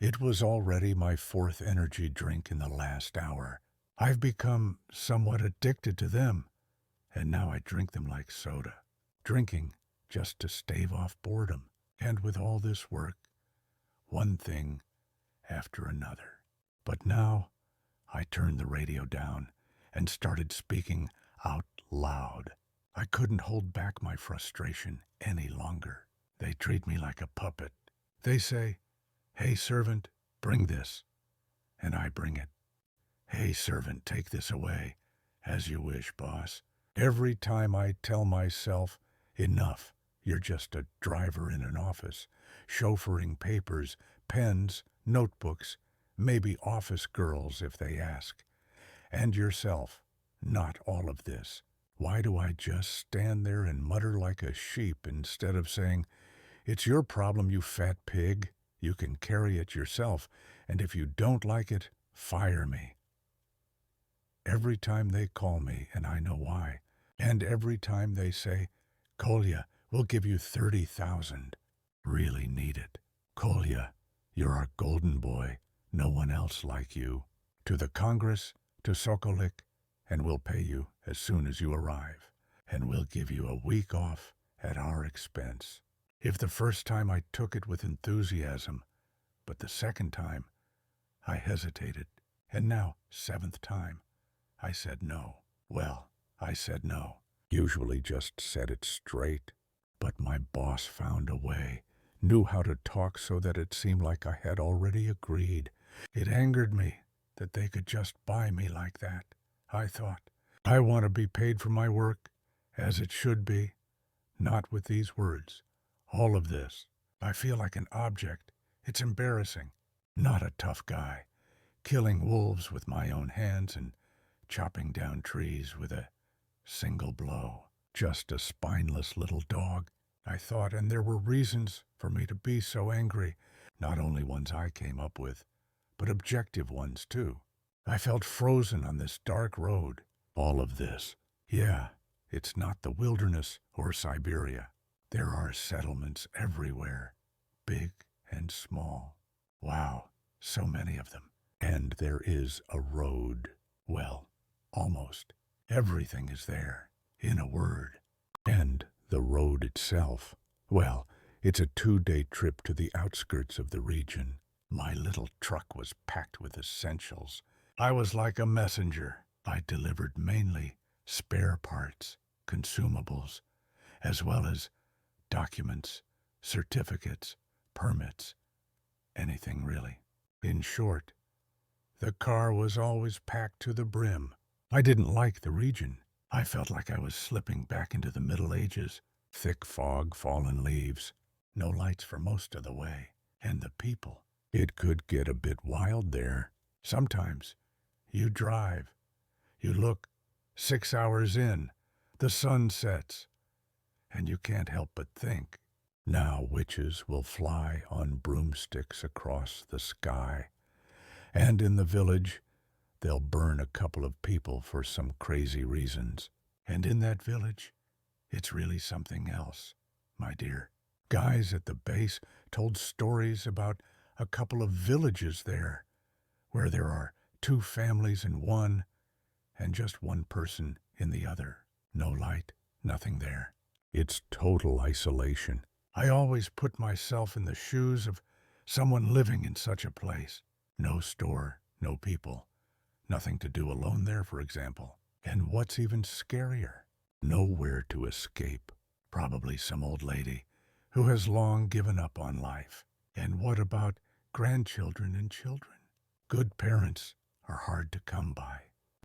It was already my fourth energy drink in the last hour. I've become somewhat addicted to them, and now I drink them like soda. Drinking just to stave off boredom. And with all this work, one thing after another. But now I turned the radio down and started speaking out loud. I couldn't hold back my frustration any longer. They treat me like a puppet. They say, "Hey, servant, bring this," and I bring it. "Hey, servant, take this away." "As you wish, boss." Every time I tell myself, enough, you're just a driver in an office, chauffeuring papers, pens, notebooks, maybe office girls if they ask. And yourself, not all of this. Why do I just stand there and mutter like a sheep instead of saying, "It's your problem, you fat pig. You can carry it yourself, and if you don't like it, fire me"? Every time they call me, and I know why, and every time they say, "Kolya, we'll give you 30,000. Really need it. Kolya, you're our golden boy. No one else like you. To the Congress, to Sokolik, and we'll pay you as soon as you arrive. And we'll give you a week off at our expense." If the first time I took it with enthusiasm, but the second time I hesitated, and now, seventh time, I said no. Well, I said no. Usually just said it straight. But my boss found a way, knew how to talk so that it seemed like I had already agreed. It angered me that they could just buy me like that. I thought, I want to be paid for my work, as it should be, not with these words. All of this. I feel like an object. It's embarrassing. Not a tough guy. Killing wolves with my own hands and chopping down trees with a single blow. Just a spineless little dog, I thought, and there were reasons for me to be so angry. Not only ones I came up with, but objective ones too. I felt frozen on this dark road. All of this. Yeah, it's not the wilderness or Siberia. There are settlements everywhere, big and small. Wow, so many of them. And there is a road. Well, almost. Everything is there, in a word. And the road itself. Well, it's a 2-day trip to the outskirts of the region. My little truck was packed with essentials. I was like a messenger. I delivered mainly spare parts, consumables, as well as documents, certificates, permits, anything really. In short, the car was always packed to the brim. I didn't like the region. I felt like I was slipping back into the Middle Ages. Thick fog, fallen leaves, no lights for most of the way. And the people. It could get a bit wild there. Sometimes you drive. You look, 6 hours in, the sun sets, and you can't help but think, now witches will fly on broomsticks across the sky, and in the village they'll burn a couple of people for some crazy reasons. And in that village, it's really something else, my dear. Guys at the base told stories about a couple of villages there, where there are 2 families in one, and just one person in the other. No light, nothing there. It's total isolation. I always put myself in the shoes of someone living in such a place. No store, no people. Nothing to do alone there, for example. And what's even scarier? Nowhere to escape. Probably some old lady who has long given up on life. And what about grandchildren and children? Good parents are hard to come by.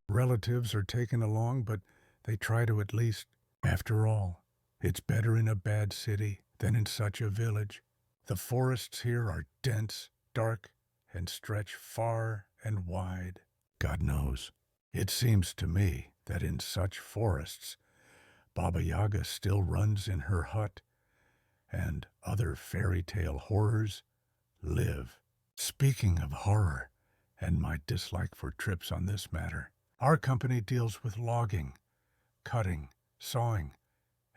Relatives are taken along, but they try to at least. After all, it's better in a bad city than in such a village. The forests here are dense, dark, and stretch far and wide. God knows. It seems to me that in such forests, Baba Yaga still runs in her hut, and other fairy tale horrors live. Speaking of horror, and my dislike for trips on this matter, our company deals with logging, cutting, sawing,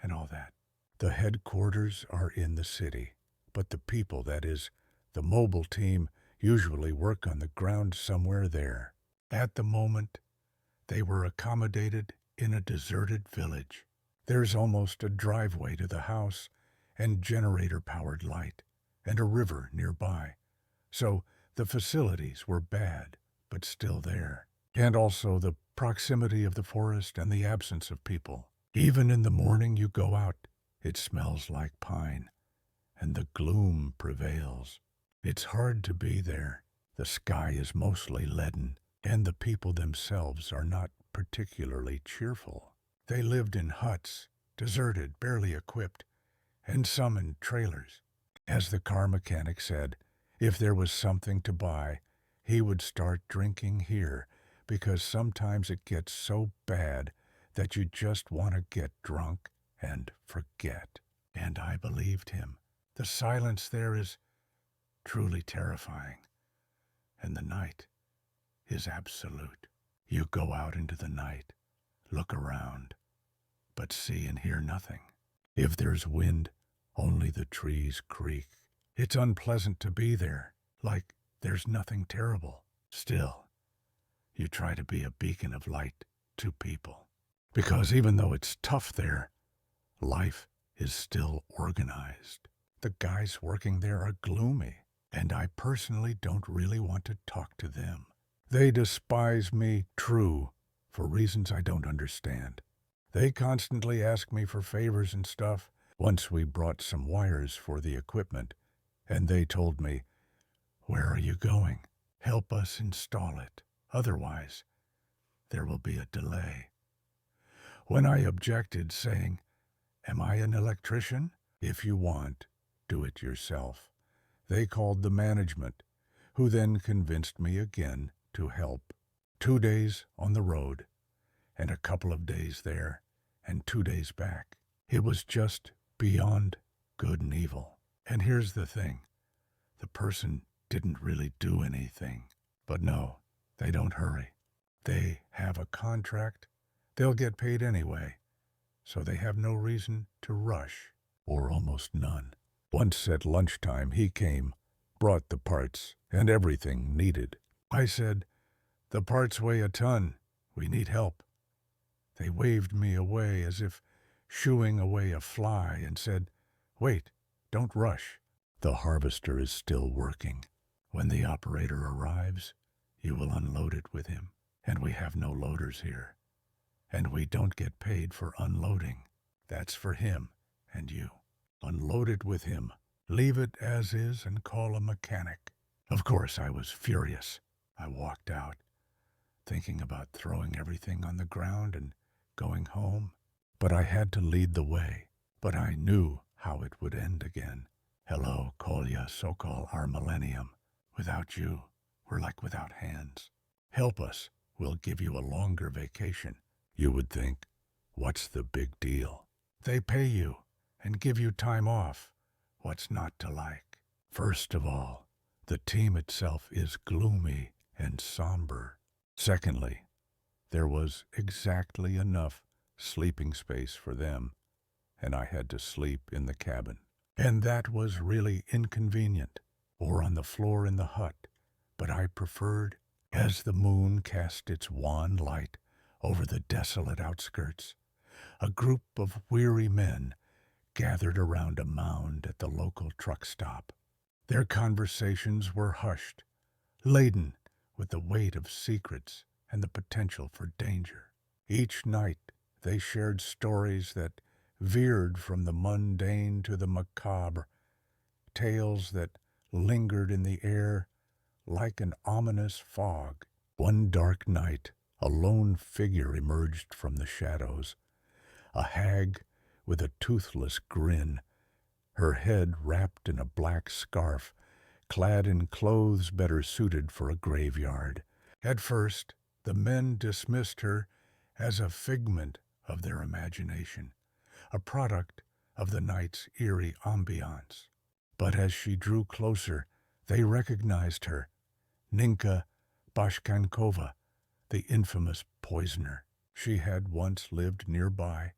and all that. The headquarters are in the city, but the people, that is, the mobile team, usually work on the ground somewhere there. At the moment, they were accommodated in a deserted village. There's almost a driveway to the house and generator-powered light, and a river nearby. So the facilities were bad, but still there. And also the proximity of the forest and the absence of people. Even in the morning you go out, it smells like pine, and the gloom prevails. It's hard to be there. The sky is mostly leaden, and the people themselves are not particularly cheerful. They lived in huts, deserted, barely equipped, and some in trailers. As the car mechanic said, if there was something to buy, he would start drinking here, because sometimes it gets so bad that you just want to get drunk and forget. And I believed him. The silence there is truly terrifying, and the night is absolute. You go out into the night, look around, but see and hear nothing. If there's wind, only the trees creak. It's unpleasant to be there, like there's nothing terrible. Still, you try to be a beacon of light to people. Because even though it's tough there, life is still organized. The guys working there are gloomy, and I personally don't really want to talk to them. They despise me, true, for reasons I don't understand. They constantly ask me for favors and stuff. Once we brought some wires for the equipment, and they told me, "Where are you going? Help us install it. Otherwise, there will be a delay." When I objected, saying, "Am I an electrician? If you want, do it yourself," they called the management, who then convinced me again to help. 2 days on the road, and a couple of days there, and 2 days back. It was just beyond good and evil. And here's the thing. The person didn't really do anything. But no, they don't hurry. They have a contract. They'll get paid anyway. So they have no reason to rush, or almost none. Once at lunchtime he came, brought the parts and everything needed. I said, "The parts weigh a ton. We need help." They waved me away as if shooing away a fly and said, "Wait, don't rush. The harvester is still working. When the operator arrives, you will unload it with him. And we have no loaders here. And we don't get paid for unloading. That's for him and you. Unload it with him. Leave it as is and call a mechanic." Of course, I was furious. I walked out, thinking about throwing everything on the ground and going home. But I had to lead the way. But I knew how it would end again. "Hello, Kolya, Sokol, our millennium. Without you, we're like without hands. Help us, we'll give you a longer vacation." You would think, what's the big deal? They pay you and give you time off. What's not to like? First of all, the team itself is gloomy and somber. Secondly, there was exactly enough sleeping space for them, and I had to sleep in the cabin. And that was really inconvenient, or on the floor in the hut, but I preferred, as the moon cast its wan light over the desolate outskirts, a group of weary men gathered around a mound at the local truck stop. Their conversations were hushed, laden with the weight of secrets and the potential for danger. Each night they shared stories that veered from the mundane to the macabre, tales that lingered in the air like an ominous fog. One dark night, a lone figure emerged from the shadows, a hag with a toothless grin, her head wrapped in a black scarf, clad in clothes better suited for a graveyard. At first, the men dismissed her as a figment of their imagination, a product of the night's eerie ambiance. But as she drew closer, they recognized her, Ninka Bashkankova, the infamous poisoner. She had once lived nearby.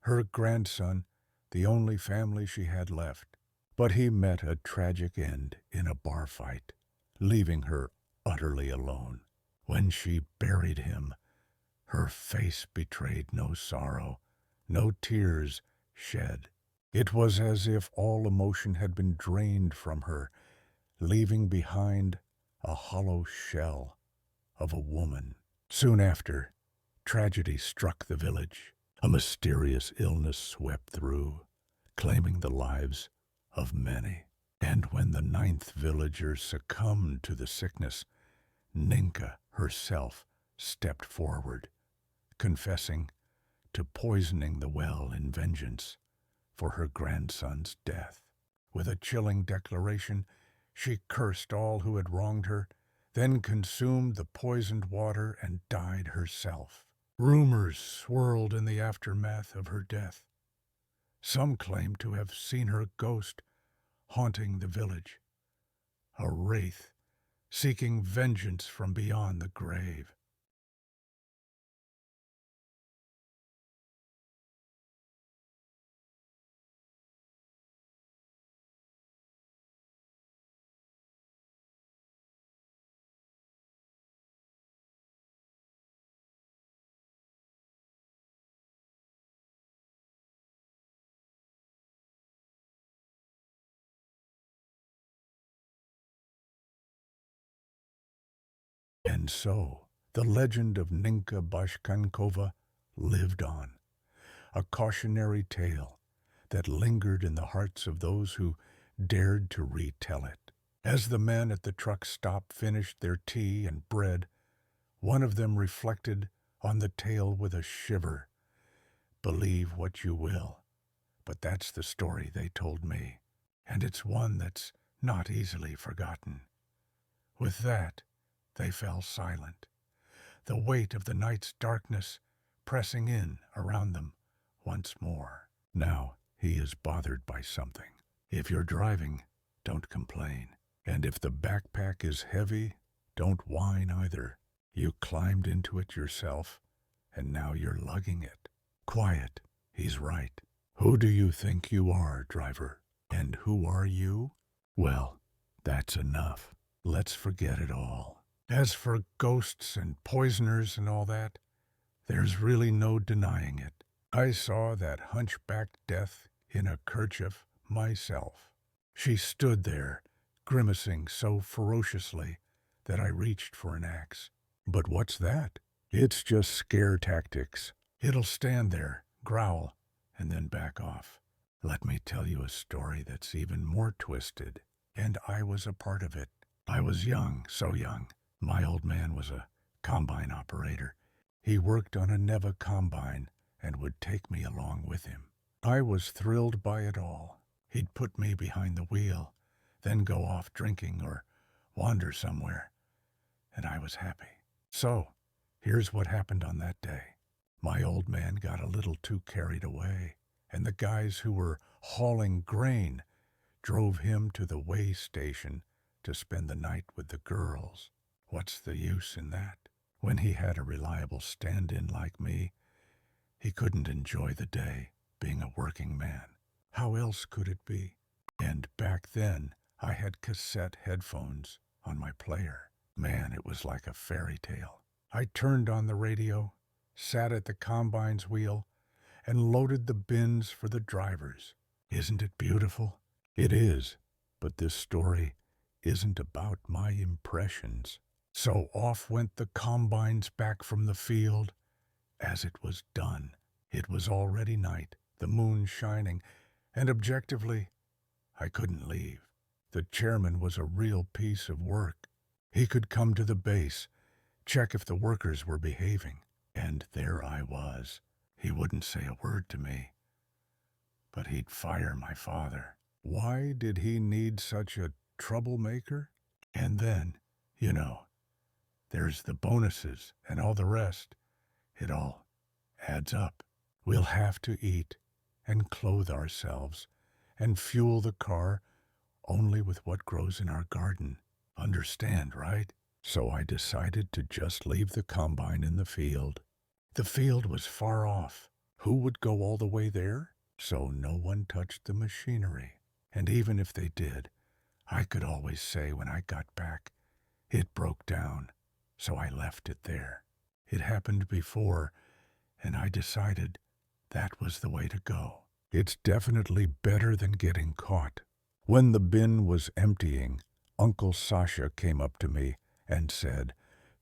Her grandson, the only family she had left. But he met a tragic end in a bar fight. leaving her utterly alone. When she buried him, her face betrayed no sorrow, no tears shed. It was as if all emotion had been drained from her, leaving behind a hollow shell of a woman. Soon after, tragedy struck the village. A mysterious illness swept through, claiming the lives of many. And when the 9th villager succumbed to the sickness, Ninka herself stepped forward, confessing to poisoning the well in vengeance for her grandson's death. With a chilling declaration, she cursed all who had wronged her, then consumed the poisoned water and died herself. Rumors swirled in the aftermath of her death. Some claimed to have seen her ghost haunting the village, a wraith seeking vengeance from beyond the grave. And so, the legend of Ninka Bashkankova lived on, a cautionary tale that lingered in the hearts of those who dared to retell it. As the men at the truck stop finished their tea and bread, one of them reflected on the tale with a shiver. Believe what you will, but that's the story they told me, and it's one that's not easily forgotten. With that, they fell silent, the weight of the night's darkness pressing in around them once more. Now he is bothered by something. If you're driving, don't complain. And if the backpack is heavy, don't whine either. You climbed into it yourself, and now you're lugging it. Quiet, he's right. Who do you think you are, driver? And who are you? Well, that's enough. Let's forget it all. As for ghosts and poisoners and all that, there's really no denying it. I saw that hunchbacked death in a kerchief myself. She stood there, grimacing so ferociously that I reached for an axe. But what's that? It's just scare tactics. It'll stand there, growl, and then back off. Let me tell you a story that's even more twisted, and I was a part of it. I was young, so young. My old man was a combine operator. He worked on a Neva combine and would take me along with him. I was thrilled by it all. He'd put me behind the wheel, then go off drinking or wander somewhere, and I was happy. So, here's what happened on that day. My old man got a little too carried away, and the guys who were hauling grain drove him to the way station to spend the night with the girls. What's the use in that? When he had a reliable stand-in like me, he couldn't enjoy the day, being a working man. How else could it be? And back then, I had cassette headphones on my player. Man, it was like a fairy tale. I turned on the radio, sat at the combine's wheel, and loaded the bins for the drivers. Isn't it beautiful? It is, but this story isn't about my impressions. So off went the combines back from the field. As it was done, it was already night, the moon shining, and objectively, I couldn't leave. The chairman was a real piece of work. He could come to the base, check if the workers were behaving, and there I was. He wouldn't say a word to me, but he'd fire my father. Why did he need such a troublemaker? And then, you know, there's the bonuses and all the rest. It all adds up. We'll have to eat and clothe ourselves and fuel the car only with what grows in our garden. Understand, right? So I decided to just leave the combine in the field. The field was far off. Who would go all the way there? So no one touched the machinery. And even if they did, I could always say when I got back It broke down, so I left it there. It happened before, and I decided that was the way to go. It's definitely better than getting caught. When the bin was emptying, Uncle Sasha came up to me and said,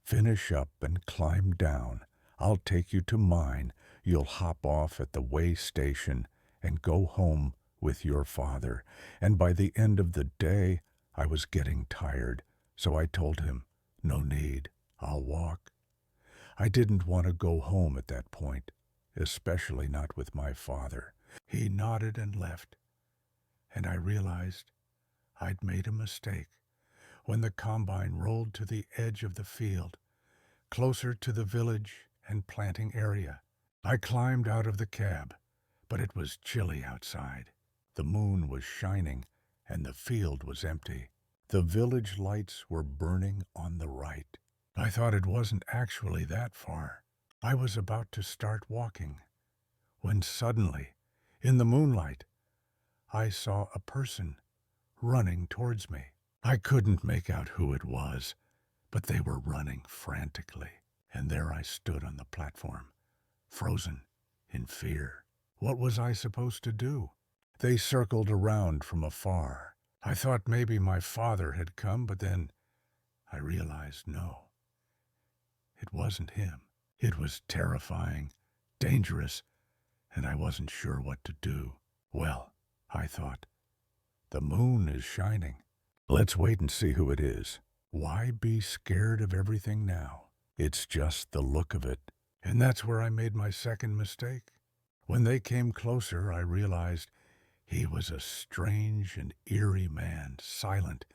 "Finish up and climb down. I'll take you to mine. You'll hop off at the way station and go home with your father." And by the end of the day, I was getting tired, so I told him, "No need, I'll walk." I didn't want to go home at that point, especially not with my father. He nodded and left, and I realized I'd made a mistake when the combine rolled to the edge of the field, closer to the village and planting area. I climbed out of the cab, but it was chilly outside. The moon was shining, and the field was empty. The village lights were burning on the right. I thought it wasn't actually that far. I was about to start walking, when suddenly, in the moonlight, I saw a person running towards me. I couldn't make out who it was, but they were running frantically, and there I stood on the platform, frozen in fear. What was I supposed to do? They circled around from afar. I thought maybe my father had come, but then I realized no. It wasn't him. It was terrifying, dangerous, and I wasn't sure what to do. Well, I thought, the moon is shining. Let's wait and see who it is. Why be scared of everything now? It's just the look of it. And that's where I made my second mistake. When they came closer, I realized he was a strange and eerie man, silent,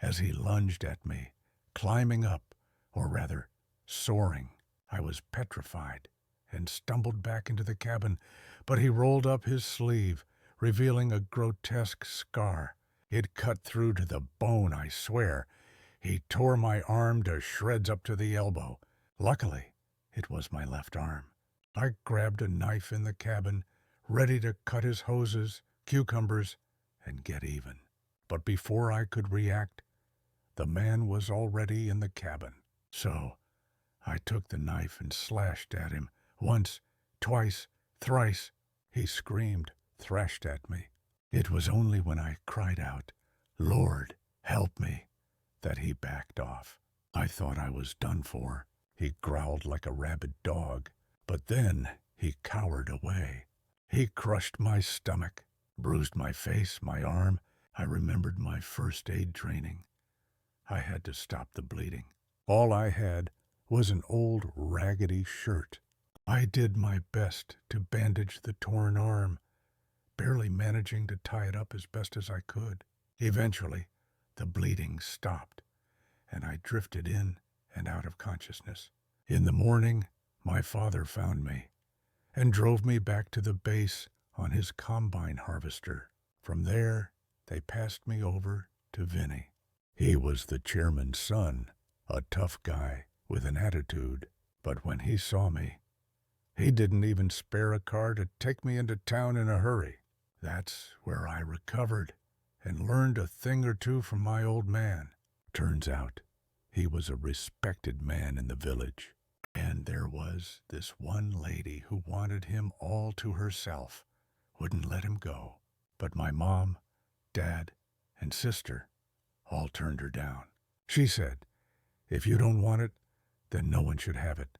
as he lunged at me, climbing up, or rather, soaring. I was petrified and stumbled back into the cabin, but he rolled up his sleeve, revealing a grotesque scar. It cut through to the bone, I swear. He tore my arm to shreds up to the elbow. Luckily, it was my left arm. I grabbed a knife in the cabin, ready to cut his hoses, cucumbers, and get even. But before I could react, the man was already in the cabin. So I took the knife and slashed at him. Once, twice, thrice. He screamed, thrashed at me. It was only when I cried out, "Lord, help me," that he backed off. I thought I was done for. He growled like a rabid dog, but then he cowered away. He crushed my stomach, bruised my face, my arm. I remembered my first aid training. I had to stop the bleeding. All I had was an old raggedy shirt. I did my best to bandage the torn arm, barely managing to tie it up as best as I could. Eventually, the bleeding stopped, and I drifted in and out of consciousness. In the morning, my father found me and drove me back to the base on his combine harvester. From there, they passed me over to Vinny. He was the chairman's son, a tough guy with an attitude. But when he saw me, he didn't even spare a car to take me into town in a hurry. That's where I recovered and learned a thing or two from my old man. Turns out, he was a respected man in the village. And there was this one lady who wanted him all to herself, wouldn't let him go. But my mom, dad, and sister all turned her down. She said, "If you don't want it, then no one should have it."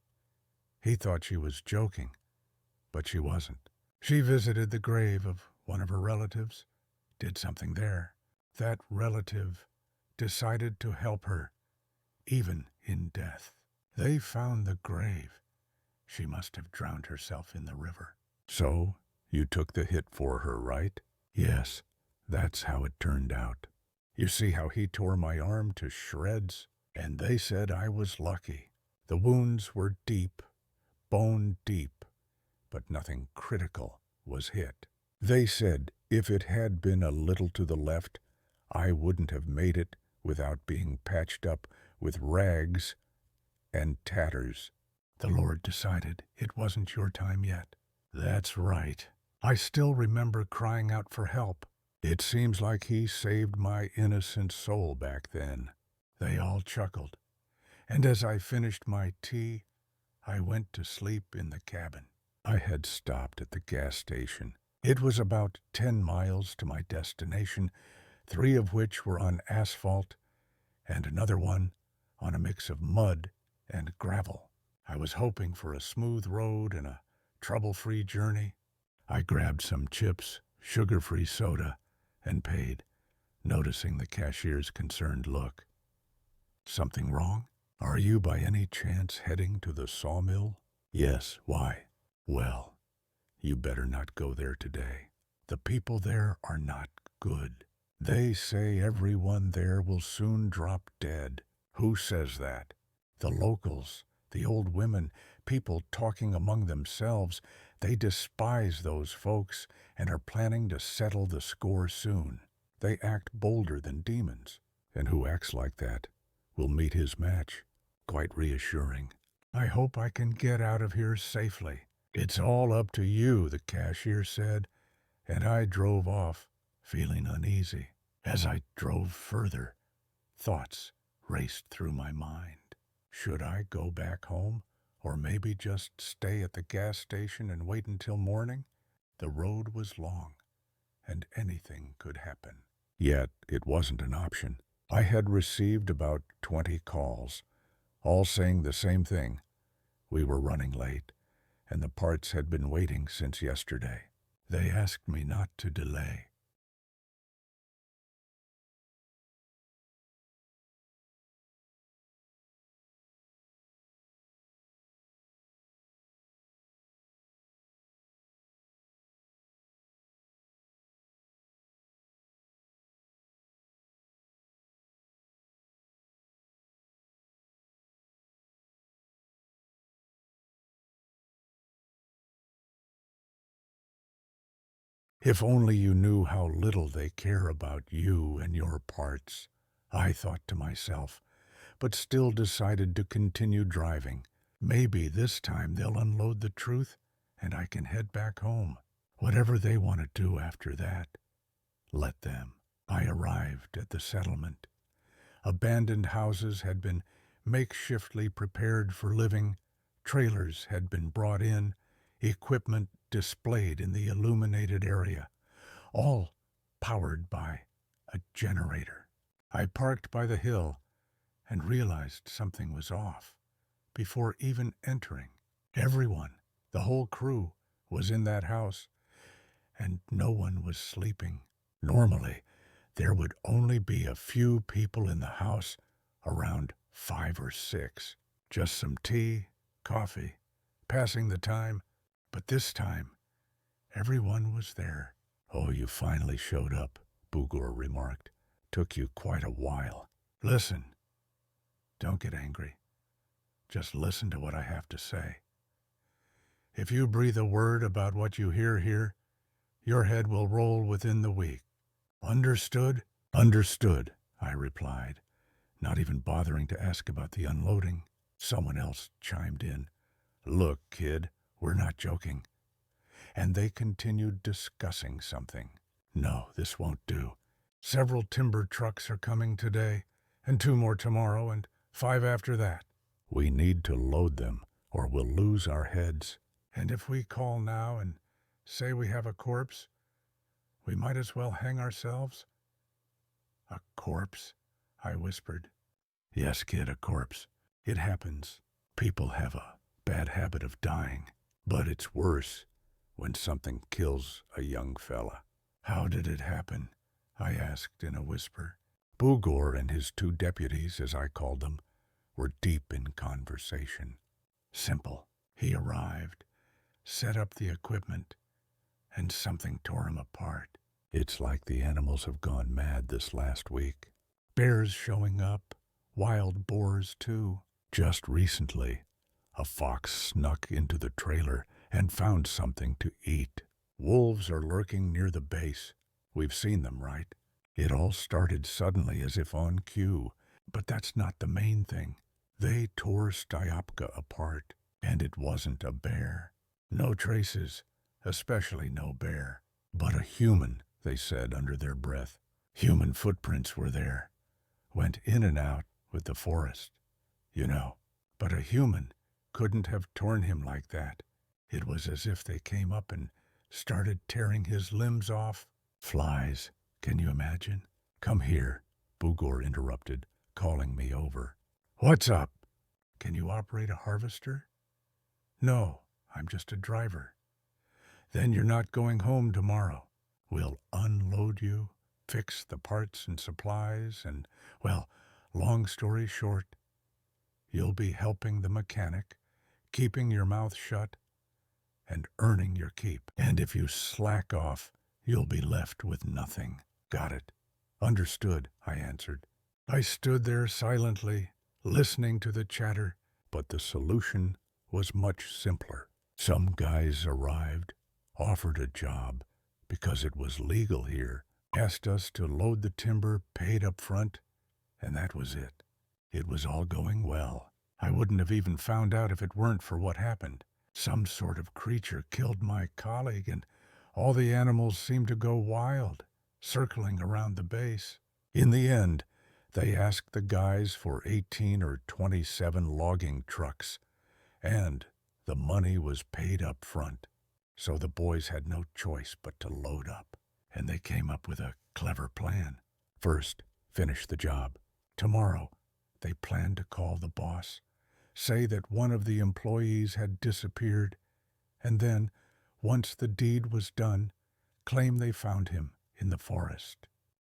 He thought she was joking, but she wasn't. She visited the grave of one of her relatives, did something there. That relative decided to help her, even in death. They found the grave. She must have drowned herself in the river. So, you took the hit for her, right? Yes, that's how it turned out. You see how he tore my arm to shreds? And they said I was lucky. The wounds were deep, bone deep, but nothing critical was hit. They said if it had been a little to the left, I wouldn't have made it without being patched up with rags and tatters. The Lord decided it wasn't your time yet. That's right. I still remember crying out for help. It seems like he saved my innocent soul back then. They all chuckled. and as I finished my tea, I went to sleep in the cabin. I had stopped at the gas station. It was about 10 miles to my destination, 3 of which were on asphalt and another one on a mix of mud and gravel. I was hoping for a smooth road and a trouble-free journey. I grabbed some chips, sugar-free soda, and paid, noticing the cashier's concerned look. "Something wrong? Are you by any chance heading to the sawmill?" "Yes, why?" "Well, you better not go there today. The people there are not good. They say everyone there will soon drop dead." "Who says that?" "The locals, the old women, people talking among themselves. They despise those folks and are planning to settle the score soon. They act bolder than demons, and who acts like that will meet his match." Quite reassuring. "I hope I can get out of here safely." "It's all up to you," the cashier said, and I drove off, feeling uneasy. As I drove further, thoughts raced through my mind. Should I go back home, or maybe just stay at the gas station and wait until morning? The road was long, and anything could happen. Yet it wasn't an option. I had received about 20 calls, all saying the same thing. We were running late, and the parts had been waiting since yesterday. They asked me not to delay. If only you knew how little they care about you and your parts, I thought to myself, but still decided to continue driving. Maybe this time they'll unload the truth and I can head back home. Whatever they want to do after that, let them. I arrived at the settlement. Abandoned houses had been makeshiftly prepared for living, trailers had been brought in, equipment displayed in the illuminated area, all powered by a generator. I parked by the hill and realized something was off. Before even entering, everyone, the whole crew, was in that house, and no one was sleeping. Normally, there would only be a few people in the house, around 5 or 6. Just some tea, coffee, passing the time. But this time, everyone was there. "Oh, you finally showed up," Bugor remarked. "Took you quite a while. Listen, don't get angry. Just listen to what I have to say. If you breathe a word about what you hear here, your head will roll within the week. Understood?" "Understood," I replied, not even bothering to ask about the unloading. Someone else chimed in. "Look, kid, we're not joking." And they continued discussing something. "No, this won't do. Several timber trucks are coming today, and 2 more tomorrow, and 5 after that. We need to load them, or we'll lose our heads. And if we call now and say we have a corpse, we might as well hang ourselves." "A corpse?" I whispered. "Yes, kid, a corpse. It happens. People have a bad habit of dying. But it's worse when something kills a young fella." "How did it happen?" I asked in a whisper. Bugor and his 2 deputies, as I called them, were deep in conversation. Simple. He arrived, set up the equipment, and something tore him apart. It's like the animals have gone mad this last week. Bears showing up, wild boars too. Just recently, a fox snuck into the trailer and found something to eat. Wolves are lurking near the base. We've seen them, right? It all started suddenly as if on cue, but that's not the main thing. They tore Styopka apart, and it wasn't a bear. No traces, especially no bear. But a human, they said under their breath. Human footprints were there. Went in and out with the forest. you know. But a human couldn't have torn him like that. It was as if they came up and started tearing his limbs off. Flies, can you imagine? Come here, Bugor interrupted, calling me over. What's up? Can you operate a harvester? No, I'm just a driver. Then you're not going home tomorrow. We'll unload you, fix the parts and supplies, and, well, long story short, you'll be helping the mechanic, keeping your mouth shut, and earning your keep. And if you slack off, you'll be left with nothing. Got it. Understood, I answered. I stood there silently, listening to the chatter, but the solution was much simpler. Some guys arrived, offered a job, because it was legal here, asked us to load the timber, paid up front, and that was it. It was all going well. I wouldn't have even found out if it weren't for what happened. Some sort of creature killed my colleague, and all the animals seemed to go wild, circling around the base. In the end, they asked the guys for 18 or 27 logging trucks, and the money was paid up front. So the boys had no choice but to load up, and they came up with a clever plan. First, finish the job. Tomorrow, they planned to call the boss, say that one of the employees had disappeared, and then, once the deed was done, claim they found him in the forest.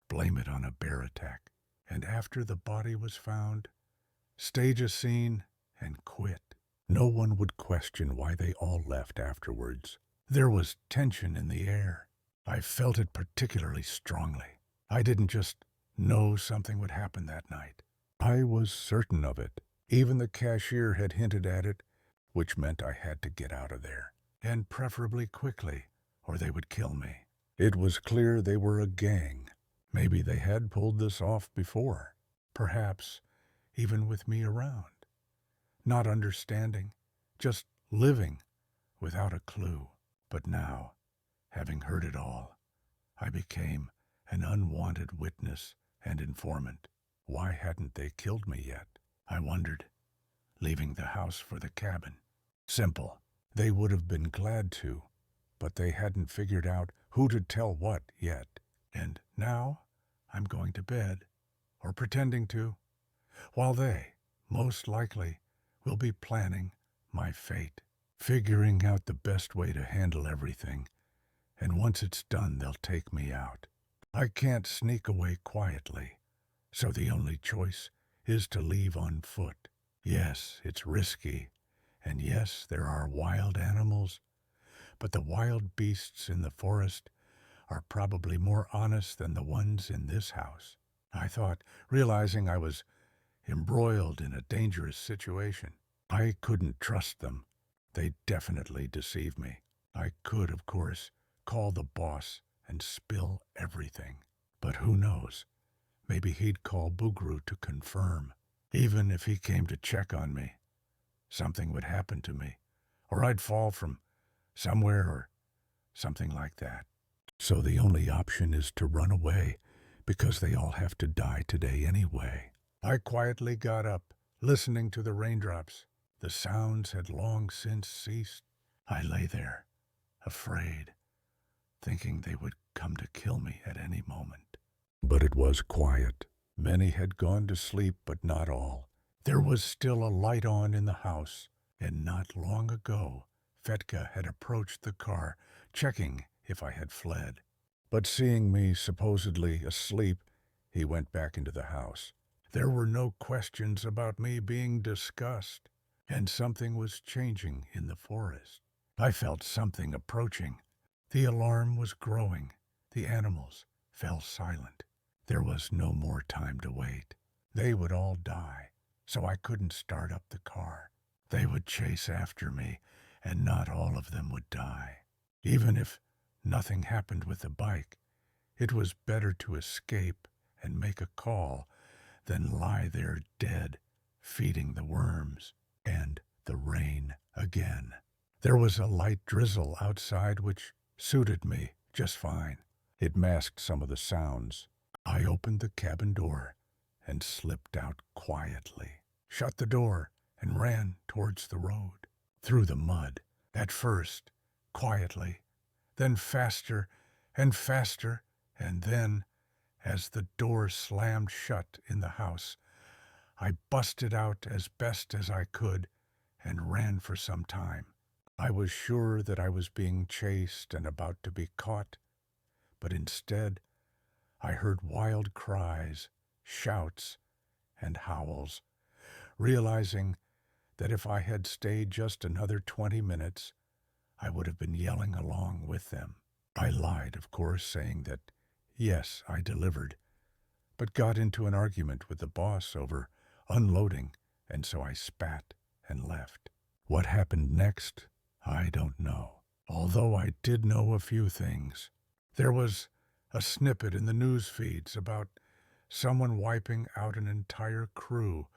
Blame it on a bear attack, and after the body was found, stage a scene and quit. No one would question why they all left afterwards. There was tension in the air. I felt it particularly strongly. I didn't just know something would happen that night. I was certain of it. Even the cashier had hinted at it, which meant I had to get out of there, and preferably quickly, or they would kill me. It was clear they were a gang. Maybe they had pulled this off before, perhaps even with me around. Not understanding, just living without a clue. But now, having heard it all, I became an unwanted witness and informant. Why hadn't they killed me yet? I wondered, leaving the house for the cabin. Simple. They would have been glad to, but they hadn't figured out who to tell what yet. And now I'm going to bed, or pretending to, while they, most likely, will be planning my fate, figuring out the best way to handle everything, and once it's done, they'll take me out. I can't sneak away quietly, so the only choice is to leave on foot. Yes, it's risky, and yes, there are wild animals, but the wild beasts in the forest are probably more honest than the ones in this house. I thought, realizing I was embroiled in a dangerous situation. I couldn't trust them. They'd definitely deceive me. I could, of course, call the boss and spill everything. But who knows? Maybe he'd call Bugru to confirm. Even if he came to check on me, something would happen to me, or I'd fall from somewhere or something like that. So the only option is to run away, because they all have to die today anyway. I quietly got up, listening to the raindrops. The sounds had long since ceased. I lay there, afraid, thinking they would come to kill me at any moment. But it was quiet. Many had gone to sleep, but not all. There was still a light on in the house, and not long ago, Fetka had approached the car, checking if I had fled. But seeing me supposedly asleep, he went back into the house. There were no questions about me being discussed, and something was changing in the forest. I felt something approaching. The alarm was growing. The animals fell silent. There was no more time to wait. They would all die, so I couldn't start up the car. They would chase after me, and not all of them would die. Even if nothing happened with the bike, it was better to escape and make a call than lie there dead, feeding the worms and the rain again. There was a light drizzle outside which suited me just fine. It masked some of the sounds. I opened the cabin door and slipped out quietly. shut the door, and ran towards the road, through the mud, at first, quietly, then faster and faster, and then, as the door slammed shut in the house, I busted out as best as I could and ran for some time. I was sure that I was being chased and about to be caught, but instead I heard wild cries, shouts, and howls, realizing that if I had stayed just another 20 minutes, I would have been yelling along with them. I lied, of course, saying that, yes, I delivered, but got into an argument with the boss over unloading, and so I spat and left. What happened next, I don't know, although I did know a few things. There was a snippet in the news feeds about someone wiping out an entire crew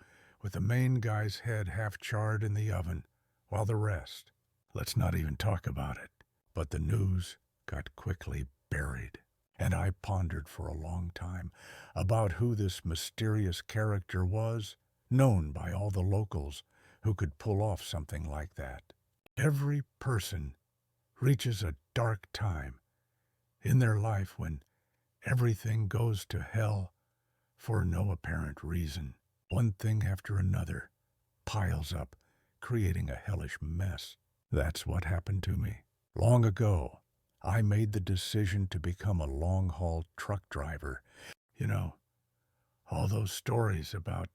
with the main guy's head half charred in the oven, while the rest, let's not even talk about it. But the news got quickly buried, and I pondered for a long time about who this mysterious character was, known by all the locals who could pull off something like that. Every person reaches a dark time in their life when everything goes to hell for no apparent reason. One thing after another piles up, creating a hellish mess. That's what happened to me. Long ago, I made the decision to become a long-haul truck driver. You know, all those stories about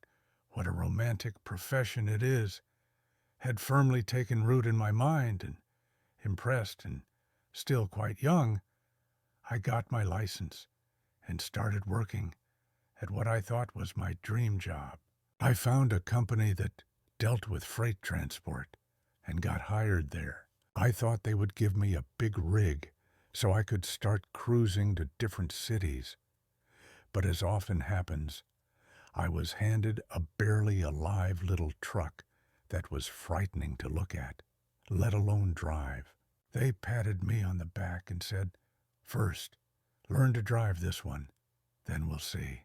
what a romantic profession it is had firmly taken root in my mind, and impressed and still quite young, I got my license and started working at what I thought was my dream job. I found a company that dealt with freight transport and got hired there. I thought they would give me a big rig so I could start cruising to different cities. But as often happens, I was handed a barely alive little truck that was frightening to look at, let alone drive. They patted me on the back and said, "First, learn to drive this one, then we'll see."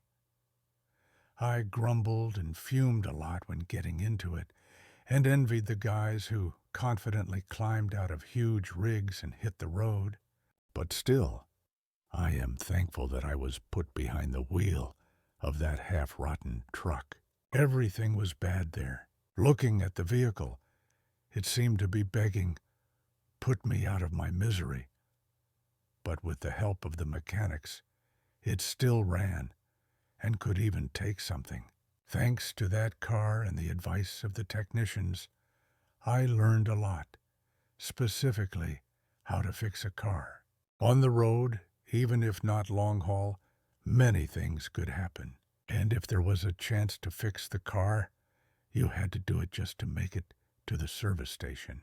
I grumbled and fumed a lot when getting into it, and envied the guys who confidently climbed out of huge rigs and hit the road. But still, I am thankful that I was put behind the wheel of that half-rotten truck. Everything was bad there. Looking at the vehicle, it seemed to be begging, "Put me out of my misery." But with the help of the mechanics, it still ran and could even take something. Thanks to that car and the advice of the technicians, I learned a lot, specifically how to fix a car. On the road, even if not long haul, many things could happen. And if there was a chance to fix the car, you had to do it just to make it to the service station.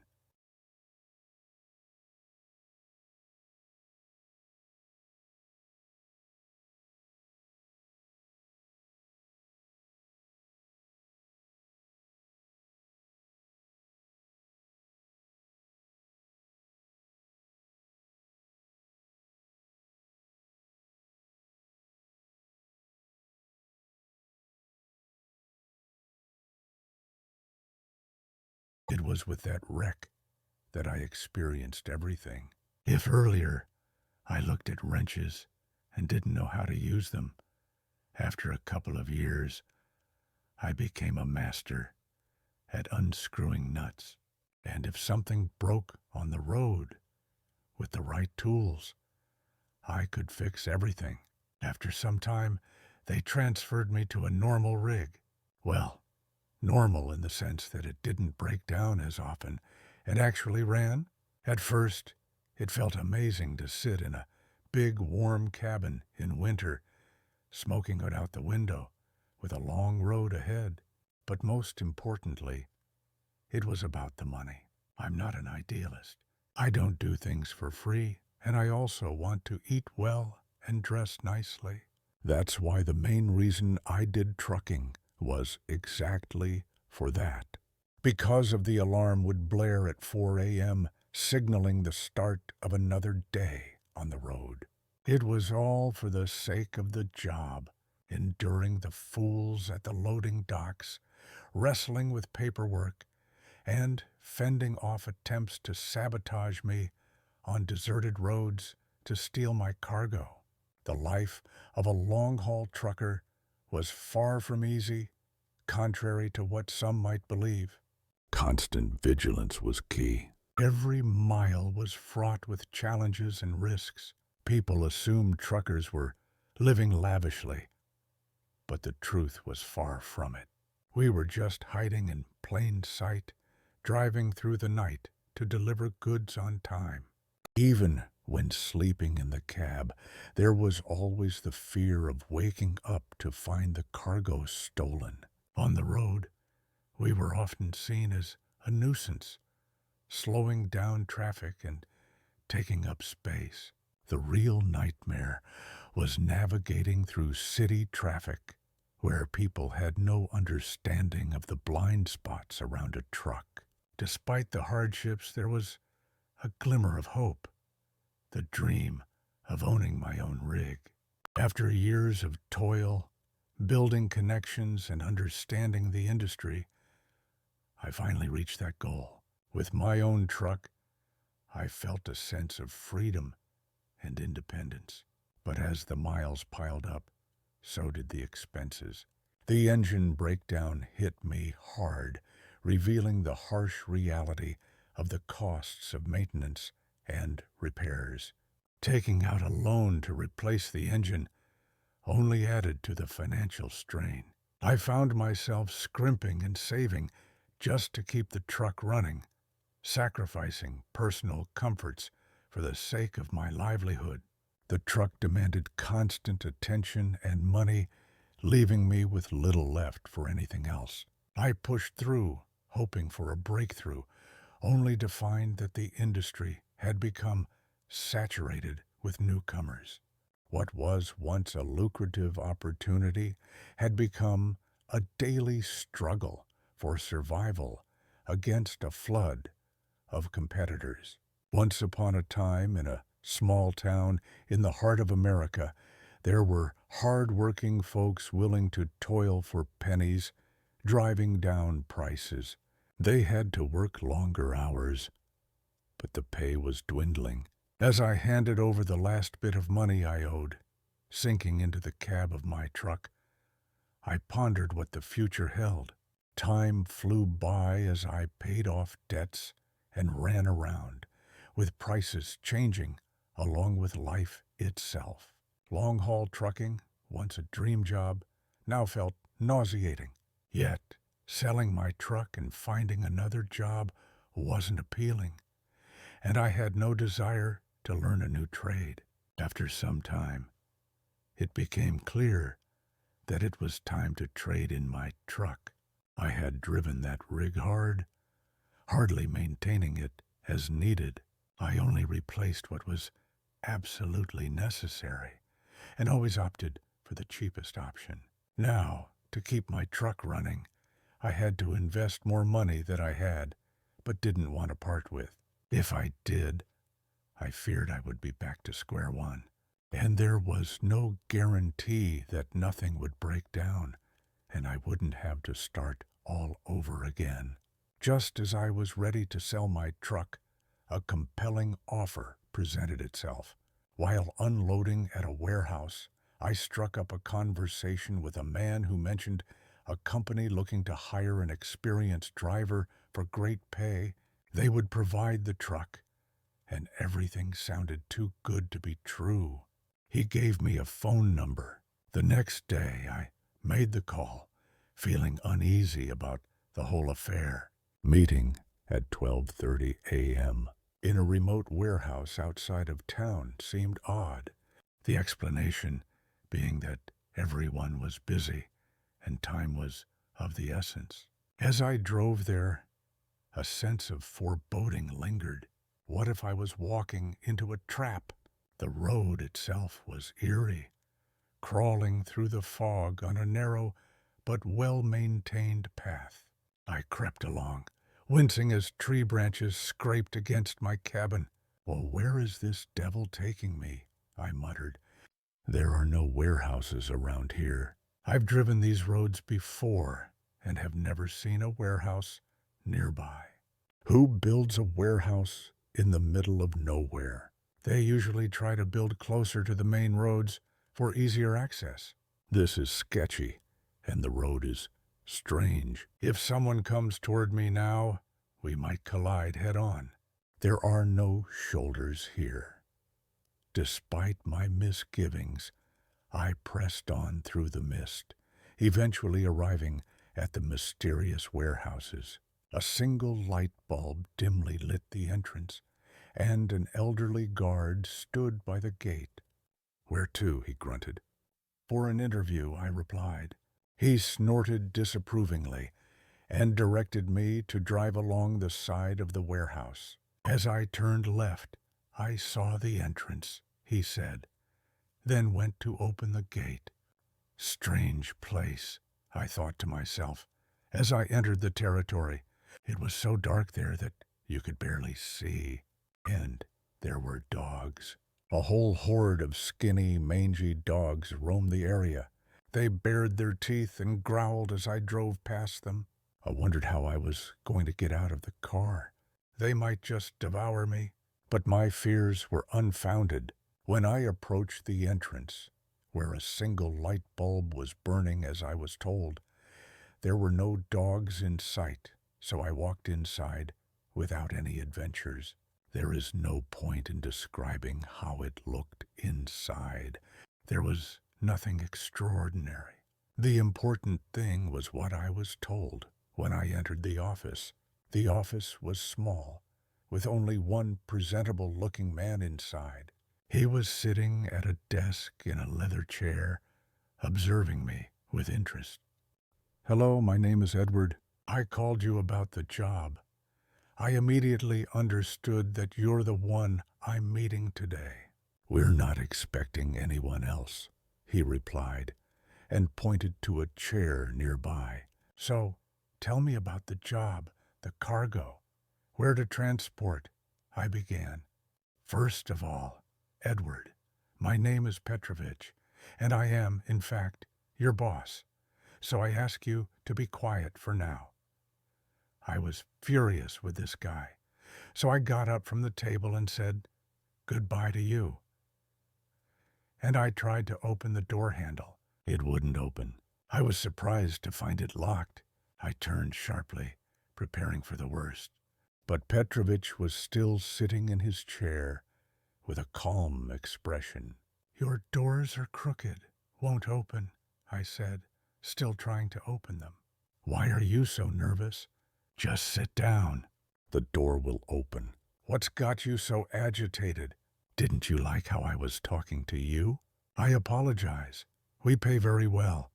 It was with that wreck that I experienced everything. If earlier I looked at wrenches and didn't know how to use them, after a couple of years, I became a master at unscrewing nuts. And if something broke on the road with the right tools, I could fix everything. After some time, they transferred me to a normal rig. Well, normal in the sense that it didn't break down as often and actually ran. At first, it felt amazing to sit in a big warm cabin in winter, smoking it out the window with a long road ahead. But most importantly, it was about the money. I'm not an idealist. I don't do things for free, and I also want to eat well and dress nicely. That's why the main reason I did trucking was exactly for that. Because of the alarm would blare at 4 a.m., signaling the start of another day on the road. It was all for the sake of the job, enduring the fools at the loading docks wrestling with paperwork, and fending off attempts to sabotage me on deserted roads to steal my cargo. The life of a long-haul trucker was far from easy, contrary to what some might believe. Constant vigilance was key. Every mile was fraught with challenges and risks. People assumed truckers were living lavishly, but the truth was far from it. We were just hiding in plain sight, driving through the night to deliver goods on time. Even when sleeping in the cab, there was always the fear of waking up to find the cargo stolen. On the road, we were often seen as a nuisance, slowing down traffic and taking up space. The real nightmare was navigating through city traffic, where people had no understanding of the blind spots around a truck. Despite the hardships, there was a glimmer of hope, the dream of owning my own rig. After years of toil, building connections, and understanding the industry, I finally reached that goal. With my own truck, I felt a sense of freedom and independence. But as the miles piled up, so did the expenses. The engine breakdown hit me hard, revealing the harsh reality of the costs of maintenance and repairs. Taking out a loan to replace the engine only added to the financial strain. I found myself scrimping and saving just to keep the truck running, sacrificing personal comforts for the sake of my livelihood. The truck demanded constant attention and money, leaving me with little left for anything else. I pushed through, hoping for a breakthrough, only to find that the industry had become saturated with newcomers. What was once a lucrative opportunity had become a daily struggle for survival against a flood of competitors. Once upon a time, in a small town in the heart of America, there were hard-working folks willing to toil for pennies, driving down prices. They had to work longer hours, but the pay was dwindling. As I handed over the last bit of money I owed, sinking into the cab of my truck, I pondered what the future held. Time flew by as I paid off debts and ran around, with prices changing along with life itself. Long-haul trucking, once a dream job, now felt nauseating. Yet, selling my truck and finding another job wasn't appealing, and I had no desire to learn a new trade. After some time, it became clear that it was time to trade in my truck. I had driven that rig hard, hardly maintaining it as needed. I only replaced what was absolutely necessary, and always opted for the cheapest option. Now, to keep my truck running, I had to invest more money than I had, but didn't want to part with. If I did, I feared I would be back to square one. And there was no guarantee that nothing would break down, and I wouldn't have to start all over again. Just as I was ready to sell my truck, a compelling offer presented itself. While unloading at a warehouse, I struck up a conversation with a man who mentioned a company looking to hire an experienced driver for great pay. They would provide the truck, and everything sounded too good to be true. He gave me a phone number. The next day, I made the call, feeling uneasy about the whole affair. Meeting at 12:30 a.m. in a remote warehouse outside of town seemed odd, the explanation being that everyone was busy and time was of the essence. As I drove there, a sense of foreboding lingered. What if I was walking into a trap? The road itself was eerie, crawling through the fog on a narrow but well-maintained path. I crept along, wincing as tree branches scraped against my cabin. "Well, where is this devil taking me?" I muttered. "There are no warehouses around here. I've driven these roads before, and have never seen a warehouse nearby. Who builds a warehouse in the middle of nowhere? They usually try to build closer to the main roads for easier access. This is sketchy, and the road is strange. If someone comes toward me now, we might collide head-on. There are no shoulders here. Despite my misgivings, I pressed on through the mist, eventually arriving at the mysterious warehouses. A single light bulb dimly lit the entrance, and an elderly guard stood by the gate. "Where to?" he grunted. "For an interview," I replied. He snorted disapprovingly and directed me to drive along the side of the warehouse. As I turned left, "I saw the entrance," he said, then went to open the gate. Strange place, I thought to myself, as I entered the territory. It was so dark there that you could barely see. And there were dogs. A whole horde of skinny, mangy dogs roamed the area. They bared their teeth and growled as I drove past them. I wondered how I was going to get out of the car. They might just devour me. But my fears were unfounded. When I approached the entrance, where a single light bulb was burning as I was told, there were no dogs in sight, so I walked inside without any adventures. There is no point in describing how it looked inside. There was nothing extraordinary. The important thing was what I was told when I entered the office. The office was small, with only one presentable-looking man inside. He was sitting at a desk in a leather chair, observing me with interest. "Hello, my name is Edward. I called you about the job. I immediately understood that you're the one I'm meeting today." "We're not expecting anyone else," he replied, and pointed to a chair nearby. "So, tell me about the job, the cargo, where to transport," I began. "First of all, Edward, my name is Petrovich, and I am, in fact, your boss, so I ask you to be quiet for now." I was furious with this guy, so I got up from the table and said, "Goodbye to you." And I tried to open the door handle. It wouldn't open. I was surprised to find it locked. I turned sharply, preparing for the worst. But Petrovich was still sitting in his chair with a calm expression. "Your doors are crooked, won't open," I said, still trying to open them. "Why are you so nervous? Just sit down. The door will open. What's got you so agitated? Didn't you like how I was talking to you? I apologize. We pay very well,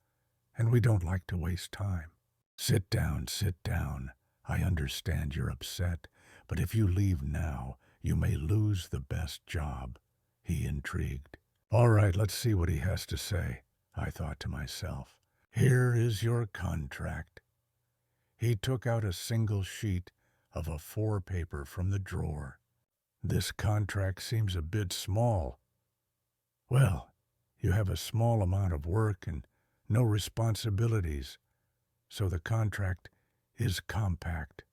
and we don't like to waste time." Sit down, sit down. I understand you're upset, but if you leave now, you may lose the best job," he intrigued. "All right, let's see what he has to say," I thought to myself. "Here is your contract." He took out a single sheet of A4 paper from the drawer. "This contract seems a bit small." "Well, you have a small amount of work and no responsibilities, so the contract is compact.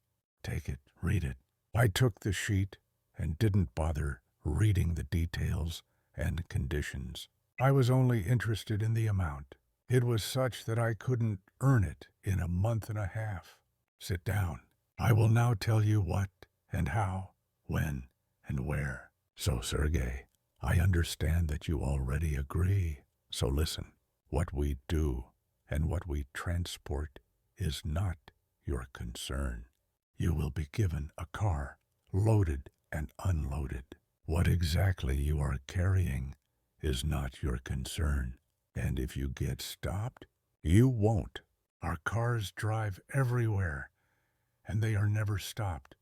Take it, read it." I took the sheet and didn't bother reading the details and conditions. I was only interested in the amount. It was such that I couldn't earn it in a month and a half. "Sit down. I will now tell you what and how, when, and where." "So, Sergei, I understand that you already agree. So listen, what we do and what we transport is not your concern. You will be given a car, loaded and unloaded. What exactly you are carrying is not your concern. And if you get stopped, you won't. Our cars drive everywhere, and they are never stopped.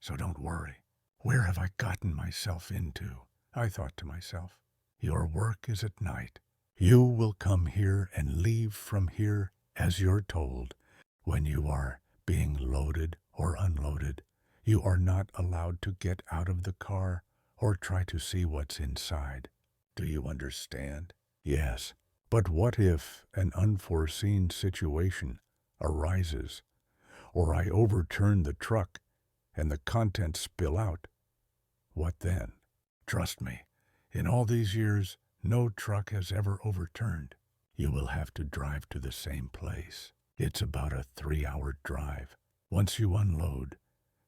So don't worry. Where have I gotten myself into? I thought to myself. Your work is at night. You will come here and leave from here as you're told. When you are being loaded or unloaded, you are not allowed to get out of the car or try to see what's inside. Do you understand? Yes. But what if an unforeseen situation arises, or I overturn the truck and the contents spill out, what then? Trust me, in all these years, no truck has ever overturned. You will have to drive to the same place. It's about a 3-hour drive. Once you unload,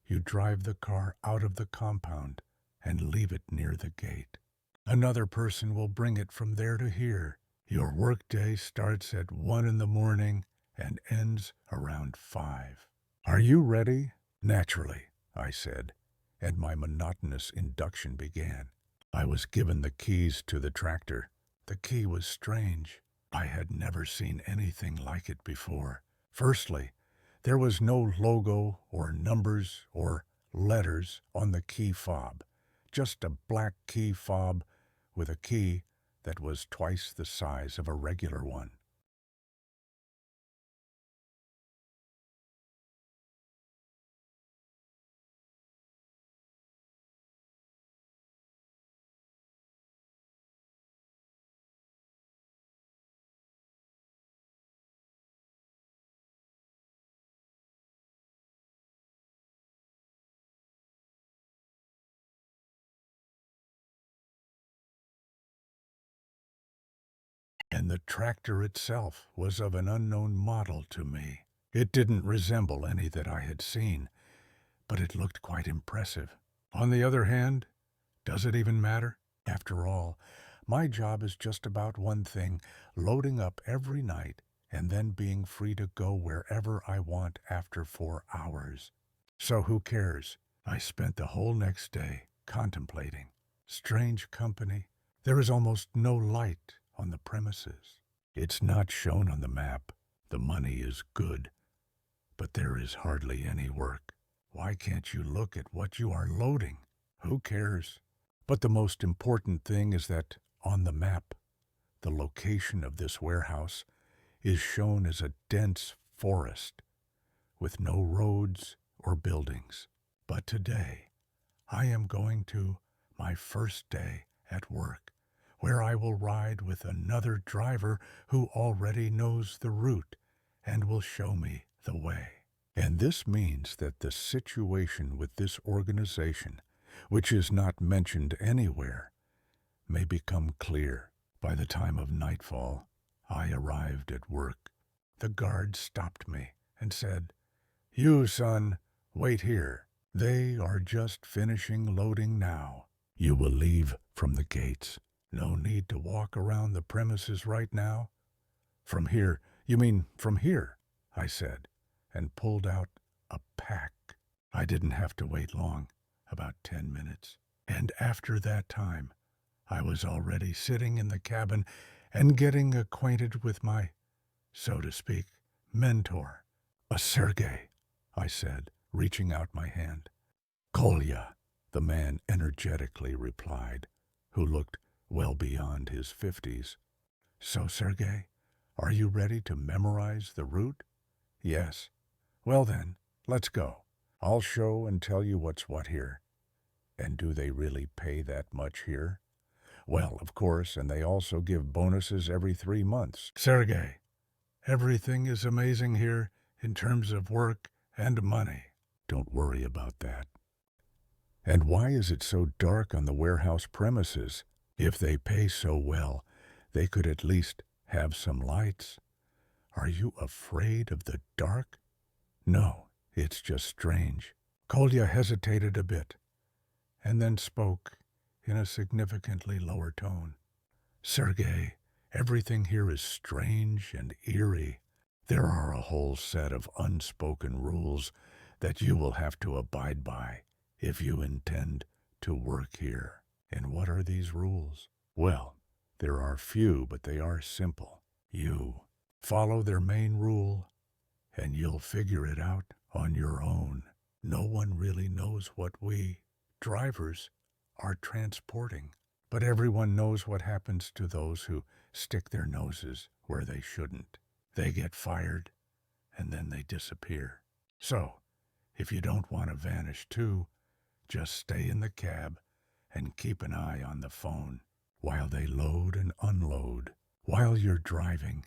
you drive the car out of the compound and leave it near the gate. Another person will bring it from there to here. Your workday starts at 1 in the morning and ends around 5. Are you ready? Naturally, I said, and my monotonous induction began. I was given the keys to the tractor. The key was strange. I had never seen anything like it before. Firstly, there was no logo or numbers or letters on the key fob, just a black key fob with a key that was twice the size of a regular one. And the tractor itself was of an unknown model to me. It didn't resemble any that I had seen, but it looked quite impressive. On the other hand, does it even matter? After all, my job is just about one thing, loading up every night and then being free to go wherever I want after 4 hours. So who cares? I spent the whole next day contemplating. Strange company. There is almost no light on the premises. It's not shown on the map. The money is good, but there is hardly any work. Why can't you look at what you are loading? Who cares? But the most important thing is that on the map, the location of this warehouse is shown as a dense forest with no roads or buildings. But today, I am going to my first day at work, where I will ride with another driver who already knows the route and will show me the way. And this means that the situation with this organization, which is not mentioned anywhere, may become clear. By the time of nightfall, I arrived at work. The guard stopped me and said, "You, son, wait here. They are just finishing loading now. You will leave from the gates. No need to walk around the premises right now." "From here? You mean from here?" I said, and pulled out a pack. I didn't have to wait long, about 10 minutes. And after that time, I was already sitting in the cabin and getting acquainted with my, so to speak, mentor. "A Sergei," I said, reaching out my hand. "Kolya," the man energetically replied, who looked well beyond his 50s. "So, Sergei, are you ready to memorize the route?" "Yes." "Well then, let's go. I'll show and tell you what's what here." "And do they really pay that much here?" "Well, of course, and they also give bonuses every 3 months." "Sergei, everything is amazing here in terms of work and money." "Don't worry about that." "And why is it so dark on the warehouse premises? If they pay so well, they could at least have some lights." "Are you afraid of the dark?" "No, it's just strange." Kolya hesitated a bit, and then spoke in a significantly lower tone. "Sergei, everything here is strange and eerie. There are a whole set of unspoken rules that you will have to abide by if you intend to work here." "And what are these rules?" "Well, there are few, but they are simple. You follow their main rule, and you'll figure it out on your own. No one really knows what we, drivers, are transporting, but everyone knows what happens to those who stick their noses where they shouldn't. They get fired, and then they disappear. So, if you don't want to vanish too, just stay in the cab and keep an eye on the phone while they load and unload. While you're driving,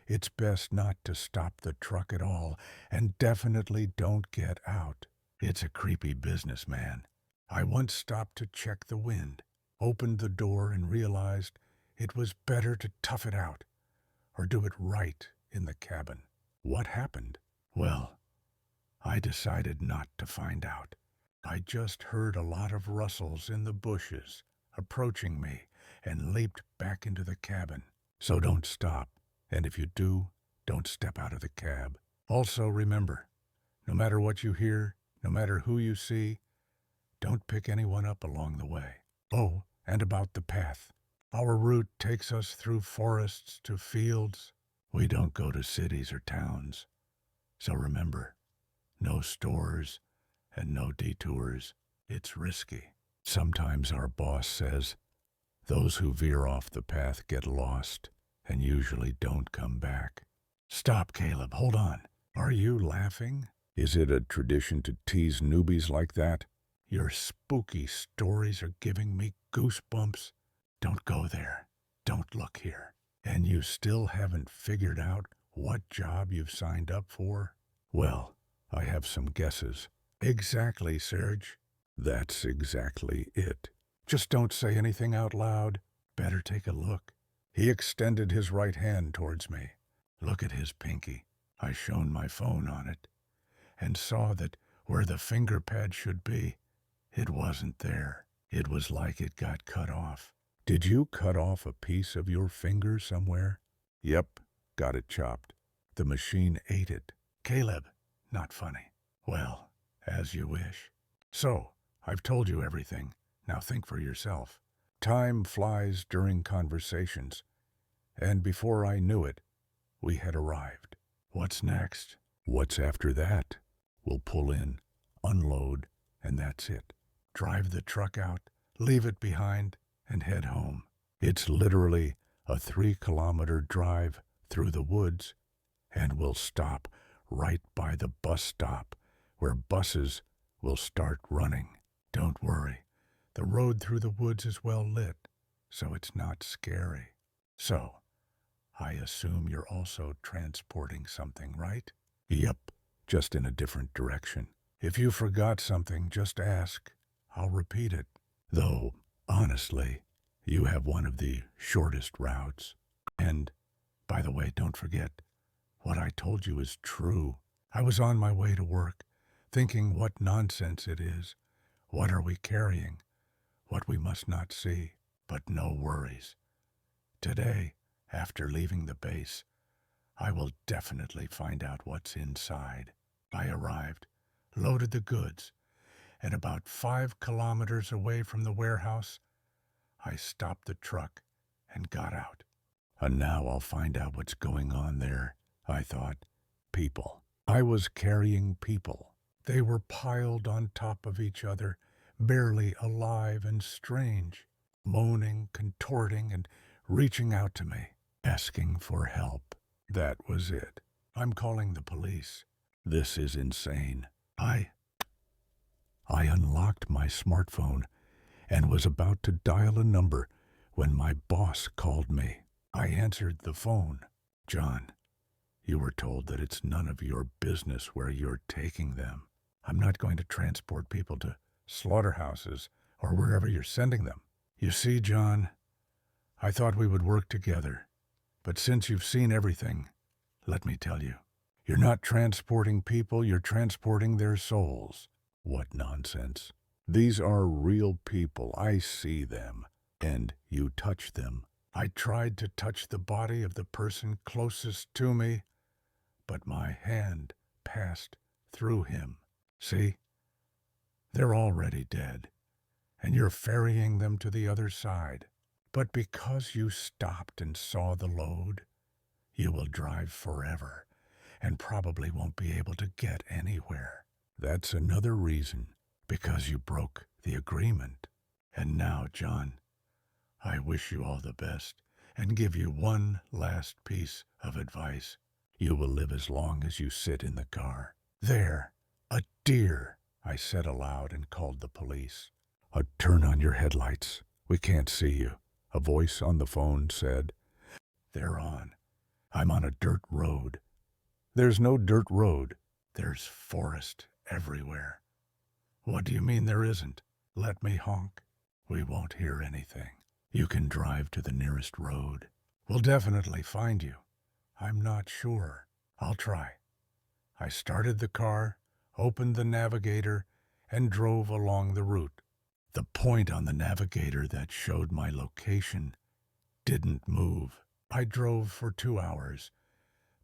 It's best not to stop the truck at all, and definitely don't get out. It's a creepy business, man. I once stopped to check the wind, opened the door, and realized it was better to tough it out or do it right in the cabin. What happened? Well, I decided not to find out. I just heard a lot of rustles in the bushes approaching me and leaped back into the cabin. So don't stop, and if you do, don't step out of the cab. Also remember, no matter what you hear, no matter who you see, don't pick anyone up along the way. Oh, and about the path. Our route takes us through forests to fields. We don't go to cities or towns. So remember, no stores and no detours. It's risky. Sometimes our boss says, those who veer off the path get lost and usually don't come back. Stop, Caleb, hold on. Are you laughing? Is it a tradition to tease newbies like that? Your spooky stories are giving me goosebumps. Don't go there. Don't look here. And you still haven't figured out what job you've signed up for? Well, I have some guesses. Exactly, Serge. That's exactly it. Just don't say anything out loud. Better take a look. He extended his right hand towards me. Look at his pinky. I shone my phone on it and saw that where the finger pad should be, it wasn't there. It was like it got cut off. Did you cut off a piece of your finger somewhere? Yep, got it chopped. The machine ate it. Caleb, not funny. Well, as you wish. So, I've told you everything. Now think for yourself. Time flies during conversations, and before I knew it, we had arrived. What's next? What's after that? We'll pull in, unload, and that's it. Drive the truck out, leave it behind, and head home. It's literally a 3-kilometer drive through the woods, and we'll stop right by the bus stop where buses will start running. Don't worry, the road through the woods is well lit, so it's not scary. So, I assume you're also transporting something, right? Yep, just in a different direction. If you forgot something, just ask. I'll repeat it. Though, honestly, you have one of the shortest routes. And, by the way, don't forget, what I told you is true. I was on my way to work, thinking what nonsense it is. What are we carrying? What we must not see. But no worries. Today, after leaving the base, I will definitely find out what's inside. I arrived, loaded the goods, and about 5 kilometers away from the warehouse, I stopped the truck and got out. And now I'll find out what's going on there, I thought. People. I was carrying people. They were piled on top of each other, barely alive and strange, moaning, contorting, and reaching out to me, asking for help. That was it. I'm calling the police. This is insane. I unlocked my smartphone and was about to dial a number when my boss called me. I answered the phone. John, you were told that it's none of your business where you're taking them. I'm not going to transport people to slaughterhouses or wherever you're sending them. You see, John, I thought we would work together, but since you've seen everything, let me tell you, you're not transporting people, you're transporting their souls. What nonsense. These are real people. I see them, and you touch them. I tried to touch the body of the person closest to me, but my hand passed through him. See? They're already dead, and you're ferrying them to the other side. But because you stopped and saw the load, you will drive forever and probably won't be able to get anywhere. That's another reason, because you broke the agreement. And now, John, I wish you all the best and give you one last piece of advice. You will live as long as you sit in the car. There, a deer, I said aloud and called the police. Turn on your headlights. We can't see you. A voice on the phone said. They're on. I'm on a dirt road. There's no dirt road. There's forest everywhere. What do you mean there isn't? Let me honk. We won't hear anything. You can drive to the nearest road. We'll definitely find you. I'm not sure. I'll try. I started the car, opened the navigator, and drove along the route. The point on the navigator that showed my location didn't move. I drove for 2 hours,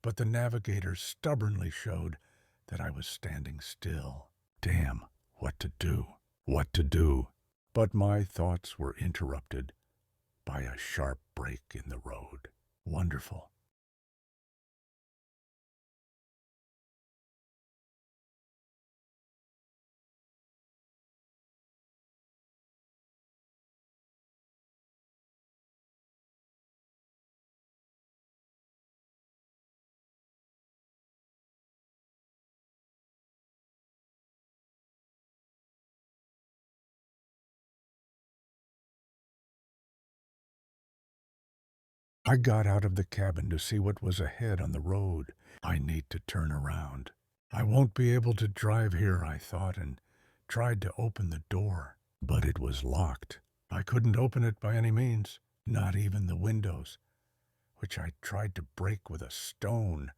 but the navigator stubbornly showed that I was standing still. Damn, what to do? What to do? But my thoughts were interrupted by a sharp break in the road. Wonderful. I got out of the cabin to see what was ahead on the road. I need to turn around. I won't be able to drive here, I thought, and tried to open the door, but it was locked. I couldn't open it by any means, not even the windows, which I tried to break with a stone,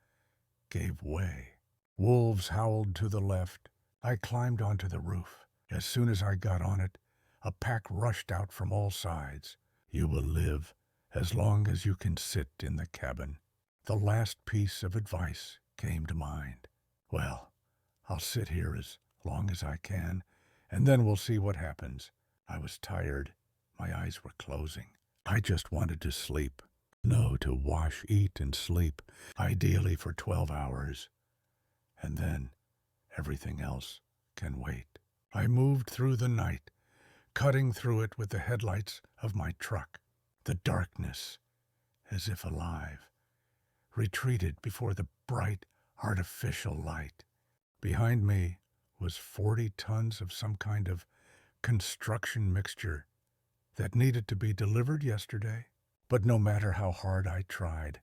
gave way. Wolves howled to the left. I climbed onto the roof. As soon as I got on it, a pack rushed out from all sides. You will live as long as you can sit in the cabin. The last piece of advice came to mind. Well, I'll sit here as long as I can, and then we'll see what happens. I was tired. My eyes were closing. I just wanted to sleep. No, to wash, eat, and sleep, ideally for 12 hours. And then everything else can wait. I moved through the night, cutting through it with the headlights of my truck. The darkness, as if alive, retreated before the bright, artificial light. Behind me was 40 tons of some kind of construction mixture that needed to be delivered yesterday. But no matter how hard I tried,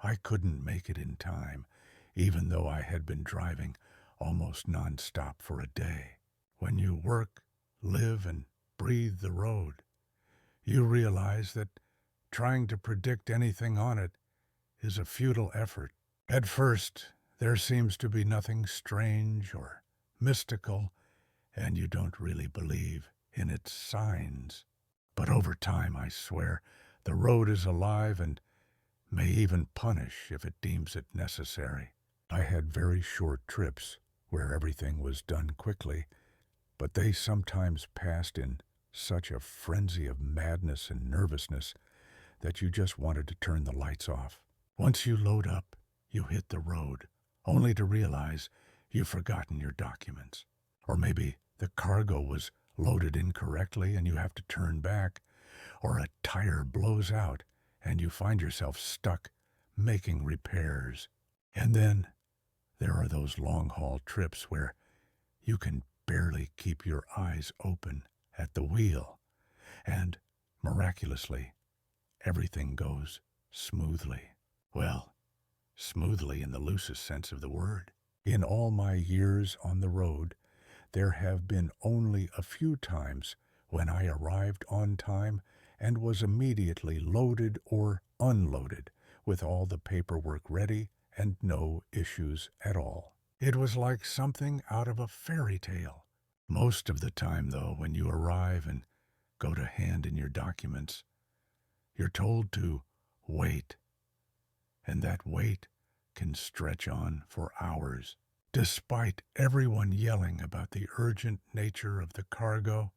I couldn't make it in time, even though I had been driving almost nonstop for a day. When you work, live, and breathe the road, you realize that trying to predict anything on it is a futile effort. At first, there seems to be nothing strange or mystical, and you don't really believe in its signs. But over time, I swear, the road is alive and may even punish if it deems it necessary. I had very short trips where everything was done quickly, but they sometimes passed in such a frenzy of madness and nervousness that you just wanted to turn the lights off. Once you load up, you hit the road, only to realize you've forgotten your documents. Or maybe the cargo was loaded incorrectly and you have to turn back, or a tire blows out and you find yourself stuck making repairs. And then there are those long-haul trips where you can barely keep your eyes open at the wheel, and miraculously, everything goes smoothly. Well, smoothly in the loosest sense of the word. In all my years on the road, there have been only a few times when I arrived on time and was immediately loaded or unloaded with all the paperwork ready and no issues at all. It was like something out of a fairy tale. Most of the time, though, when you arrive and go to hand in your documents, you're told to wait, and that wait can stretch on for hours. Despite everyone yelling about the urgent nature of the cargo,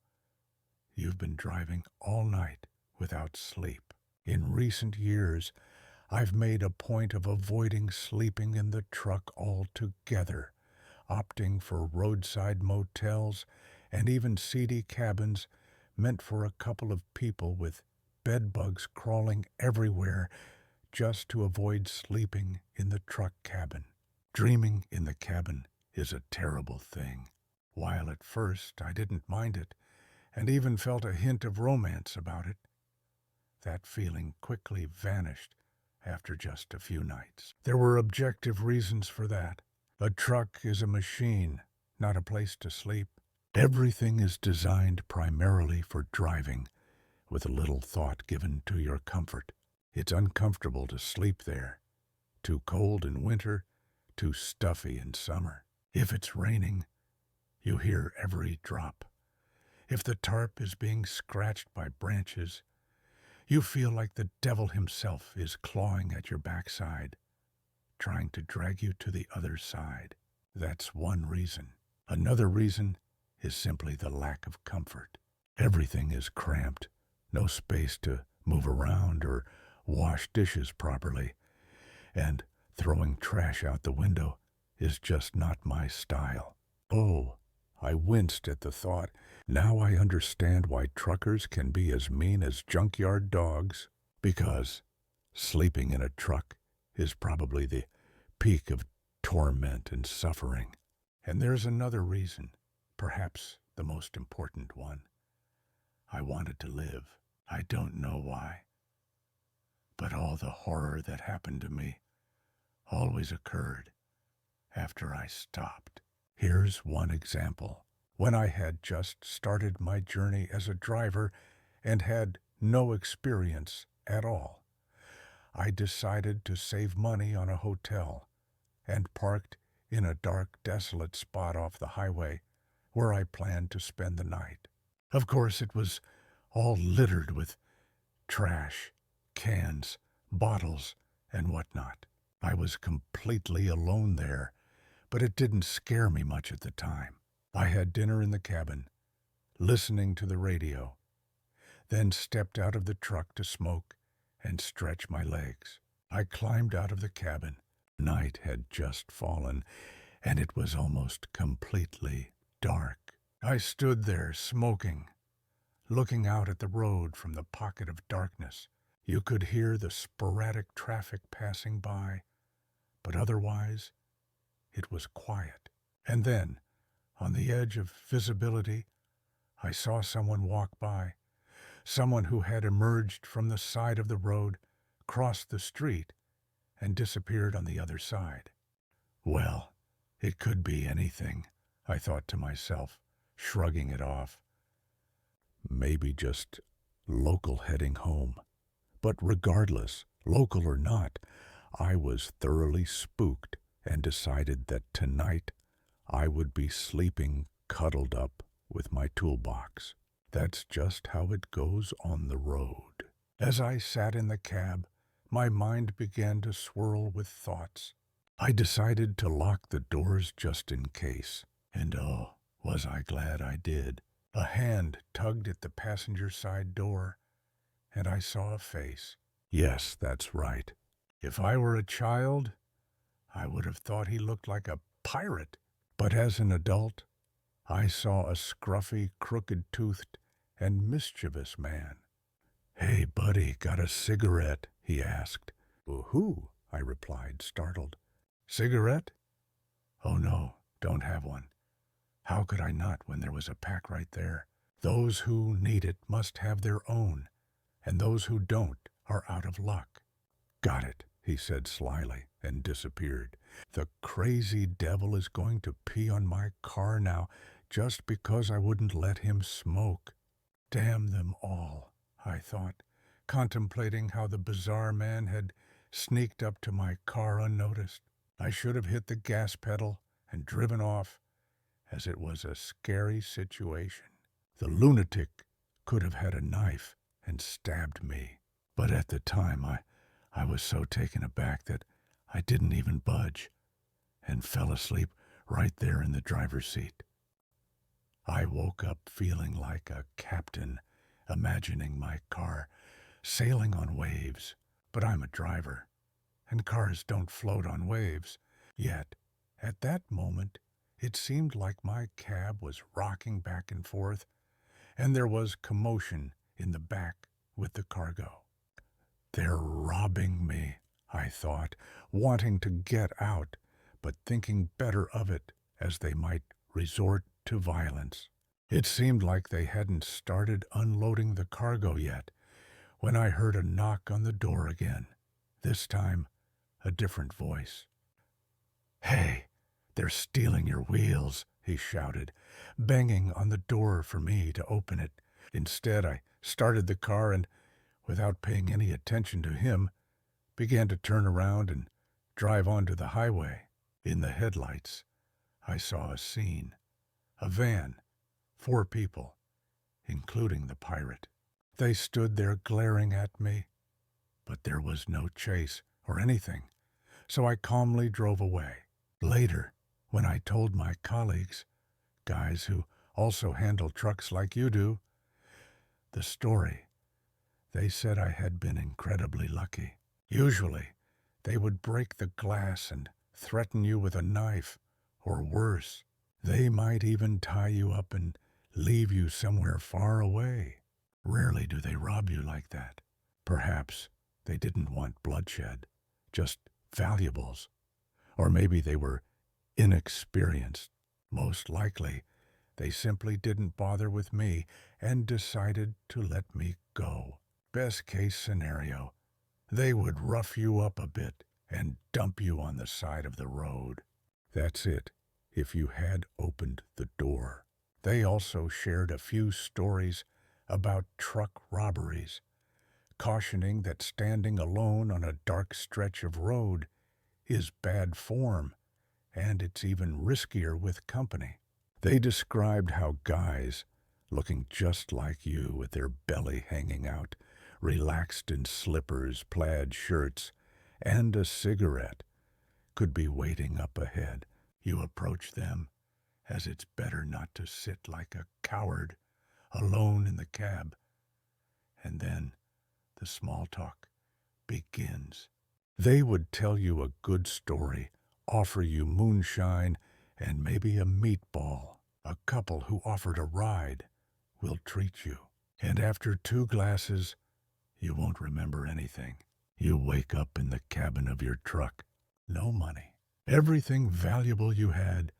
you've been driving all night without sleep. In recent years, I've made a point of avoiding sleeping in the truck altogether, opting for roadside motels and even seedy cabins meant for a couple of people with bed bugs crawling everywhere just to avoid sleeping in the truck cabin. Dreaming in the cabin is a terrible thing. While at first I didn't mind it, and even felt a hint of romance about it, that feeling quickly vanished after just a few nights. There were objective reasons for that. A truck is a machine, not a place to sleep. Everything is designed primarily for driving, with a little thought given to your comfort. It's uncomfortable to sleep there. Too cold in winter, too stuffy in summer. If it's raining, you hear every drop. If the tarp is being scratched by branches, you feel like the devil himself is clawing at your backside, trying to drag you to the other side. That's one reason. Another reason is simply the lack of comfort. Everything is cramped, no space to move around or wash dishes properly, and throwing trash out the window is just not my style. Oh, I winced at the thought. Now I understand why truckers can be as mean as junkyard dogs, because sleeping in a truck is probably the peak of torment and suffering. And there's another reason, perhaps the most important one. I wanted to live. I don't know why. But all the horror that happened to me always occurred after I stopped. Here's one example. When I had just started my journey as a driver and had no experience at all, I decided to save money on a hotel and parked in a dark, desolate spot off the highway where I planned to spend the night. Of course, it was all littered with trash, cans, bottles, and whatnot. I was completely alone there, but it didn't scare me much at the time. I had dinner in the cabin, listening to the radio, then stepped out of the truck to smoke and stretch my legs. I climbed out of the cabin. Night had just fallen, and it was almost completely dark. I stood there smoking, looking out at the road from the pocket of darkness. You could hear the sporadic traffic passing by, but otherwise it was quiet. And then, on the edge of visibility, I saw someone walk by, someone who had emerged from the side of the road, crossed the street, and disappeared on the other side. Well, it could be anything, I thought to myself, shrugging it off. Maybe just local heading home. But regardless, local or not, I was thoroughly spooked and decided that tonight I would be sleeping cuddled up with my toolbox. That's just how it goes on the road. As I sat in the cab, my mind began to swirl with thoughts. I decided to lock the doors just in case. And oh, was I glad I did. A hand tugged at the passenger side door, and I saw a face. Yes, that's right. If I were a child, I would have thought he looked like a pirate. But as an adult, I saw a scruffy, crooked-toothed, and mischievous man. "Hey, buddy, got a cigarette?" he asked. "Who?" I replied, startled. "Cigarette? Oh, no, don't have one. How could I not when there was a pack right there? Those who need it must have their own, and those who don't are out of luck." "Got it," he said slyly, and disappeared. The crazy devil is going to pee on my car now just because I wouldn't let him smoke. Damn them all, I thought, contemplating how the bizarre man had sneaked up to my car unnoticed. I should have hit the gas pedal and driven off, as it was a scary situation. The lunatic could have had a knife and stabbed me. But at the time, I was so taken aback that I didn't even budge and fell asleep right there in the driver's seat. I woke up feeling like a captain, imagining my car sailing on waves. But I'm a driver, and cars don't float on waves. Yet, at that moment, it seemed like my cab was rocking back and forth, and there was commotion in the back with the cargo. They're robbing me, I thought, wanting to get out, but thinking better of it, as they might resort to violence. It seemed like they hadn't started unloading the cargo yet, when I heard a knock on the door again. This time, a different voice. "Hey, they're stealing your wheels," he shouted, banging on the door for me to open it. Instead, I started the car and, without paying any attention to him, began to turn around and drive onto the highway. In the headlights, I saw a scene. A van, 4 people, including the pirate. They stood there glaring at me, but there was no chase or anything, so I calmly drove away. Later, when I told my colleagues, guys who also handle trucks like you do, the story, they said I had been incredibly lucky. Usually, they would break the glass and threaten you with a knife, or worse. They might even tie you up and leave you somewhere far away. Rarely do they rob you like that. Perhaps they didn't want bloodshed, just valuables. Or maybe they were inexperienced. Most likely, they simply didn't bother with me and decided to let me go. Best case scenario, they would rough you up a bit and dump you on the side of the road. That's it, if you had opened the door. They also shared a few stories about truck robberies, cautioning that standing alone on a dark stretch of road is bad form, and it's even riskier with company. They described how guys, looking just like you with their belly hanging out, relaxed in slippers, plaid shirts, and a cigarette, could be waiting up ahead. You approach them, as it's better not to sit like a coward, alone in the cab. And then the small talk begins. They would tell you a good story, offer you moonshine, and maybe a meatball. A couple who offered a ride will treat you. And after 2 glasses, you won't remember anything. You wake up in the cabin of your truck. No money. Everything valuable you had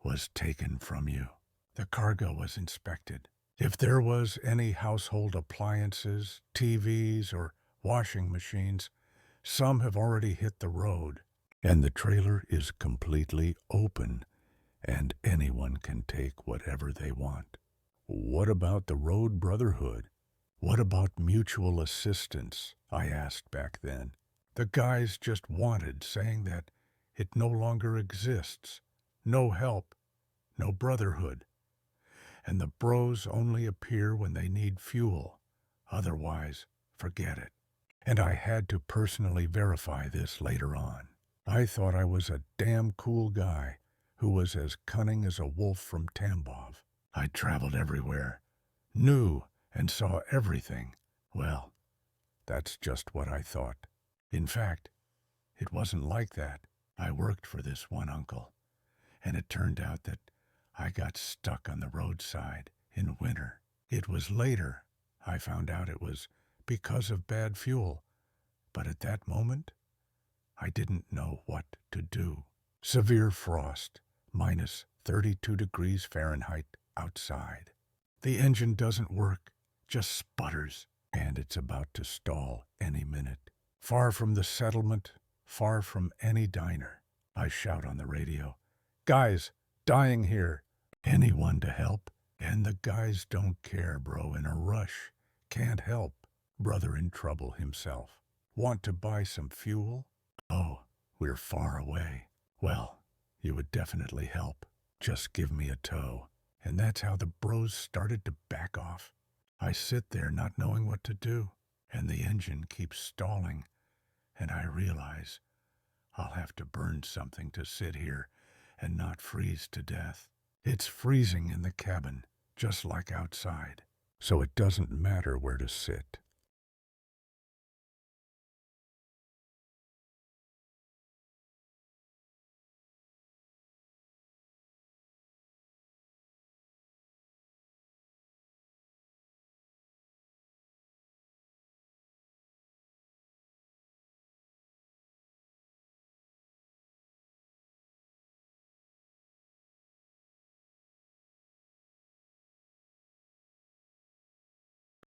was taken from you. The cargo was inspected. If there was any household appliances, TVs, or washing machines, some have already hit the road, and the trailer is completely open, and anyone can take whatever they want. What about the road brotherhood? What about mutual assistance? I asked back then. The guys just wanted, saying that it no longer exists. No help, no brotherhood. And the bros only appear when they need fuel. Otherwise, forget it. And I had to personally verify this later on. I thought I was a damn cool guy who was as cunning as a wolf from Tambov. I traveled everywhere, knew and saw everything. Well, that's just what I thought. In fact, it wasn't like that. I worked for this one uncle, and it turned out that I got stuck on the roadside in winter. It was later I found out it was because of bad fuel, but at that moment, I didn't know what to do. Severe frost, minus 32 degrees Fahrenheit outside. The engine doesn't work, just sputters, and it's about to stall any minute. Far from the settlement, far from any diner, I shout on the radio, "Guys, dying here. Anyone to help?" And the guys don't care, bro, in a rush. Can't help. Brother in trouble himself. Want to buy some fuel? Oh, we're far away. Well, you would definitely help. Just give me a tow. And that's how the bros started to back off. I sit there not knowing what to do, and the engine keeps stalling, and I realize I'll have to burn something to sit here and not freeze to death. It's freezing in the cabin, just like outside, so it doesn't matter where to sit.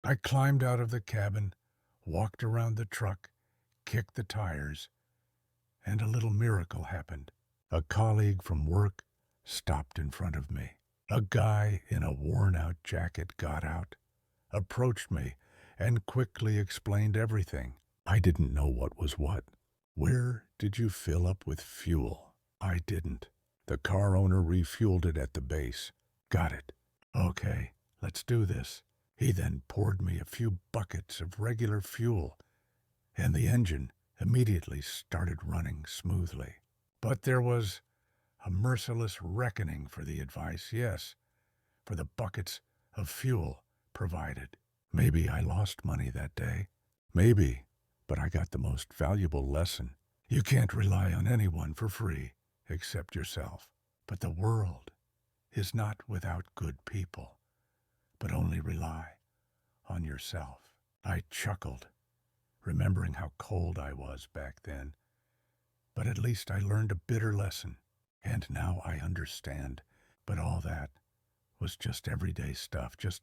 I climbed out of the cabin, walked around the truck, kicked the tires, and a little miracle happened. A colleague from work stopped in front of me. A guy in a worn-out jacket got out, approached me, and quickly explained everything. I didn't know what was what. Where did you fill up with fuel? I didn't. The car owner refueled it at the base. Got it. Okay, let's do this. He then poured me a few buckets of regular fuel, and the engine immediately started running smoothly. But there was a merciless reckoning for the advice, yes, for the buckets of fuel provided. Maybe I lost money that day. Maybe, but I got the most valuable lesson. You can't rely on anyone for free except yourself. But the world is not without good people, but only rely on yourself. I chuckled, remembering how cold I was back then. But at least I learned a bitter lesson, and now I understand. But all that was just everyday stuff, just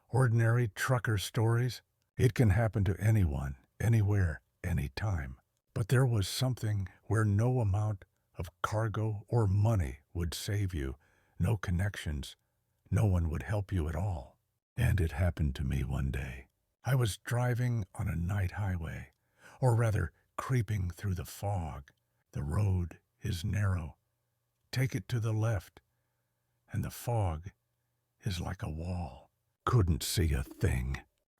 ordinary trucker stories. It can happen to anyone, anywhere, anytime. But there was something where no amount of cargo or money would save you, no connections, no one would help you at all. And it happened to me one day. I was driving on a night highway, or rather creeping through the fog. The road is narrow. Take it to the left, and the fog is like a wall. Couldn't see a thing.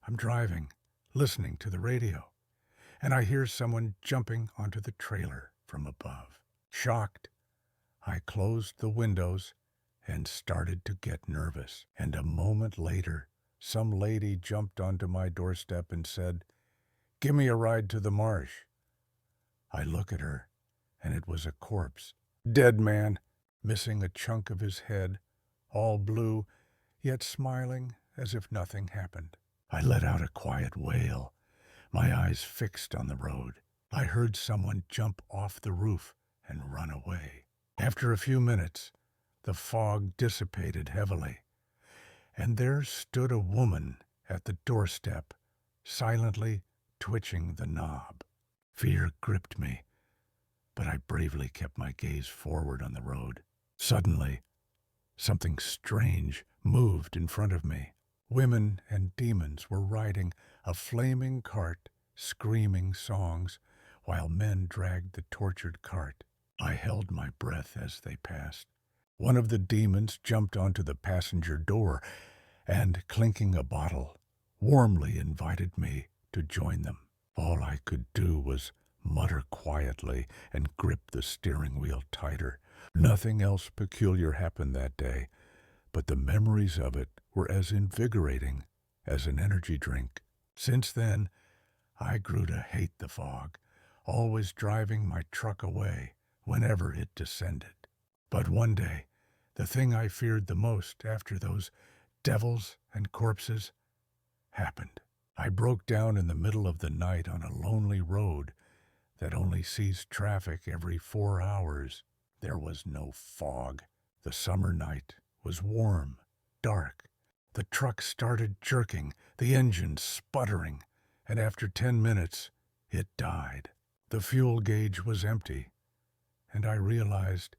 I'm driving, listening to the radio, and I hear someone jumping onto the trailer from above. Shocked, I closed the windows and started to get nervous. And a moment later, some lady jumped onto my doorstep and said, "Give me a ride to the marsh." I look at her, and it was a corpse. Dead man, missing a chunk of his head, all blue, yet smiling as if nothing happened. I let out a quiet wail, my eyes fixed on the road. I heard someone jump off the roof and run away. After a few minutes, the fog dissipated heavily, and there stood a woman at the doorstep, silently twitching the knob. Fear gripped me, but I bravely kept my gaze forward on the road. Suddenly, something strange moved in front of me. Women and demons were riding a flaming cart, screaming songs, while men dragged the tortured cart. I held my breath as they passed. One of the demons jumped onto the passenger door and, clinking a bottle, warmly invited me to join them. All I could do was mutter quietly and grip the steering wheel tighter. Nothing else peculiar happened that day, but the memories of it were as invigorating as an energy drink. Since then, I grew to hate the fog, always driving my truck away whenever it descended. But one day, the thing I feared the most after those devils and corpses happened. I broke down in the middle of the night on a lonely road that only sees traffic every 4 hours. There was no fog. The summer night was warm, dark. The truck started jerking, the engine sputtering, and after 10 minutes, it died. The fuel gauge was empty, and I realized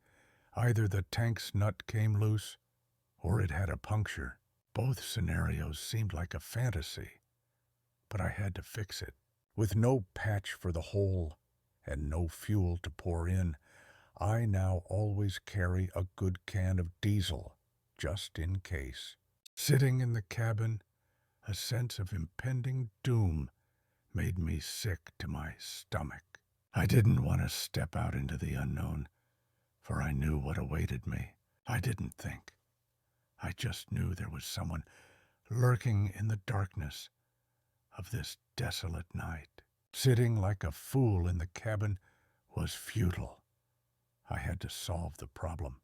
either the tank's nut came loose or it had a puncture. Both scenarios seemed like a fantasy, but I had to fix it. With no patch for the hole and no fuel to pour in, I now always carry a good can of diesel, just in case. Sitting in the cabin, a sense of impending doom made me sick to my stomach. I didn't want to step out into the unknown, for I knew what awaited me. I didn't think. I just knew there was someone lurking in the darkness of this desolate night. Sitting like a fool in the cabin was futile. I had to solve the problem.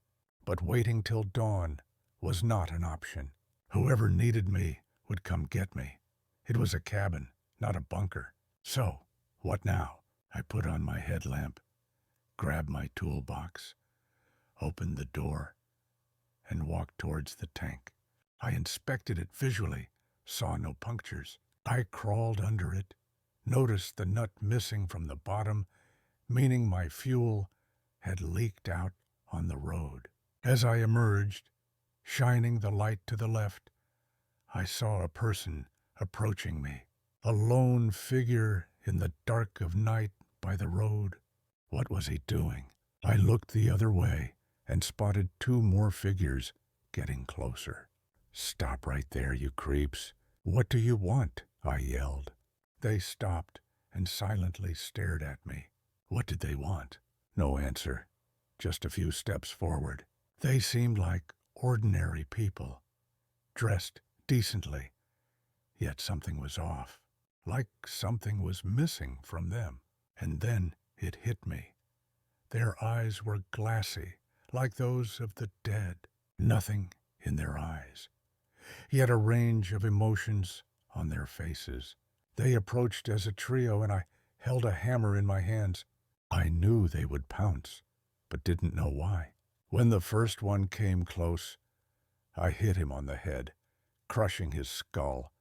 But waiting till dawn was not an option. Whoever needed me would come get me. It was a cabin, not a bunker. So, what now? I put on my headlamp, grabbed my toolbox, opened the door, and walked towards the tank. I inspected it visually, saw no punctures. I crawled under it noticed the nut missing from the bottom, meaning my fuel had leaked out on the road. As I emerged, shining the light to the left, I saw a person approaching me, a lone figure in the dark of night by the road. What was he doing? I looked the other way and spotted two more figures getting closer. "Stop right there, you creeps. What do you want?" I yelled. They stopped and silently stared at me. What did they want? No answer. Just a few steps forward. They seemed like ordinary people, dressed decently, yet something was off, like something was missing from them. And then it hit me. Their eyes were glassy, like those of the dead. Nothing in their eyes, yet a range of emotions on their faces. They approached as a trio, and I held a hammer in my hands. I knew they would pounce, but didn't know why. When the first one came close, I hit him on the head, crushing his skull,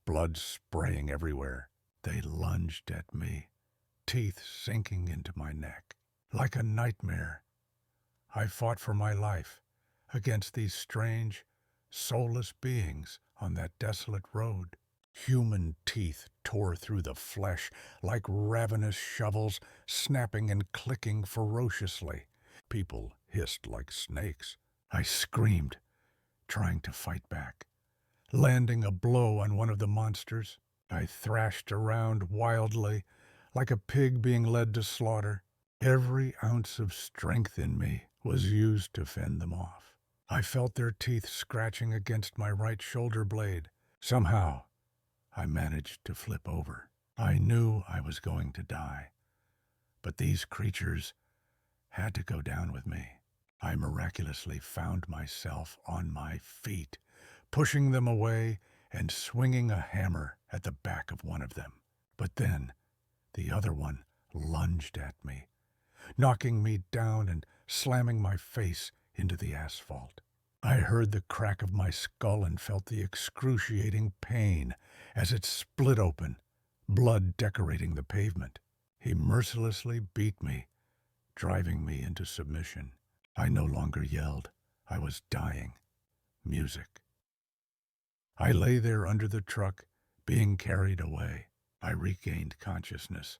blood spraying everywhere. They lunged at me, teeth sinking into my neck. Like a nightmare, I fought for my life against these strange, soulless beings on that desolate road. Human teeth tore through the flesh like ravenous shovels, snapping and clicking ferociously. People hissed like snakes. I screamed, trying to fight back. Landing a blow on one of the monsters, I thrashed around wildly, like a pig being led to slaughter. Every ounce of strength in me was used to fend them off. I felt their teeth scratching against my right shoulder blade. Somehow, I managed to flip over. I knew I was going to die, but these creatures had to go down with me. I miraculously found myself on my feet, pushing them away and swinging a hammer at the back of one of them. But then, the other one lunged at me, knocking me down and slamming my face into the asphalt. I heard the crack of my skull and felt the excruciating pain as it split open, blood decorating the pavement. He mercilessly beat me, driving me into submission. I no longer yelled. I was dying. Music. I lay there under the truck, being carried away. I regained consciousness,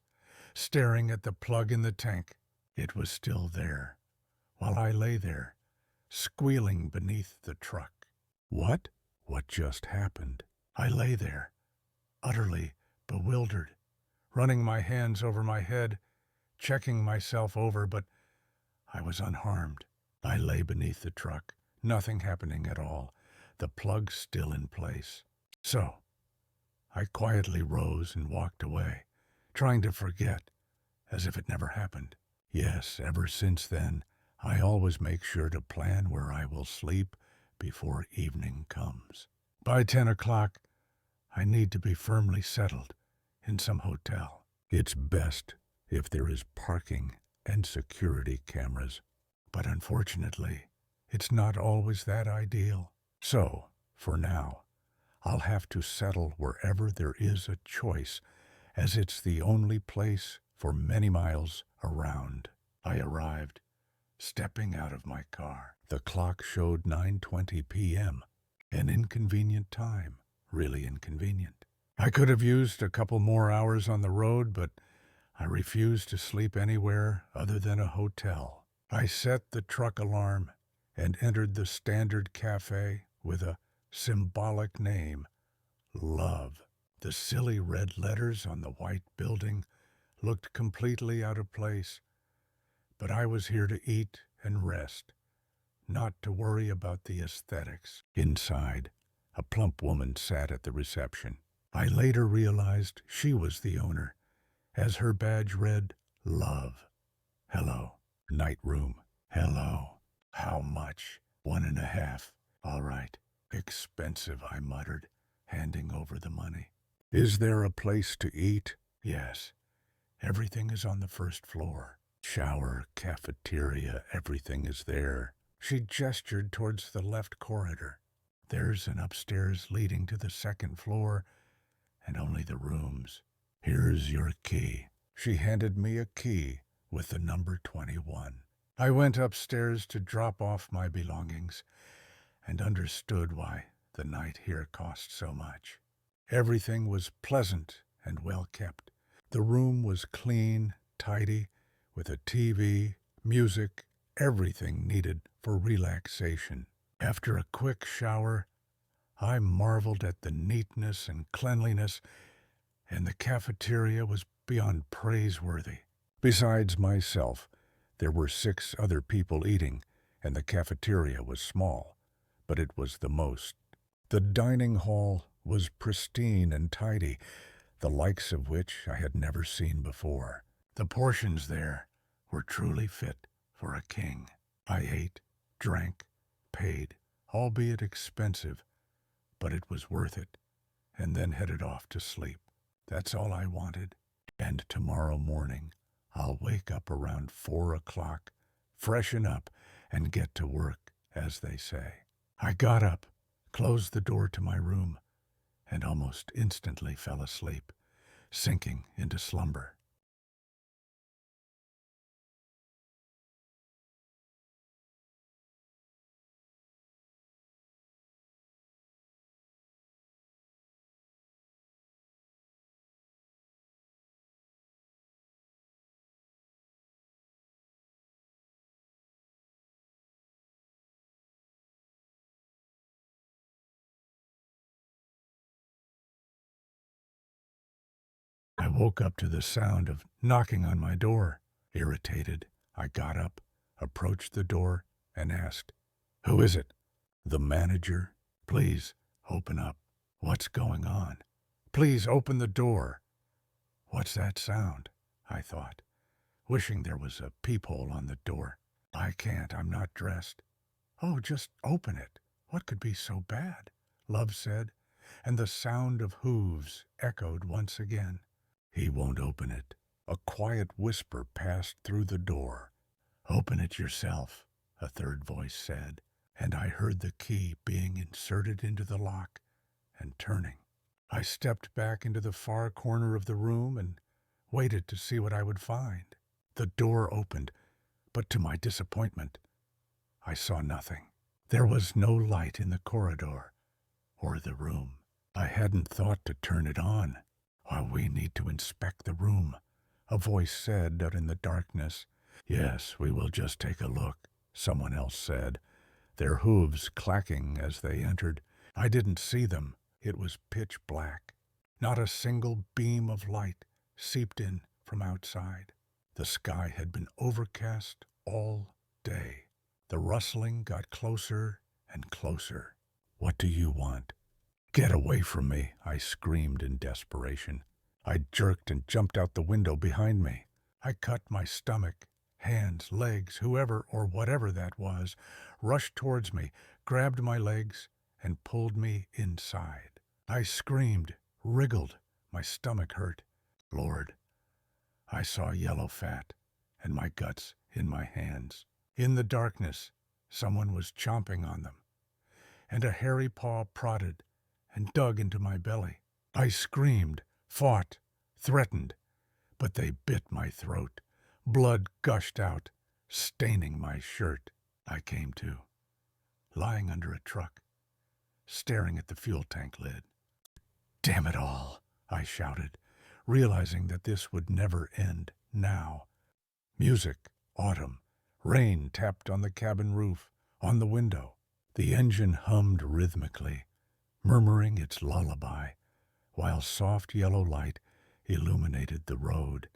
staring at the plug in the tank. It was still there, while I lay there, squealing beneath the truck. What? What just happened? I lay there, utterly bewildered, running my hands over my head, checking myself over, but I was unharmed. I lay beneath the truck, nothing happening at all, the plug still in place. So, I quietly rose and walked away, trying to forget, as if it never happened. Yes, ever since then, I always make sure to plan where I will sleep before evening comes. By 10 o'clock, I need to be firmly settled in some hotel. It's best if there is parking and security cameras, but unfortunately, it's not always that ideal. So, for now, I'll have to settle wherever there is a choice, as it's the only place for many miles around. I arrived, stepping out of my car. The clock showed 9:20 p.m., an inconvenient time, really inconvenient. I could have used a couple more hours on the road, but I refused to sleep anywhere other than a hotel. I set the truck alarm and entered the standard cafe with a symbolic name, Love. The silly red letters on the white building looked completely out of place, but I was here to eat and rest, not to worry about the aesthetics. Inside, a plump woman sat at the reception. I later realized she was the owner, as her badge read, Love. Hello. Night room. Hello. How much? 1.5. All right. Expensive, I muttered, handing over the money. Is there a place to eat? Yes. Everything is on the first floor. Shower, cafeteria, everything is there. She gestured towards the left corridor. There's an upstairs leading to the second floor, and only the rooms. Here's your key. She handed me a key with the number 21. I went upstairs to drop off my belongings and understood why the night here cost so much. Everything was pleasant and well kept. The room was clean, tidy, with a TV, music, everything needed for relaxation. After a quick shower, I marveled at the neatness and cleanliness, and the cafeteria was beyond praiseworthy. Besides myself, there were 6 other people eating, and the cafeteria was small, but it was the most. The dining hall was pristine and tidy, the likes of which I had never seen before. The portions there were truly fit for a king. I ate, drank, paid, albeit expensive, but it was worth it, and then headed off to sleep. That's all I wanted. And tomorrow morning, I'll wake up around 4 o'clock, freshen up, and get to work, as they say. I got up, closed the door to my room, and almost instantly fell asleep, sinking into slumber. I woke up to the sound of knocking on my door. Irritated, I got up, approached the door, and asked, "Who is it?" "The manager. Please, open up." "What's going on?" "Please open the door." What's that sound? I thought, wishing there was a peephole on the door. I can't, I'm not dressed. "Oh, just open it. What could be so bad?" Love said, and the sound of hooves echoed once again. "He won't open it." A quiet whisper passed through the door. "Open it yourself," a third voice said, and I heard the key being inserted into the lock and turning. I stepped back into the far corner of the room and waited to see what I would find. The door opened, but to my disappointment, I saw nothing. There was no light in the corridor or the room. I hadn't thought to turn it on. "We need to inspect the room," a voice said out in the darkness. "Yes, we will just take a look," someone else said, their hooves clacking as they entered. I didn't see them. It was pitch black. Not a single beam of light seeped in from outside. The sky had been overcast all day. The rustling got closer and closer. "What do you want?" "Get away from me," I screamed in desperation. I jerked and jumped out the window behind me. I cut my stomach. Hands, legs, whoever or whatever that was, rushed towards me, grabbed my legs, and pulled me inside. I screamed, wriggled. My stomach hurt. Lord, I saw yellow fat and my guts in my hands. In the darkness, someone was chomping on them, and a hairy paw prodded and dug into my belly. I screamed, fought, threatened, but they bit my throat. Blood gushed out, staining my shirt. I came to, lying under a truck, staring at the fuel tank lid. "Damn it all," I shouted, realizing that this would never end now. Music, autumn, rain tapped on the cabin roof, on the window. The engine hummed rhythmically, murmuring its lullaby, while soft yellow light illuminated the road,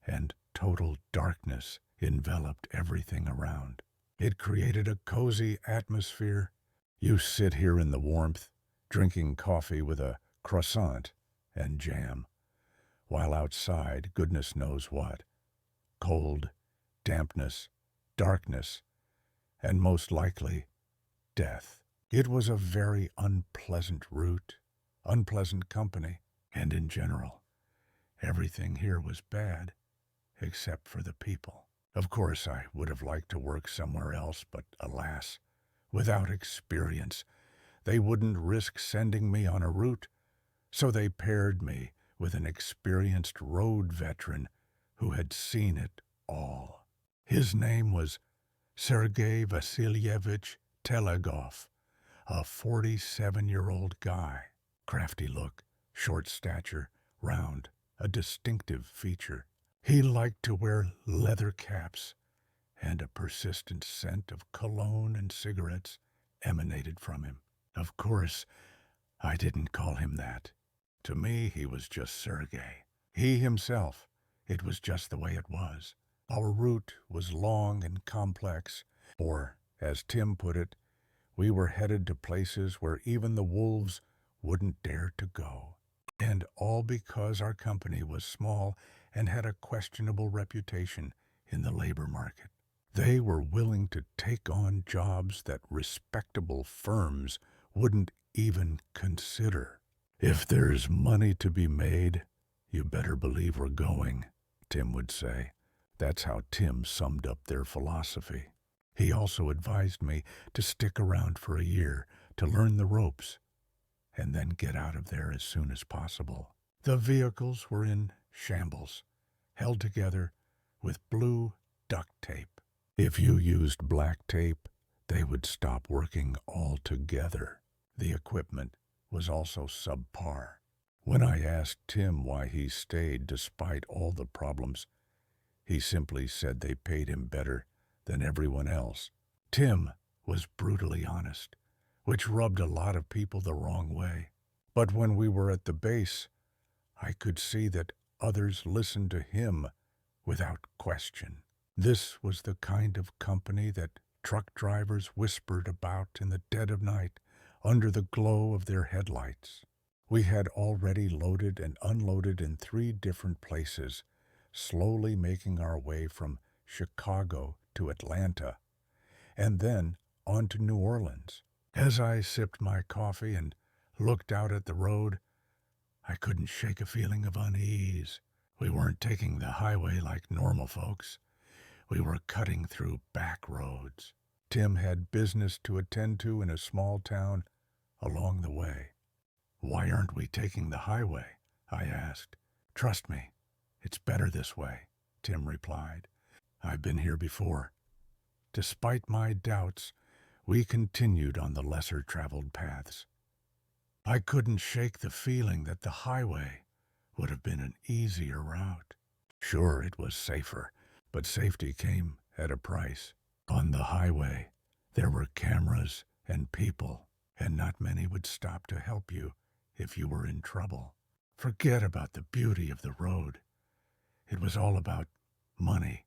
and total darkness enveloped everything around. It created a cozy atmosphere. You sit here in the warmth, drinking coffee with a croissant and jam, while outside, goodness knows what. Cold, dampness, darkness, and most likely, death. It was a very unpleasant route, unpleasant company, and in general, everything here was bad, except for the people. Of course, I would have liked to work somewhere else, but alas, without experience, they wouldn't risk sending me on a route, so they paired me with an experienced road veteran who had seen it all. His name was Sergei Vasilyevich Telegov, a 47-year-old guy. Crafty look, short stature, round, a distinctive feature. He liked to wear leather caps, and a persistent scent of cologne and cigarettes emanated from him. Of course, I didn't call him that. To me, he was just Sergei. He himself. It was just the way it was. Our route was long and complex, or, as Tim put it, we were headed to places where even the wolves wouldn't dare to go. And all because our company was small and had a questionable reputation in the labor market. They were willing to take on jobs that respectable firms wouldn't even consider. If there's money to be made, you better believe we're going, Tim would say. That's how Tim summed up their philosophy. He also advised me to stick around for a year to learn the ropes and then get out of there as soon as possible. The vehicles were in shambles, held together with blue duct tape. If you used black tape, they would stop working altogether. The equipment was also subpar. When I asked Tim why he stayed despite all the problems, he simply said they paid him better than everyone else. Tim was brutally honest, which rubbed a lot of people the wrong way. But when we were at the base, I could see that others listened to him without question. This was the kind of company that truck drivers whispered about in the dead of night under the glow of their headlights. We had already loaded and unloaded in 3 different places, slowly making our way from Chicago to Atlanta, and then on to New Orleans. As I sipped my coffee and looked out at the road, I couldn't shake a feeling of unease. We weren't taking the highway like normal folks. We were cutting through back roads. Tim had business to attend to in a small town along the way. Why aren't we taking the highway? I asked. Trust me, it's better this way, Tim replied. I've been here before. Despite my doubts, we continued on the lesser-traveled paths. I couldn't shake the feeling that the highway would have been an easier route. Sure, it was safer, but safety came at a price. On the highway, there were cameras and people, and not many would stop to help you if you were in trouble. Forget about the beauty of the road. It was all about money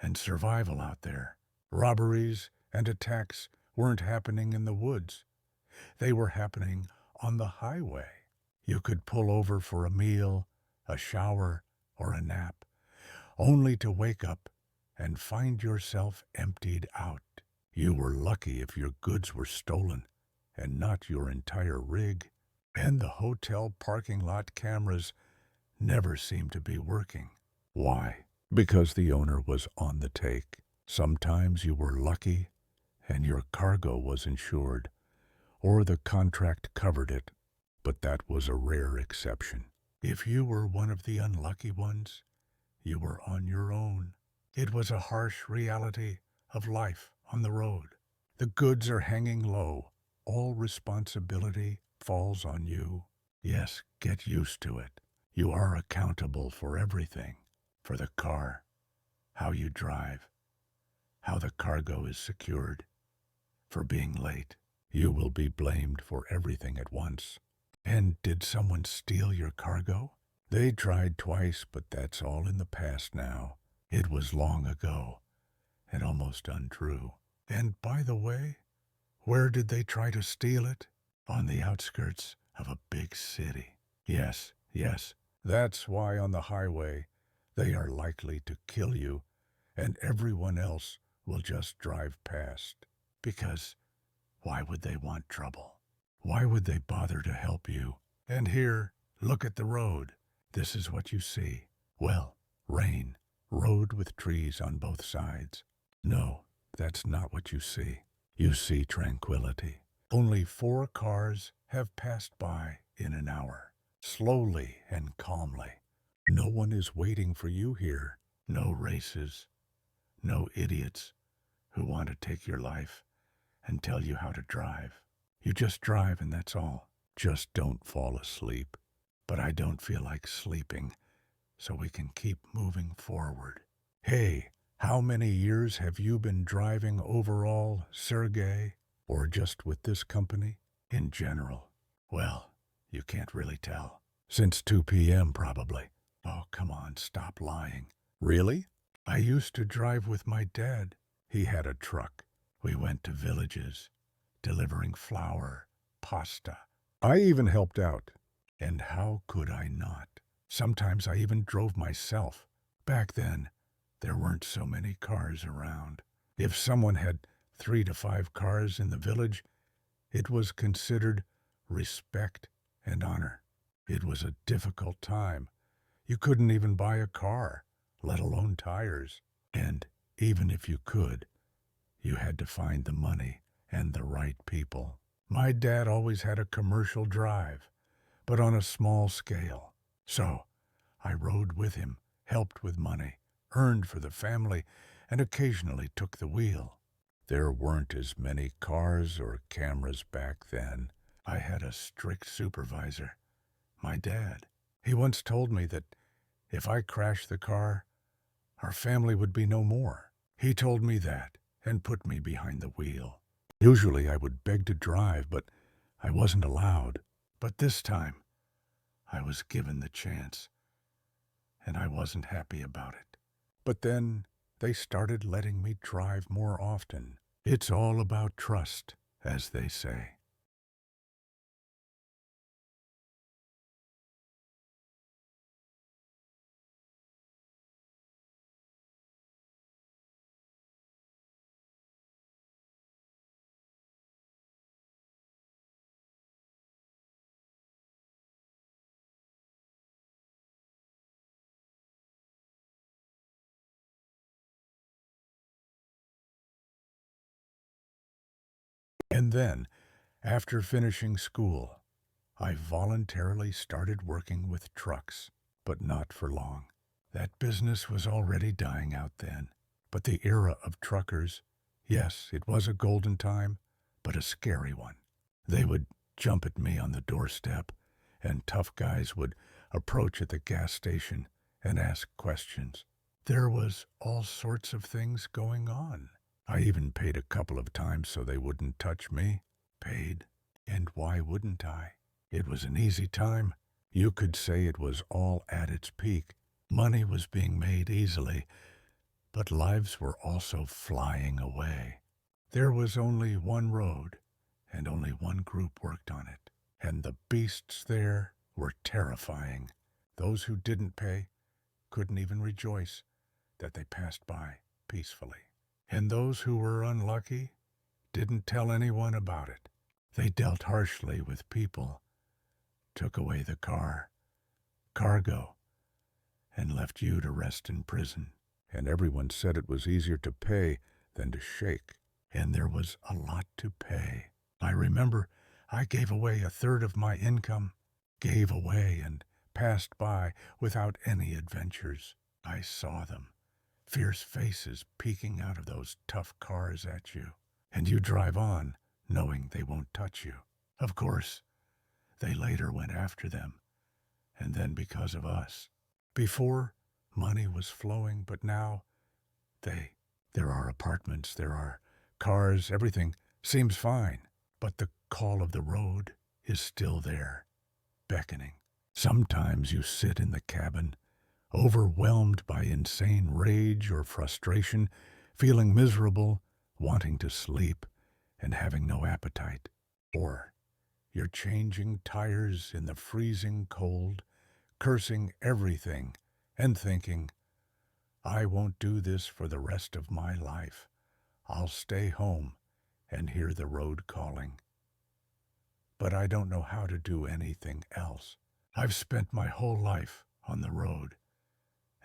and survival out there. Robberies and attacks weren't happening in the woods. They were happening on the highway. You could pull over for a meal, a shower, or a nap, only to wake up and find yourself emptied out. You were lucky if your goods were stolen, and not your entire rig. And the hotel parking lot cameras never seemed to be working. Why? Because the owner was on the take. Sometimes you were lucky and your cargo was insured, or the contract covered it, but that was a rare exception. If you were one of the unlucky ones, you were on your own. It was a harsh reality of life on the road. The goods are hanging low. All responsibility falls on you. Yes, get used to it. You are accountable for everything. For the car, how you drive, how the cargo is secured. For being late, you will be blamed for everything at once. And did someone steal your cargo? They tried twice, but that's all in the past now. It was long ago, and almost untrue. And by the way, where did they try to steal it? On the outskirts of a big city. Yes, that's why on the highway they are likely to kill you, and everyone else will just drive past. Because why would they want trouble? Why would they bother to help you? And here, look at the road. This is what you see. Well, rain, road with trees on both sides. No, that's not what you see. You see tranquility. Only 4 cars have passed by in an hour. slowly and calmly. No one is waiting for you here. No races, no idiots who want to take your life and tell you how to drive. You just drive and that's all. Just don't fall asleep. But I don't feel like sleeping, so we can keep moving forward. Hey, how many years have you been driving overall, Sergey? Or just with this company? In general? Well, you can't really tell. Since 2 p.m. probably. Oh, come on, stop lying. Really? I used to drive with my dad. He had a truck. We went to villages, delivering flour, pasta. I even helped out. And how could I not? Sometimes I even drove myself. Back then, there weren't so many cars around. If someone had 3 to 5 cars in the village, it was considered respect and honor. It was a difficult time. You couldn't even buy a car, let alone tires. And even if you could, you had to find the money and the right people. My dad always had a commercial drive, but on a small scale. So I rode with him, helped with money, earned for the family, and occasionally took the wheel. There weren't as many cars or cameras back then. I had a strict supervisor, my dad. He once told me that if I crashed the car, our family would be no more. He told me that and put me behind the wheel. Usually I would beg to drive, but I wasn't allowed. But this time, I was given the chance, and I wasn't happy about it. But then they started letting me drive more often. It's all about trust, as they say. And then, after finishing school, I voluntarily started working with trucks, but not for long. That business was already dying out then. But the era of truckers, yes, it was a golden time, but a scary one. They would jump at me on the doorstep, and tough guys would approach at the gas station and ask questions. There was all sorts of things going on. I even paid a couple of times so they wouldn't touch me. Paid. And why wouldn't I? It was an easy time. You could say it was all at its peak. Money was being made easily, but lives were also flying away. There was only one road, and only one group worked on it. And the beasts there were terrifying. Those who didn't pay couldn't even rejoice that they passed by peacefully. And those who were unlucky didn't tell anyone about it. They dealt harshly with people, took away the car, cargo, and left you to rest in prison. And everyone said it was easier to pay than to shake. And there was a lot to pay. I remember I gave away a third of my income, gave away and passed by without any adventures. I saw them, fierce faces peeking out of those tough cars at you. And you drive on, knowing they won't touch you. Of course, they later went after them, and then because of us. Before, money was flowing, but now, there are apartments, there are cars, everything seems fine. But the call of the road is still there, beckoning. Sometimes you sit in the cabin, overwhelmed by insane rage or frustration, feeling miserable, wanting to sleep, and having no appetite. Or you're changing tires in the freezing cold, cursing everything, and thinking, I won't do this for the rest of my life. I'll stay home and hear the road calling. But I don't know how to do anything else. I've spent my whole life on the road,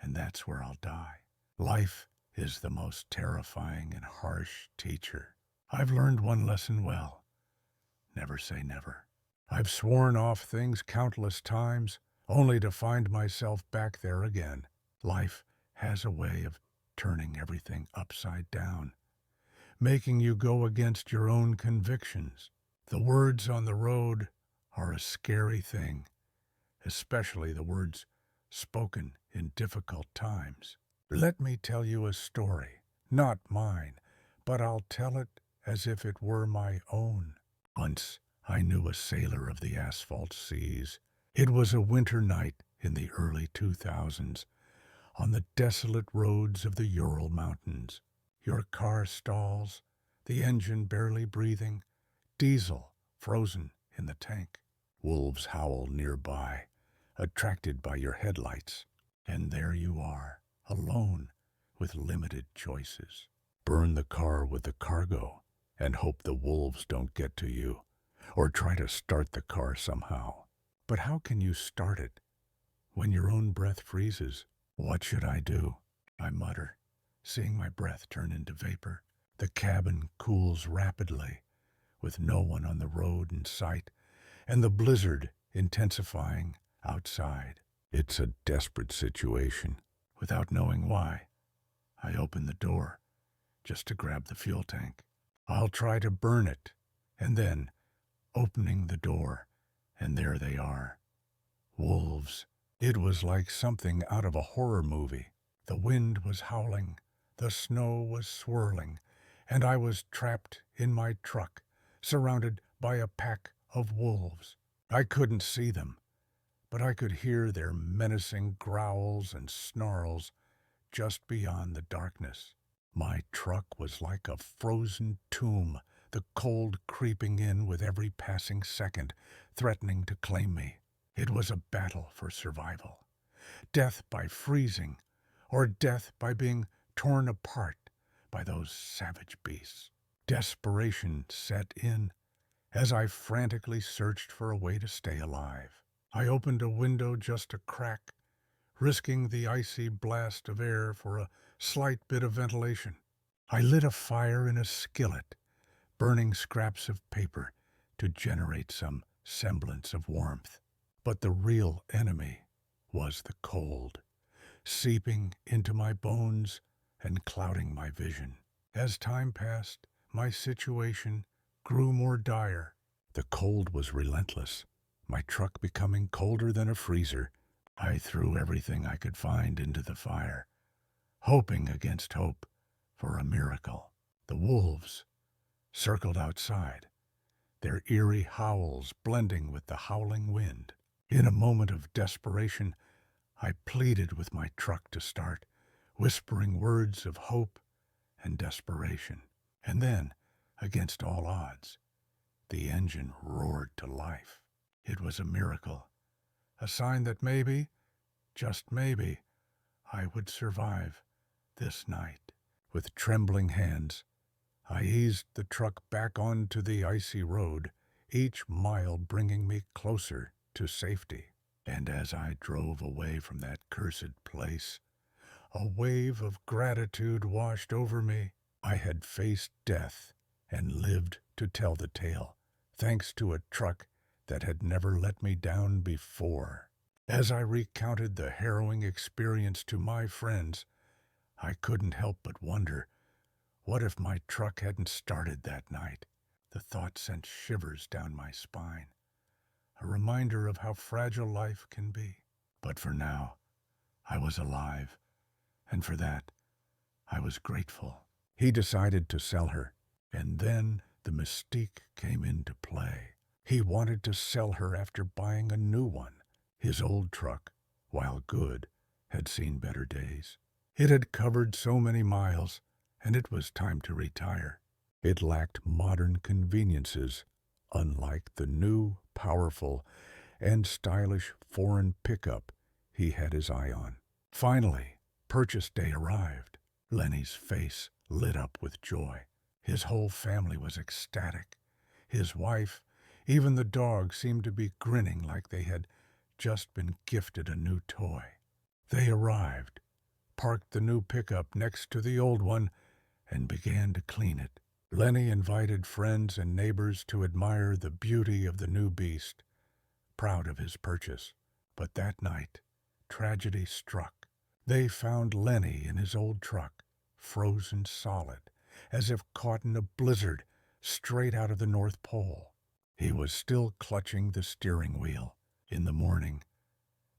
and that's where I'll die. Life is the most terrifying and harsh teacher. I've learned one lesson well. Never say never. I've sworn off things countless times, only to find myself back there again. Life has a way of turning everything upside down, making you go against your own convictions. The words on the road are a scary thing, especially the words spoken in difficult times. Let me tell you a story, not mine, but I'll tell it as if it were my own. Once I knew a sailor of the asphalt seas. It was a winter night in the early 2000s on the desolate roads of the Ural Mountains. Your car stalls, the engine barely breathing, diesel frozen in the tank. Wolves howl nearby, attracted by your headlights. And there you are, alone, with limited choices. Burn the car with the cargo and hope the wolves don't get to you, or try to start the car somehow. But how can you start it when your own breath freezes? What should I do? I mutter, seeing my breath turn into vapor. The cabin cools rapidly, with no one on the road in sight, and the blizzard intensifying outside. It's a desperate situation. Without knowing why, I open the door just to grab the fuel tank. I'll try to burn it, and then, opening the door, and there they are. Wolves. It was like something out of a horror movie. The wind was howling, the snow was swirling, and I was trapped in my truck, surrounded by a pack of wolves. I couldn't see them, but I could hear their menacing growls and snarls just beyond the darkness. My truck was like a frozen tomb, the cold creeping in with every passing second, threatening to claim me. It was a battle for survival. Death by freezing, or death by being torn apart by those savage beasts. Desperation set in as I frantically searched for a way to stay alive. I opened a window just a crack, risking the icy blast of air for a slight bit of ventilation. I lit a fire in a skillet, burning scraps of paper to generate some semblance of warmth. But the real enemy was the cold, seeping into my bones and clouding my vision. As time passed, my situation grew more dire. The cold was relentless, my truck becoming colder than a freezer. I threw everything I could find into the fire, hoping against hope for a miracle. The wolves circled outside, their eerie howls blending with the howling wind. In a moment of desperation, I pleaded with my truck to start, whispering words of hope and desperation. And then, against all odds, the engine roared to life. It was a miracle, a sign that maybe, just maybe, I would survive this night. With trembling hands, I eased the truck back onto the icy road, each mile bringing me closer to safety. And as I drove away from that cursed place, a wave of gratitude washed over me. I had faced death and lived to tell the tale, thanks to a truck that had never let me down before. As I recounted the harrowing experience to my friends, I couldn't help but wonder, what if my truck hadn't started that night? The thought sent shivers down my spine, a reminder of how fragile life can be. But for now, I was alive, and for that, I was grateful. He decided to sell her, and then the mystique came into play. He wanted to sell her after buying a new one. His old truck, while good, had seen better days. It had covered so many miles, and it was time to retire. It lacked modern conveniences, unlike the new, powerful, and stylish foreign pickup he had his eye on. Finally, purchase day arrived. Lenny's face lit up with joy. His whole family was ecstatic. His wife, even the dog, seemed to be grinning like they had just been gifted a new toy. They arrived, parked the new pickup next to the old one, and began to clean it. Lenny invited friends and neighbors to admire the beauty of the new beast, proud of his purchase. But that night, tragedy struck. They found Lenny in his old truck, frozen solid, as if caught in a blizzard straight out of the North Pole. He was still clutching the steering wheel. In the morning,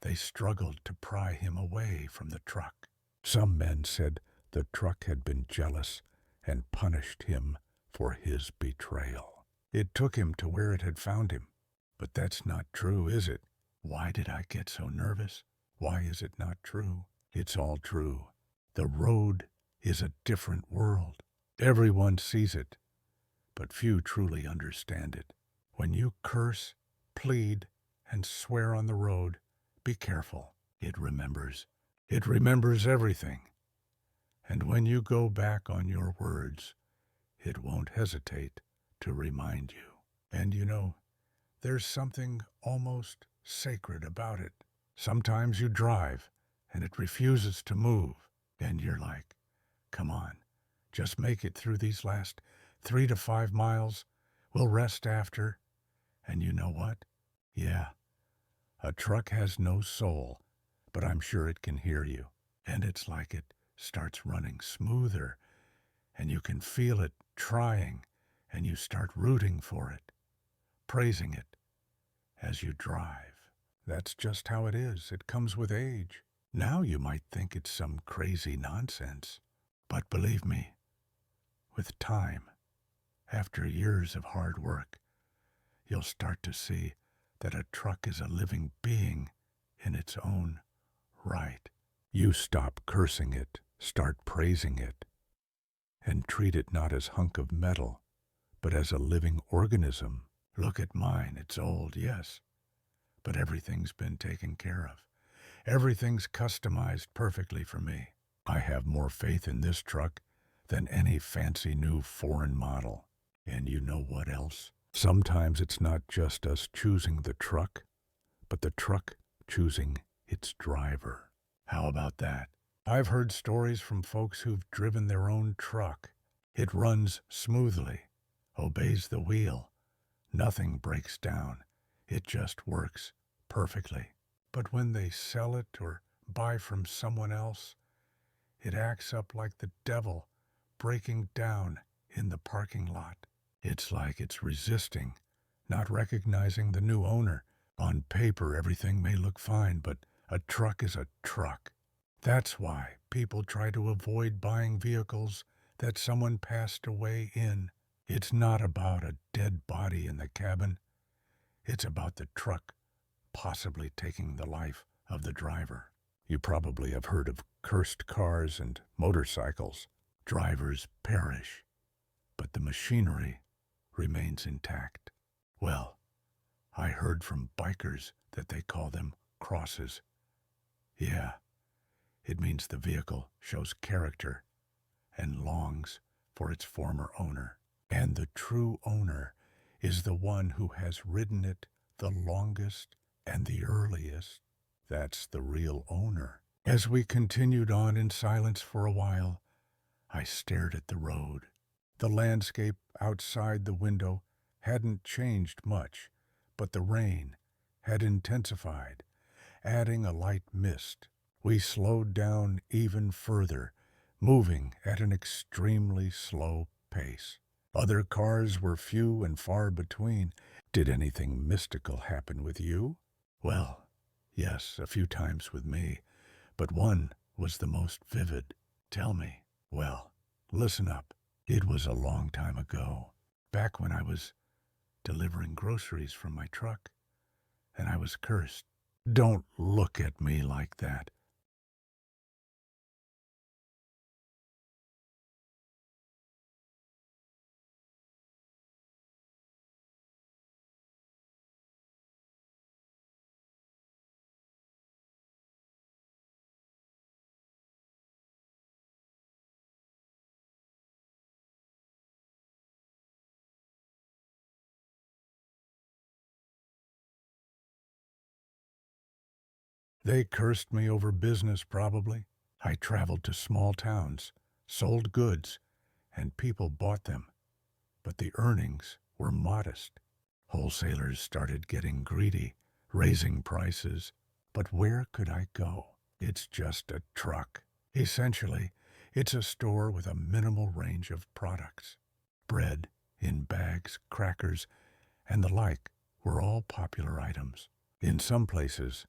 they struggled to pry him away from the truck. Some men said the truck had been jealous and punished him for his betrayal. It took him to where it had found him. But that's not true, is it? Why did I get so nervous? Why is it not true? It's all true. The road is a different world. Everyone sees it, but few truly understand it. When you curse, plead, and swear on the road, be careful. It remembers. It remembers everything. And when you go back on your words, it won't hesitate to remind you. And you know, there's something almost sacred about it. Sometimes you drive, and it refuses to move, and you're like, come on, just make it through these last 3 to 5 miles. We'll rest after. And you know what? Yeah, a truck has no soul, but I'm sure it can hear you. And it's like it starts running smoother, and you can feel it trying, and you start rooting for it, praising it as you drive. That's just how it is. It comes with age. Now you might think it's some crazy nonsense, but believe me, with time, after years of hard work, you'll start to see that a truck is a living being in its own right. You stop cursing it, start praising it, and treat it not as hunk of metal, but as a living organism. Look at mine. It's old, yes, but everything's been taken care of. Everything's customized perfectly for me. I have more faith in this truck than any fancy new foreign model. And you know what else? Sometimes it's not just us choosing the truck, but the truck choosing its driver. How about that? I've heard stories from folks who've driven their own truck. It runs smoothly, obeys the wheel. Nothing breaks down. It just works perfectly. But when they sell it or buy from someone else, it acts up like the devil breaking down in the parking lot. It's like it's resisting, not recognizing the new owner. On paper, everything may look fine, but a truck is a truck. That's why people try to avoid buying vehicles that someone passed away in. It's not about a dead body in the cabin. It's about the truck possibly taking the life of the driver. You probably have heard of cursed cars and motorcycles. Drivers perish, but the machinery remains intact. Well, I heard from bikers that they call them crosses. Yeah, it means the vehicle shows character and longs for its former owner. And the true owner is the one who has ridden it the longest and the earliest. That's the real owner. As we continued on in silence for a while, I stared at the road. The landscape outside the window hadn't changed much, but the rain had intensified, adding a light mist. We slowed down even further, moving at an extremely slow pace. Other cars were few and far between. Did anything mystical happen with you? Well, yes, a few times with me, but one was the most vivid. Tell me. Well, listen up. It was a long time ago, back when I was delivering groceries from my truck, and I was cursed. Don't look at me like that. They cursed me over business, probably. I traveled to small towns, sold goods, and people bought them. but the earnings were modest. Wholesalers started getting greedy, raising prices. But where could I go? It's just a truck. Essentially, it's a store with a minimal range of products. Bread, in bags, crackers, and the like were all popular items. In some places,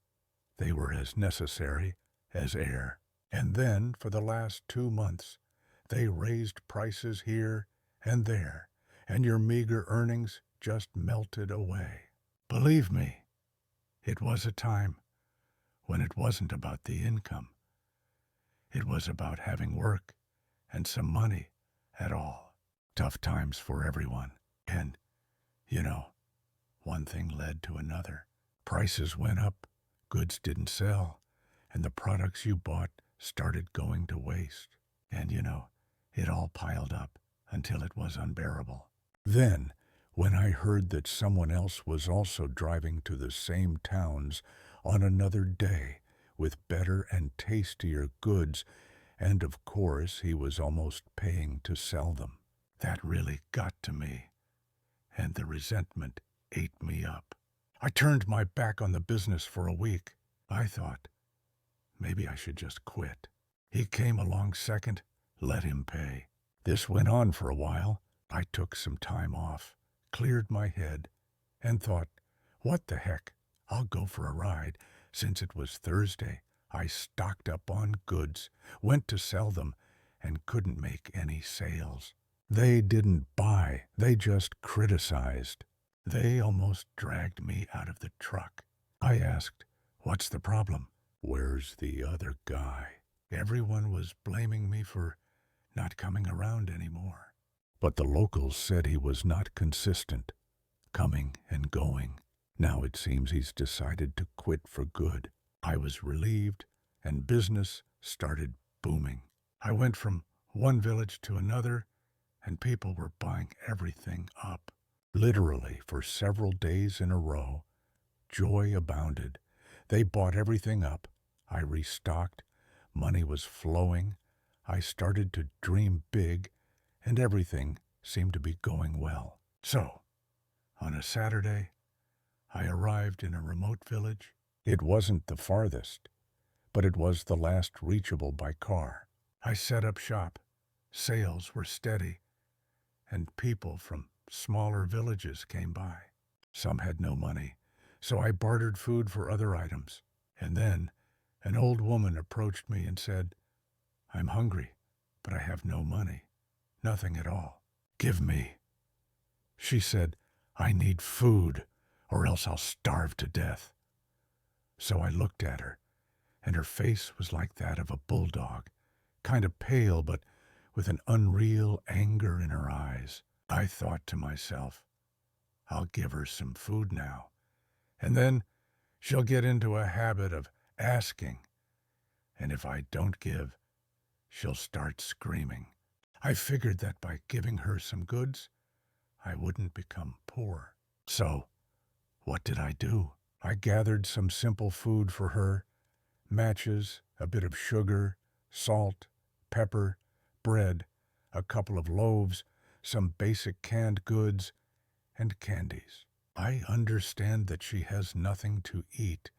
they were as necessary as air. And then, for the last 2 months, they raised prices here and there, and your meager earnings just melted away. Believe me, it was a time when it wasn't about the income. It was about having work and some money at all. Tough times for everyone. And, you know, one thing led to another. Prices went up, goods didn't sell, and the products you bought started going to waste. And, it all piled up until it was unbearable. Then, when I heard that someone else was also driving to the same towns on another day with better and tastier goods, and of course he was almost paying to sell them, that really got to me, and the resentment ate me up. I turned my back on the business for a week. I thought, maybe I should just quit. He came along second, let him pay. This went on for a while. I took some time off, cleared my head, and thought, what the heck, I'll go for a ride. Since it was Thursday, I stocked up on goods, went to sell them, and couldn't make any sales. They didn't buy, they just criticized. They almost dragged me out of the truck. I asked, what's the problem? Where's the other guy? Everyone was blaming me for not coming around anymore. But the locals said he was not consistent, coming and going. Now it seems he's decided to quit for good. I was relieved, and business started booming. I went from one village to another, and people were buying everything up. Literally, for several days in a row, joy abounded. They bought everything up. I restocked. Money was flowing. I started to dream big, and everything seemed to be going well. So, on a Saturday, I arrived in a remote village. It wasn't the farthest, but it was the last reachable by car. I set up shop. Sales were steady, and people from smaller villages came by. Some had no money, so I bartered food for other items. And then an old woman approached me and said, I'm hungry, but I have no money. Nothing at all. Give me. She said, I need food, or else I'll starve to death. So I looked at her, and her face was like that of a bulldog, kind of pale, but with an unreal anger in her eyes. I thought to myself, I'll give her some food now, and then she'll get into a habit of asking, and if I don't give, she'll start screaming. I figured that by giving her some goods, I wouldn't become poor. So, what did I do? I gathered some simple food for her, matches, a bit of sugar, salt, pepper, bread, a couple of loaves, some basic canned goods, and candies. I understand that she has nothing to eat,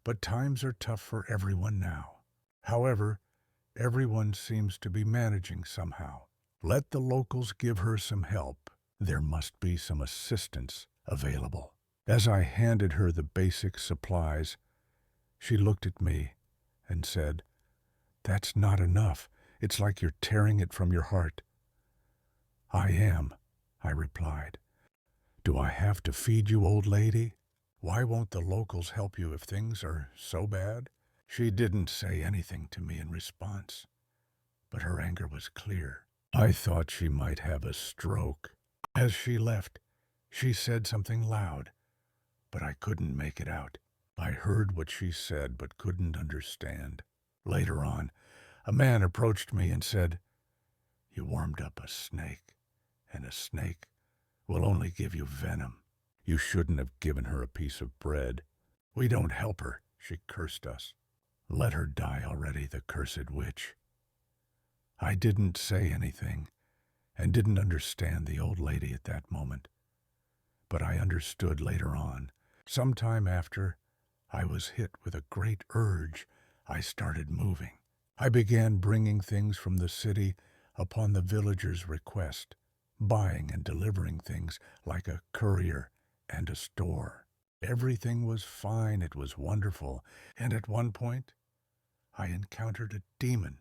but times are tough for everyone now. However, everyone seems to be managing somehow. Let the locals give her some help. There must be some assistance available. As I handed her the basic supplies, she looked at me and said, That's not enough. It's like you're tearing it from your heart. I am, I replied. Do I have to feed you, old lady? Why won't the locals help you if things are so bad? She didn't say anything to me in response, but her anger was clear. I thought she might have a stroke. As she left, she said something loud, but I couldn't make it out. I heard what she said, but couldn't understand. Later on, a man approached me and said, You warmed up a snake, and a snake will only give you venom. You shouldn't have given her a piece of bread. We don't help her, she cursed us. Let her die already, the cursed witch. I didn't say anything, and didn't understand the old lady at that moment. But I understood later on. Sometime after I was hit with a great urge, I started moving. I began bringing things from the city upon the villagers' request, buying and delivering things like a courier and a store. Everything was fine, it was wonderful, and at one point I encountered a demon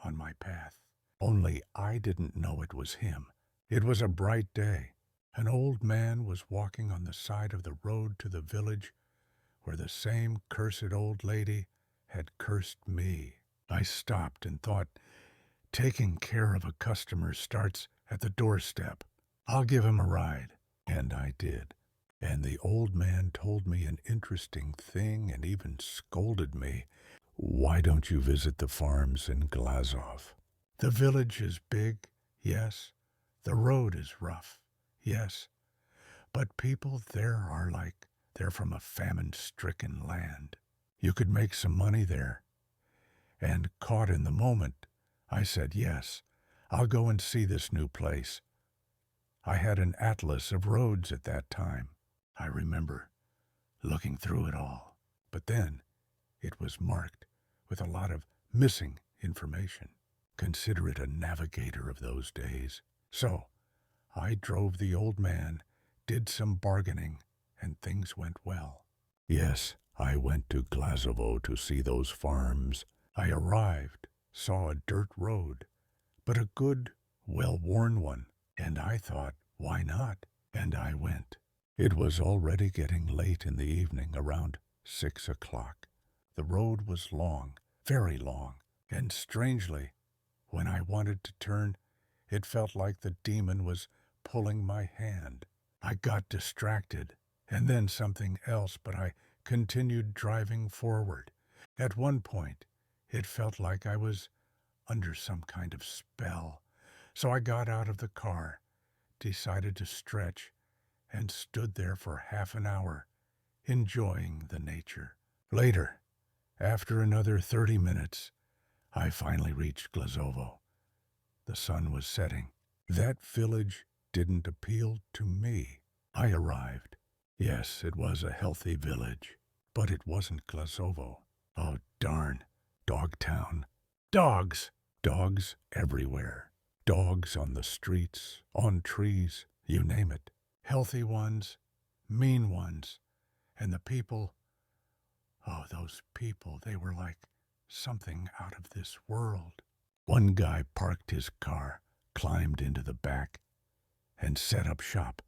on my path. Only I didn't know it was him. It was a bright day. An old man was walking on the side of the road to the village where the same cursed old lady had cursed me. I stopped and thought, taking care of a customer starts at the doorstep. I'll give him a ride. And I did. And the old man told me an interesting thing and even scolded me. Why don't you visit the farms in Glazov? The village is big, yes. The road is rough, yes. But people there are like they're from a famine-stricken land. You could make some money there. And caught in the moment, I said, yes, I'll go and see this new place. I had an atlas of roads at that time. I remember looking through it all. But then it was marked with a lot of missing information. Consider it a navigator of those days. So I drove the old man, did some bargaining, and things went well. Yes, I went to Glazovo to see those farms. I arrived, saw a dirt road, but a good, well-worn one, and I thought, why not? And I went. It was already getting late in the evening, around 6 o'clock. The road was long, very long, and strangely, when I wanted to turn, it felt like the demon was pulling my hand. I got distracted, and then something else, but I continued driving forward. At one point, it felt like I was under some kind of spell, so I got out of the car, decided to stretch, and stood there for half an hour, enjoying the nature. Later, after another 30 minutes, I finally reached Glazovo. The sun was setting. That village didn't appeal to me. I arrived. Yes, it was a healthy village, but it wasn't Glazovo. Oh, darn. Dogtown. Dogs! Dogs everywhere. Dogs on the streets, on trees, you name it. Healthy ones, mean ones, and the people, oh, those people, they were like something out of this world. One guy parked his car, climbed into the back, and set up shop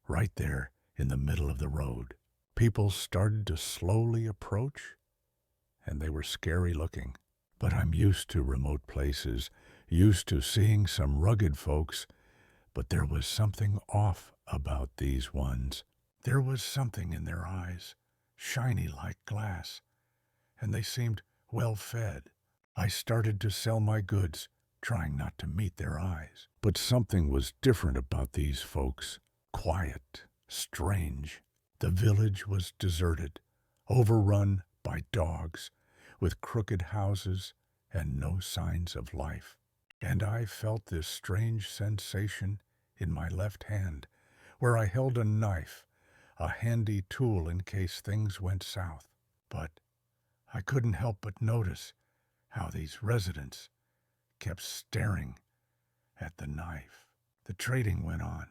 right there in the middle of the road. People started to slowly approach, and they were scary looking. But I'm used to remote places, used to seeing some rugged folks, but there was something off about these ones. There was something in their eyes, shiny like glass, and they seemed well-fed. I started to sell my goods, trying not to meet their eyes. But something was different about these folks. Quiet, strange. The village was deserted, overrun by dogs, with crooked houses and no signs of life. And I felt this strange sensation in my left hand, where I held a knife, a handy tool in case things went south. But I couldn't help but notice how these residents kept staring at the knife. The trading went on,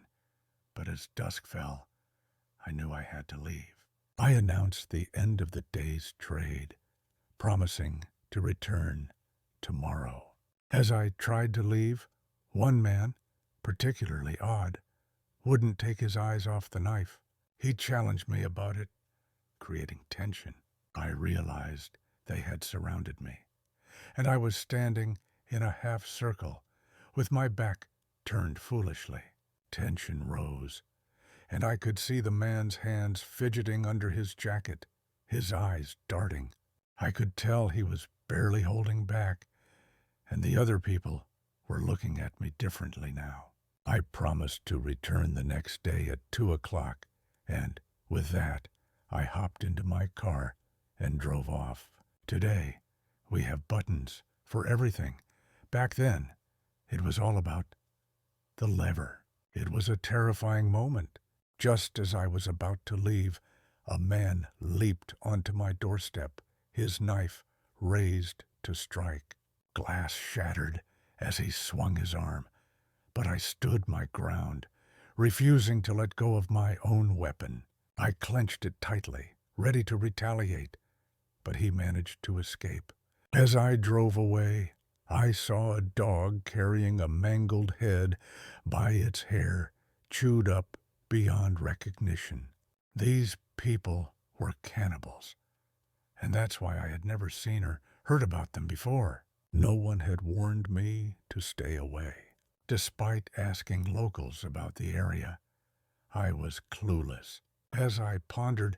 but as dusk fell, I knew I had to leave. I announced the end of the day's trade, promising to return tomorrow. As I tried to leave, one man, particularly odd, wouldn't take his eyes off the knife. He challenged me about it, creating tension. I realized they had surrounded me, and I was standing in a half circle with my back turned foolishly. Tension rose, and I could see the man's hands fidgeting under his jacket, his eyes darting. I could tell he was barely holding back, and the other people were looking at me differently now. I promised to return the next day at 2 o'clock, and with that, I hopped into my car and drove off. Today, we have buttons for everything. Back then, it was all about the lever. It was a terrifying moment. Just as I was about to leave, a man leaped onto my doorstep, his knife raised to strike. Glass shattered as he swung his arm, but I stood my ground, refusing to let go of my own weapon. I clenched it tightly, ready to retaliate, but he managed to escape. As I drove away, I saw a dog carrying a mangled head by its hair, chewed up beyond recognition. These people were cannibals, and that's why I had never seen or heard about them before. No one had warned me to stay away. Despite asking locals about the area, I was clueless. As I pondered,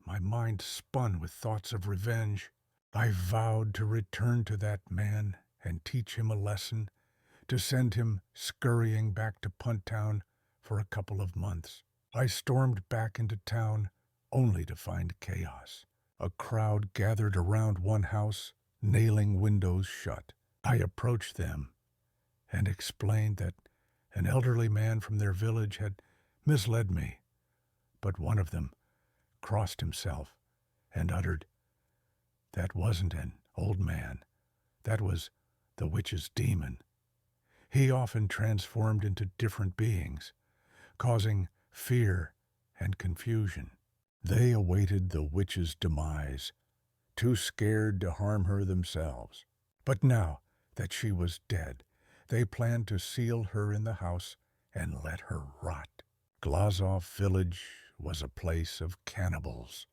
my mind spun with thoughts of revenge. I vowed to return to that man and teach him a lesson, to send him scurrying back to Punt Town for a couple of months. I stormed back into town, only to find chaos. A crowd gathered around one house, nailing windows shut. I approached them and explained that an elderly man from their village had misled me, but one of them crossed himself and uttered, "That wasn't an old man. That was the witch's demon. He often transformed into different beings, causing fear and confusion. They awaited the witch's demise, too scared to harm her themselves. But now that she was dead, they planned to seal her in the house and let her rot." Glazov village was a place of cannibals,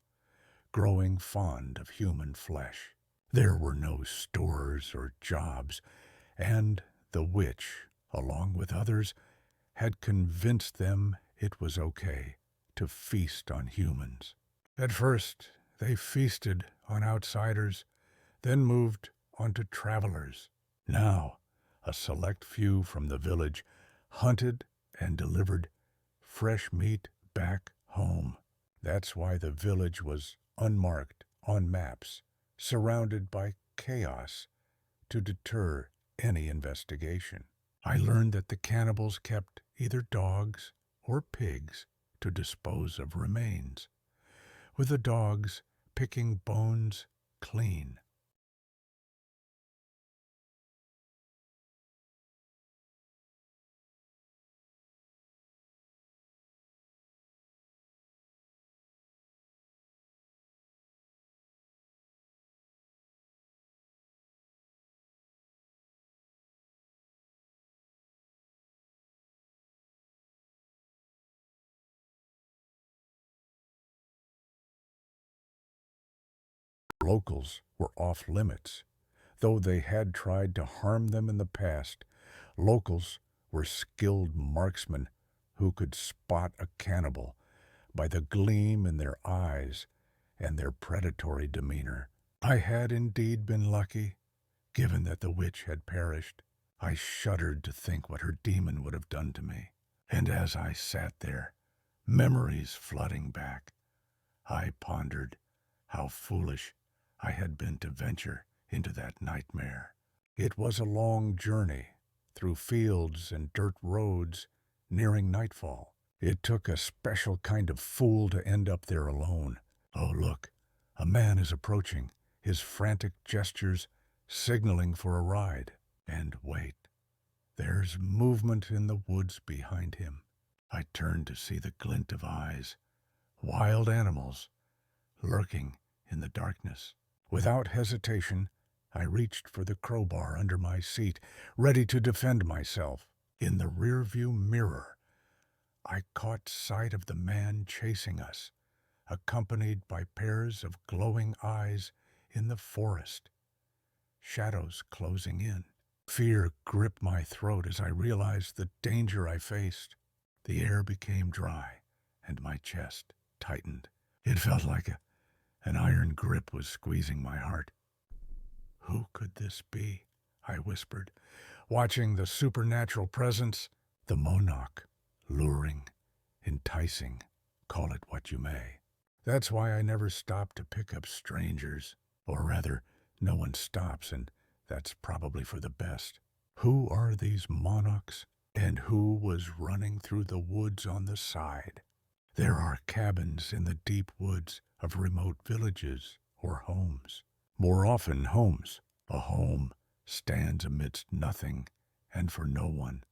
growing fond of human flesh. There were no stores or jobs, and the witch, along with others, had convinced them it was okay to feast on humans. At first, they feasted on outsiders, then moved on to travelers. Now, a select few from the village hunted and delivered fresh meat back home. That's why the village was unmarked on maps, surrounded by chaos to deter any investigation. I learned that the cannibals kept either dogs or pigs to dispose of remains, with the dogs picking bones clean. Locals were off limits. Though they had tried to harm them in the past, locals were skilled marksmen who could spot a cannibal by the gleam in their eyes and their predatory demeanor. I had indeed been lucky, given that the witch had perished. I shuddered to think what her demon would have done to me. And as I sat there, memories flooding back, I pondered how foolish I had been to venture into that nightmare. It was a long journey through fields and dirt roads, nearing nightfall. It took a special kind of fool to end up there alone. Oh, look, a man is approaching, his frantic gestures signaling for a ride. And wait, there's movement in the woods behind him. I turned to see the glint of eyes, wild animals lurking in the darkness. Without hesitation, I reached for the crowbar under my seat, ready to defend myself. In the rearview mirror, I caught sight of the man chasing us, accompanied by pairs of glowing eyes in the forest, shadows closing in. Fear gripped my throat as I realized the danger I faced. The air became dry, and my chest tightened. It felt like an iron grip was squeezing my heart. Who could this be? I whispered, watching the supernatural presence, the monarch, luring, enticing, call it what you may. That's why I never stopped to pick up strangers. Or rather, no one stops, and that's probably for the best. Who are these monarchs And who was running through the woods on the side? There are cabins in the deep woods of remote villages or homes. More often homes. A home stands amidst nothing and for no one,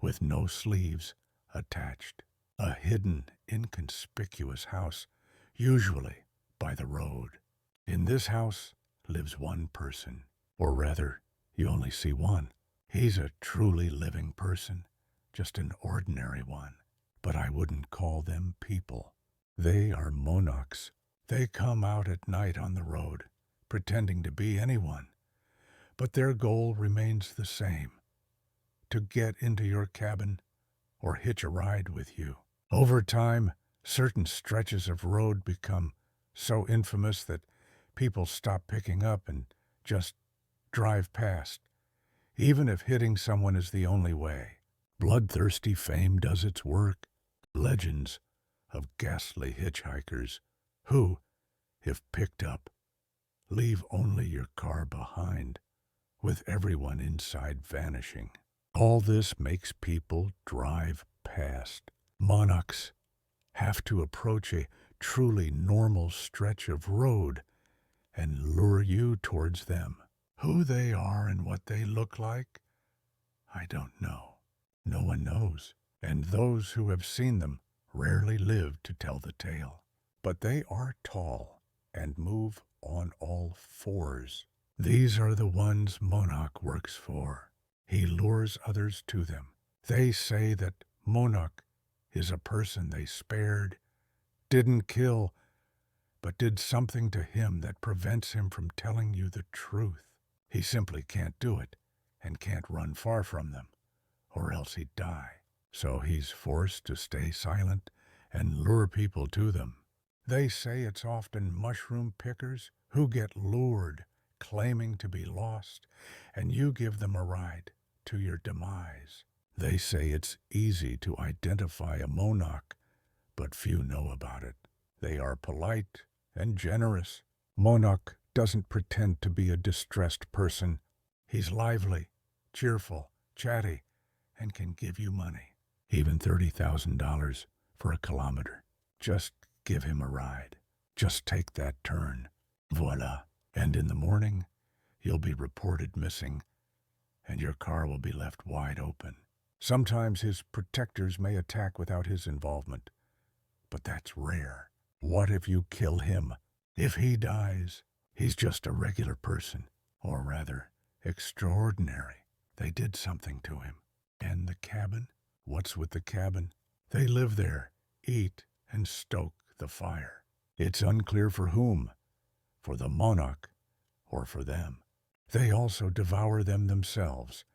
with no sleeves attached. A hidden, inconspicuous house, usually by the road. In this house lives one person, or rather, you only see one. He's a truly living person, just an ordinary one. But I wouldn't call them people. They are monarchs. They come out at night on the road, pretending to be anyone. But their goal remains the same: to get into your cabin or hitch a ride with you. Over time, certain stretches of road become so infamous that people stop picking up and just drive past, even if hitting someone is the only way. Bloodthirsty fame does its work. Legends of ghastly hitchhikers who, if picked up, leave only your car behind, with everyone inside vanishing. All this makes people drive past. Monarchs have to approach a truly normal stretch of road and lure you towards them. Who they are and what they look like, I don't know. No one knows, and those who have seen them rarely live to tell the tale. But they are tall and move on all fours. These are the ones Monarch works for. He lures others to them. They say that Monarch is a person they spared, didn't kill, but did something to him that prevents him from telling you the truth. He simply can't do it and can't run far from them, or else he'd die. So he's forced to stay silent and lure people to them. They say it's often mushroom pickers who get lured, claiming to be lost, and you give them a ride to your demise. They say it's easy to identify a monarch, but few know about it. They are polite and generous. Monarch doesn't pretend to be a distressed person. He's lively, cheerful, chatty, and can give you money, even $30,000 for a kilometer. Just give him a ride. Just take that turn. Voila. And in the morning, you'll be reported missing, and your car will be left wide open. Sometimes his protectors may attack without his involvement, but that's rare. What if you kill him? If he dies, he's just a regular person, or rather, extraordinary. They did something to him. And the cabin? What's with the cabin? They live there, eat, and stoke the fire. It's unclear for whom, for the monarch or for them. They also devour them themselves.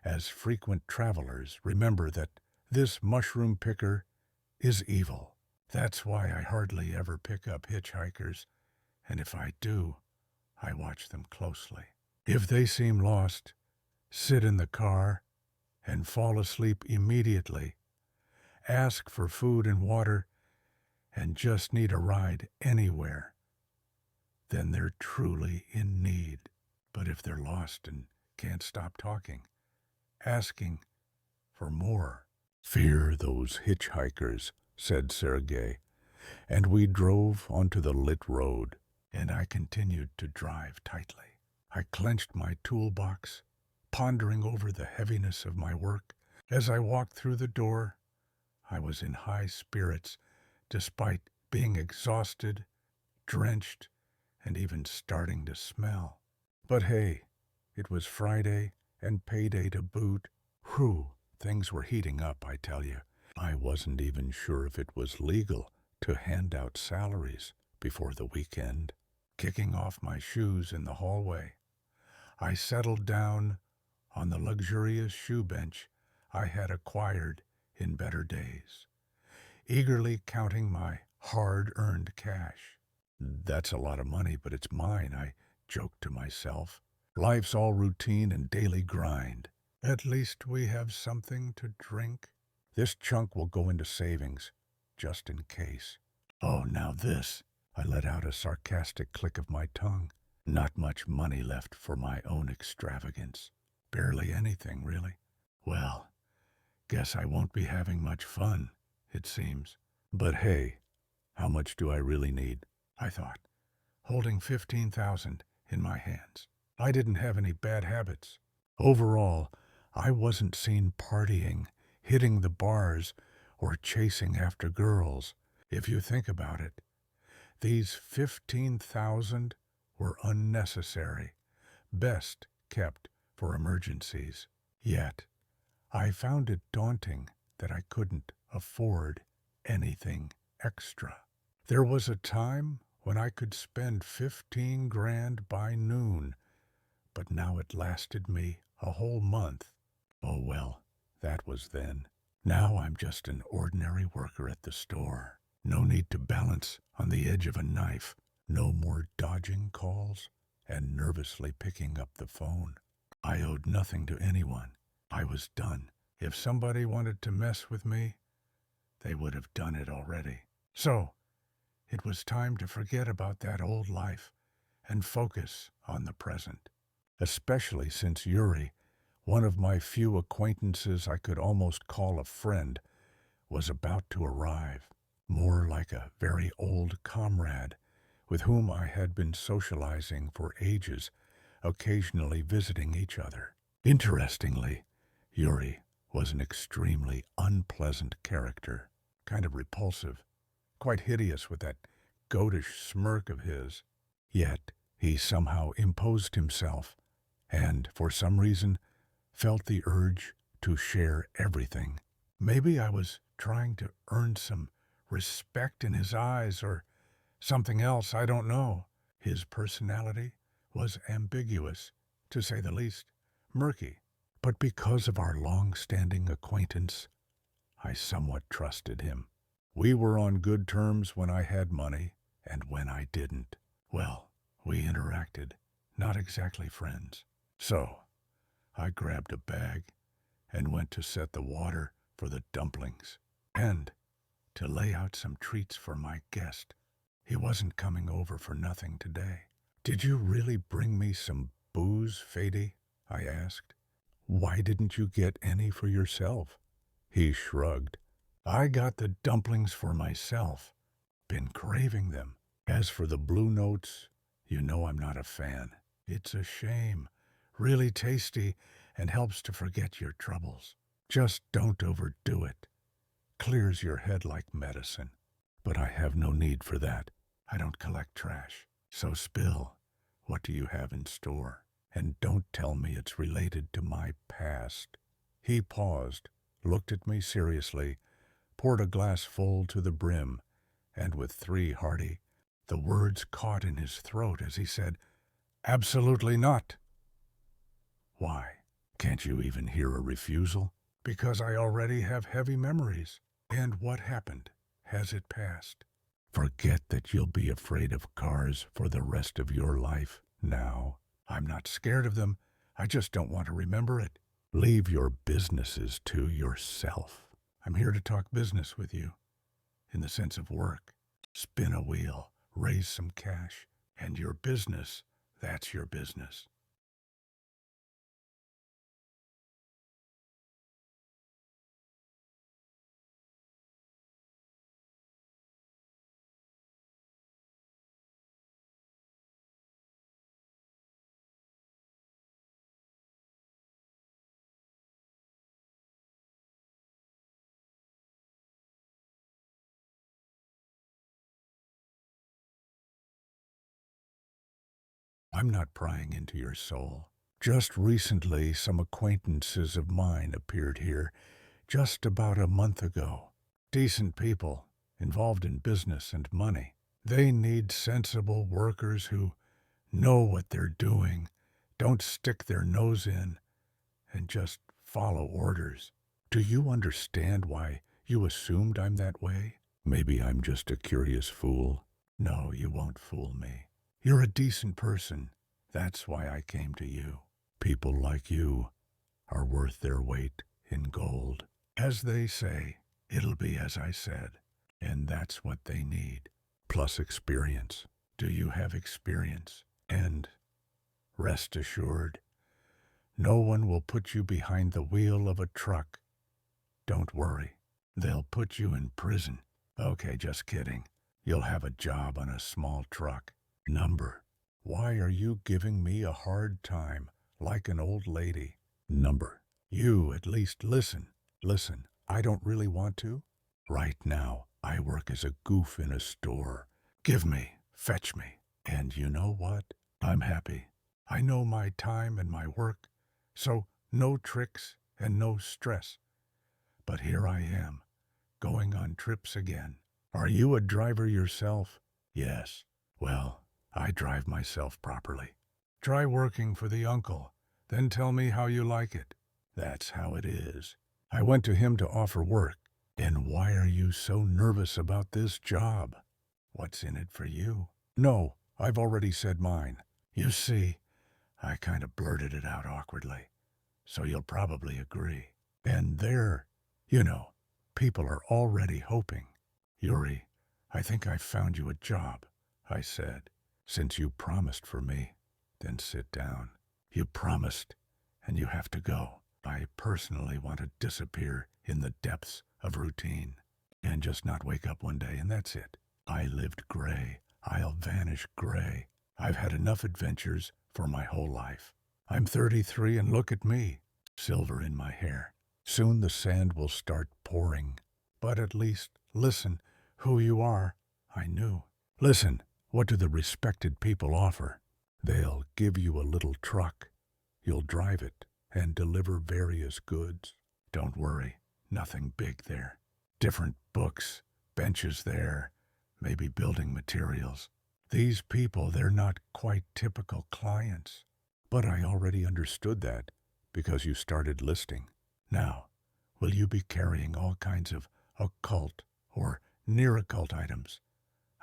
As frequent travelers, remember that this mushroom picker is evil. That's why I hardly ever pick up hitchhikers, and if I do, I watch them closely. If they seem lost, sit in the car and fall asleep immediately. Ask for food and water and just need a ride anywhere. Then they're truly in need. But if they're lost and can't stop talking, asking for more. Fear those hitchhikers, said Sergei, and we drove onto the lit road, and I continued to drive tightly. I clenched my toolbox, pondering over the heaviness of my work. As I walked through the door, I was in high spirits, despite being exhausted, drenched, and even starting to smell. But hey, it was Friday and payday to boot. Whew, things were heating up, I tell you. I wasn't even sure if it was legal to hand out salaries before the weekend. Kicking off my shoes in the hallway, I settled down on the luxurious shoe bench I had acquired in better days, eagerly counting my hard-earned cash. That's a lot of money, but it's mine, I joked to myself. Life's all routine and daily grind. At least we have something to drink. This chunk will go into savings, just in case. Oh, now this. I let out a sarcastic click of my tongue. Not much money left for my own extravagance. Barely anything, really. Well, Guess I won't be having much fun, it seems. But hey, how much do I really need? I thought, holding 15,000 in my hands. I didn't have any bad habits. Overall, I wasn't seen partying, hitting the bars, or chasing after girls. If you think about it, these 15,000 were unnecessary, best kept for emergencies. Yet, I found it daunting that I couldn't afford anything extra. There was a time when I could spend 15 grand by noon, but now it lasted me a whole month. Oh well, that was then. Now I'm just an ordinary worker at the store. No need to balance on the edge of a knife. No more dodging calls and nervously picking up the phone. I owed nothing to anyone. I was done. If somebody wanted to mess with me, they would have done it already. So, it was time to forget about that old life and focus on the present. Especially since Yuri, one of my few acquaintances I could almost call a friend, was about to arrive. More like a very old comrade with whom I had been socializing for ages, occasionally visiting each other. Interestingly, Yuri was an extremely unpleasant character, kind of repulsive, quite hideous with that goatish smirk of his. Yet he somehow imposed himself, and for some reason felt the urge to share everything. Maybe I was trying to earn some respect in his eyes or something else, I don't know. His personality was ambiguous, to say the least, murky. But because of our long-standing acquaintance, I somewhat trusted him. We were on good terms when I had money, and when I didn't. Well, we interacted, not exactly friends. So, I grabbed a bag and went to set the water for the dumplings, and to lay out some treats for my guest. He wasn't coming over for nothing today. Did you really bring me some booze, Fady? I asked. Why didn't you get any for yourself? He shrugged. I got the dumplings for myself. Been craving them. As for the blue notes, you know I'm not a fan. It's a shame. Really tasty and helps to forget your troubles. Just don't overdo it. Clears your head like medicine. But I have no need for that. I don't collect trash. So spill. What do you have in store? And don't tell me it's related to my past. He paused, looked at me seriously, poured a glass full to the brim, and with 3 hearty, the words caught in his throat as he said, Absolutely not. Why? Can't you even hear a refusal? Because I already have heavy memories. And what happened? Has it passed? Forget that you'll be afraid of cars for the rest of your life now. I'm not scared of them. I just don't want to remember it. Leave your businesses to yourself. I'm here to talk business with you, in the sense of work. Spin a wheel, raise some cash, and your business, that's your business. I'm not prying into your soul. Just recently, some acquaintances of mine appeared here, just about a month ago. Decent people, involved in business and money. They need sensible workers who know what they're doing, don't stick their nose in, and just follow orders. Do you understand why you assumed I'm that way? Maybe I'm just a curious fool. No, you won't fool me. You're a decent person. That's why I came to you. People like you are worth their weight in gold. As they say, it'll be as I said. And that's what they need. Plus experience. Do you have experience? And rest assured, no one will put you behind the wheel of a truck Don't worry. They'll put you in prison. Okay, just kidding. You'll have a job on a small truck. Number. Why are you giving me a hard time like an old lady? Number. You at least listen. Listen, I don't really want to. Right now, I work as a goof in a store. Give me, fetch me. And you know what? I'm happy. I know my time and my work, so no tricks and no stress. But here I am, going on trips again. Are you a driver yourself? Yes. Well, I drive myself properly. Try working for the uncle, then tell me how you like it. That's how it is. I went to him to offer work. And why are you so nervous about this job? What's in it for you? No, I've already said mine. You see, I kind of blurted it out awkwardly, so you'll probably agree. And there, you know, people are already hoping. Yuri, I think I've found you a job, I said, since you promised for me. Then sit down. You promised, and you have to go. I personally want to disappear in the depths of routine and just not wake up one day and that's it. I lived gray. I'll vanish gray. I've had enough adventures for my whole life. I'm 33 and look at me, silver in my hair. Soon the sand will start pouring. But at least listen who you are. I knew. Listen, what do the respected people offer? They'll give you a little truck. You'll drive it and deliver various goods. Don't worry, nothing big there. Different books, benches there, maybe building materials. These people, they're not quite typical clients. But I already understood that because you started listing. Now, will you be carrying all kinds of occult or near occult items?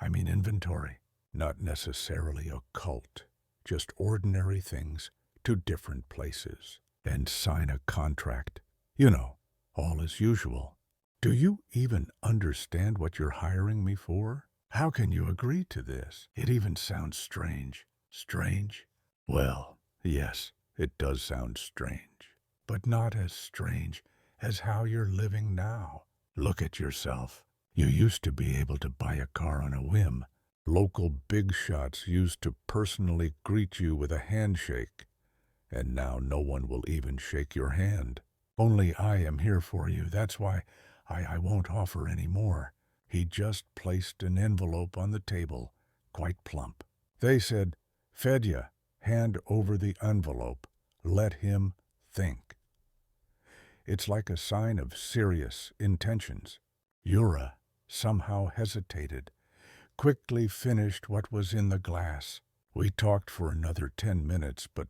I mean inventory, not necessarily occult, just ordinary things to different places. And sign a contract. You know, all as usual. Do you even understand what you're hiring me for? How can you agree to this? It even sounds strange. Strange? Well, yes, it does sound strange. But not as strange as how you're living now. Look at yourself. You used to be able to buy a car on a whim. Local big shots used to personally greet you with a handshake. And now no one will even shake your hand. Only I am here for you. That's why I won't offer any more. He just placed an envelope on the table, quite plump. They said, Fedya, hand over the envelope. Let him think. It's like a sign of serious intentions. Yura somehow hesitated, quickly finished what was in the glass. We talked for another 10 minutes, but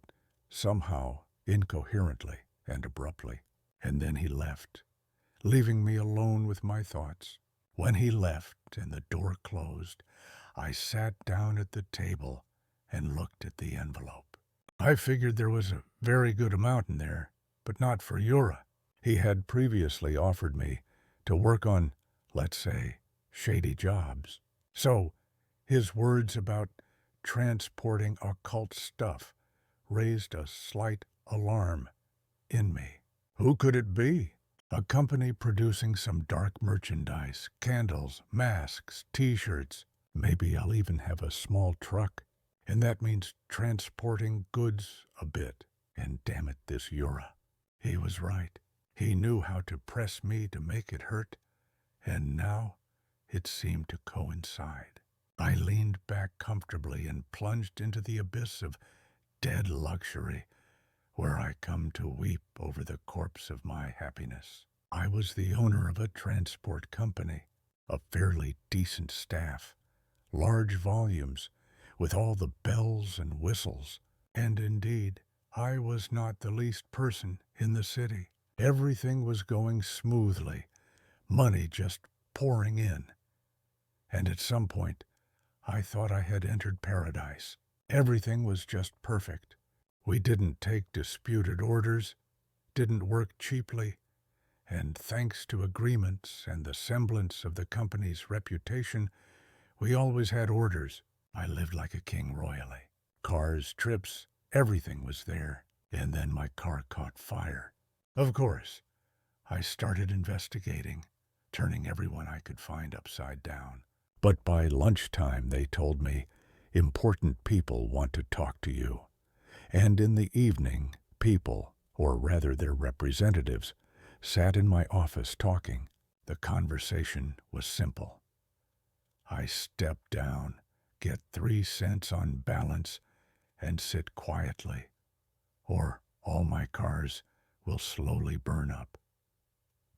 somehow incoherently and abruptly. And then he left, leaving me alone with my thoughts. When he left and the door closed, I sat down at the table and looked at the envelope. I figured there was a very good amount in there, but not for Yura. He had previously offered me to work on, let's say, shady jobs. So his words about transporting occult stuff raised a slight alarm in me. Who could it be? A company producing some dark merchandise, candles, masks, t-shirts. Maybe I'll even have a small truck. And that means transporting goods a bit. And damn it, this Yura. He was right. He knew how to press me to make it hurt. And now it seemed to coincide. I leaned back comfortably and plunged into the abyss of dead luxury, where I come to weep over the corpse of my happiness. I was the owner of a transport company, a fairly decent staff, large volumes, with all the bells and whistles. And indeed, I was not the least person in the city. Everything was going smoothly, money just pouring in. And at some point, I thought I had entered paradise. Everything was just perfect. We didn't take disputed orders, didn't work cheaply, and thanks to agreements and the semblance of the company's reputation, we always had orders. I lived like a king royally. Cars, trips, everything was there. And then my car caught fire. Of course, I started investigating, turning everyone I could find upside down. But by lunchtime, they told me, important people want to talk to you. And in the evening, people, or rather their representatives, sat in my office talking. The conversation was simple. I step down, get 3 cents on balance, and sit quietly, or all my cars will slowly burn up.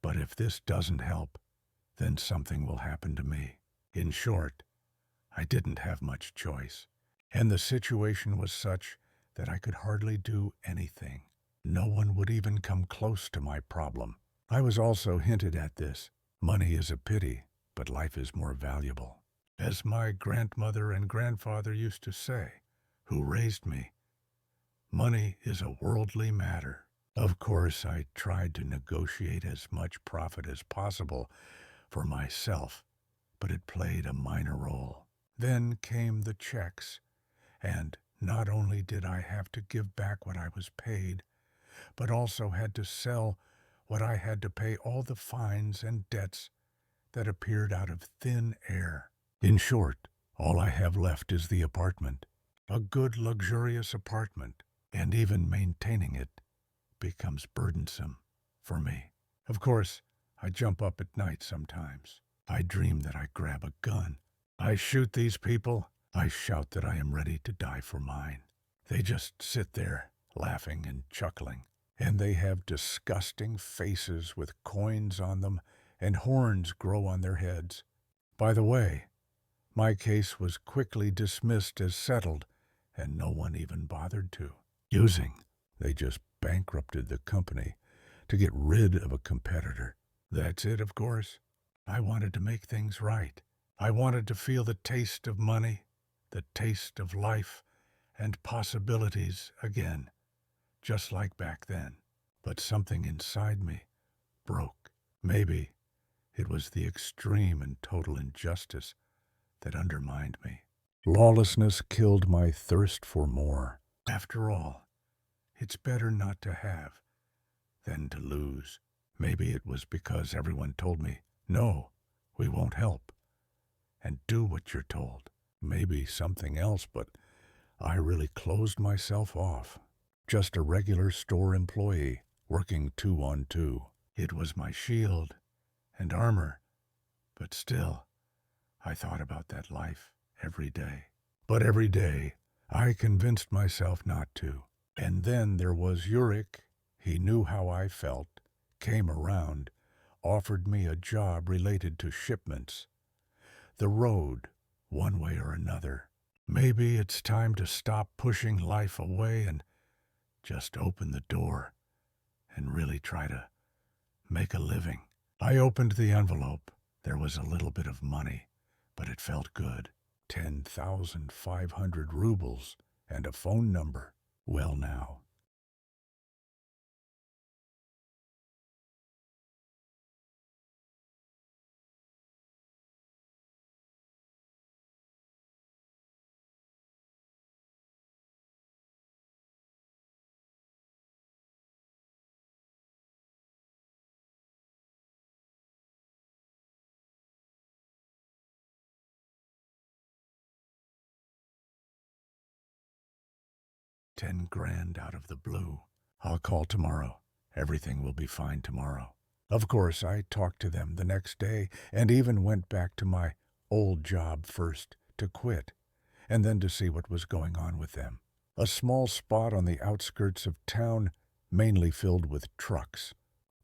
But if this doesn't help, then something will happen to me. In short, I didn't have much choice, and the situation was such that I could hardly do anything. No one would even come close to my problem. I was also hinted at this. Money is a pity, but life is more valuable. As my grandmother and grandfather used to say, who raised me, money is a worldly matter. Of course, I tried to negotiate as much profit as possible for myself, but it played a minor role. Then came the checks, and not only did I have to give back what I was paid, but also had to sell what I had to pay all the fines and debts that appeared out of thin air. In short, all I have left is the apartment, a good luxurious apartment, and even maintaining it becomes burdensome for me. Of course, I jump up at night sometimes. I dream that I grab a gun. I shoot these people. I shout that I am ready to die for mine. They just sit there, laughing and chuckling, and they have disgusting faces with coins on them, and horns grow on their heads. By the way, my case was quickly dismissed as settled, and no one even bothered to. They just bankrupted the company to get rid of a competitor. That's it, of course. I wanted to make things right. I wanted to feel the taste of money, the taste of life, and possibilities again, just like back then. But something inside me broke. Maybe it was the extreme and total injustice that undermined me. Lawlessness killed my thirst for more. After all, it's better not to have than to lose. Maybe it was because everyone told me, no, we won't help, and do what you're told. Maybe something else, but I really closed myself off. Just a regular store employee, working 2 on 2. It was my shield and armor, but still, I thought about that life every day. But every day, I convinced myself not to. And then there was Uric. He knew how I felt, came around, offered me a job related to shipments. The road, one way or another. Maybe it's time to stop pushing life away and just open the door and really try to make a living. I opened the envelope. There was a little bit of money, but it felt good. 10,500 rubles and a phone number. Well now. $10,000 out of the blue. I'll call tomorrow. Everything will be fine tomorrow. Of course, I talked to them the next day and even went back to my old job first to quit and then to see what was going on with them. A small spot on the outskirts of town, mainly filled with trucks,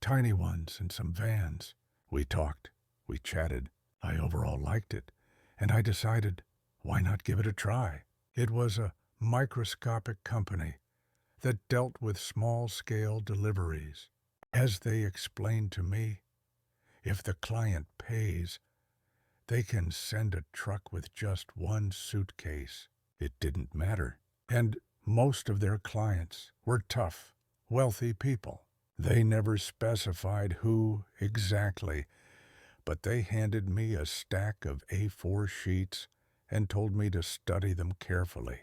tiny ones and some vans. We talked, we chatted. I overall liked it, and I decided, why not give it a try? It was a microscopic company that dealt with small-scale deliveries. As they explained to me, if the client pays, they can send a truck with just one suitcase. It didn't matter. And most of their clients were tough, wealthy people. They never specified who exactly, but they handed me a stack of A4 sheets and told me to study them carefully.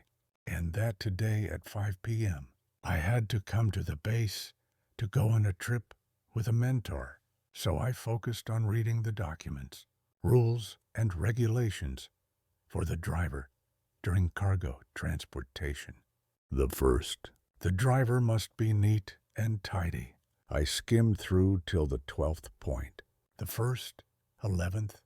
And that today at 5 p.m. I had to come to the base to go on a trip with a mentor. So I focused on reading the documents, rules, and regulations for the driver during cargo transportation. The first, the driver must be neat and tidy. I skimmed through till the 12th point. The first, 11th,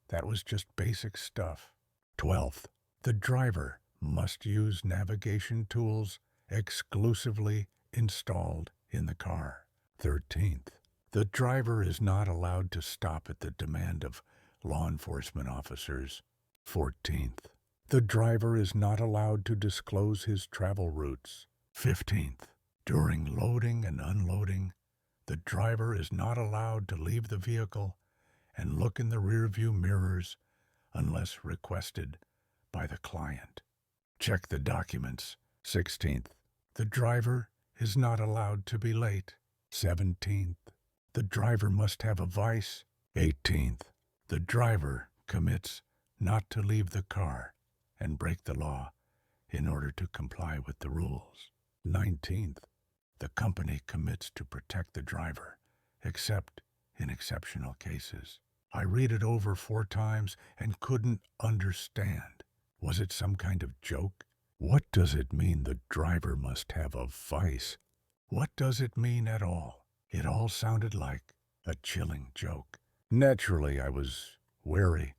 that was just basic stuff. 12th, the driver must use navigation tools exclusively installed in the car. 13th, the driver is not allowed to stop at the demand of law enforcement officers. 14th, the driver is not allowed to disclose his travel routes. 15th, during loading and unloading, the driver is not allowed to leave the vehicle and look in the rearview mirrors unless requested by the client. Check the documents. 16th, the driver is not allowed to be late. 17th, the driver must have a vice. 18th, the driver commits not to leave the car and break the law in order to comply with the rules. 19th, the company commits to protect the driver, except in exceptional cases. I read it over 4 times and couldn't understand. Was it some kind of joke? What does it mean the driver must have a vice? What does it mean at all? It all sounded like a chilling joke. Naturally, I was wary,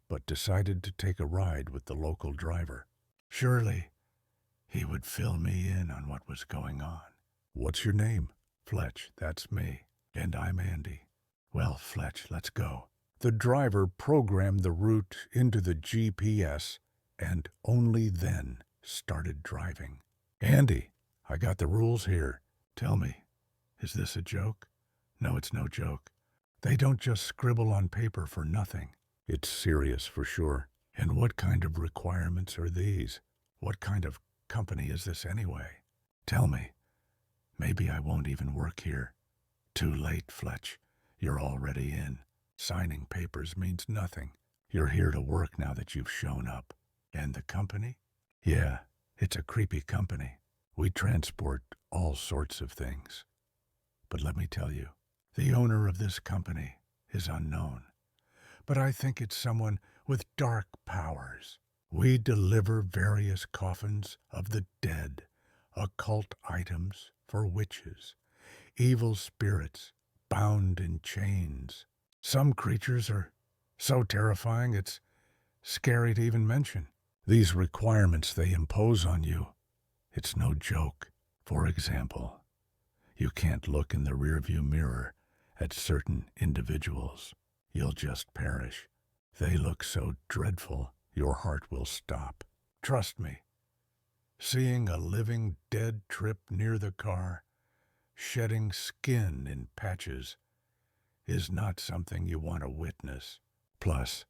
but decided to take a ride with the local driver. Surely, he would fill me in on what was going on. What's your name? Fletch, that's me. And I'm Andy. Well, Fletch, let's go. The driver programmed the route into the GPS and only then started driving. Andy, I got the rules here. Tell me, is this a joke? No, it's no joke. They don't just scribble on paper for nothing. It's serious for sure. And what kind of requirements are these? What kind of company is this anyway? Tell me. Maybe I won't even work here. Too late, Fletch. You're already in. Signing papers means nothing. You're here to work now that you've shown up. And the company? Yeah, it's a creepy company. We transport all sorts of things. But let me tell you, the owner of this company is unknown. But I think it's someone with dark powers. We deliver various coffins of the dead, occult items for witches, evil spirits bound in chains. Some creatures are so terrifying it's scary to even mention. These requirements they impose on you, it's no joke. For example, you can't look in the rearview mirror at certain individuals. You'll just perish. They look so dreadful, your heart will stop. Trust me, seeing a living dead trip near the car, shedding skin in patches, is not something you want to witness. Plus,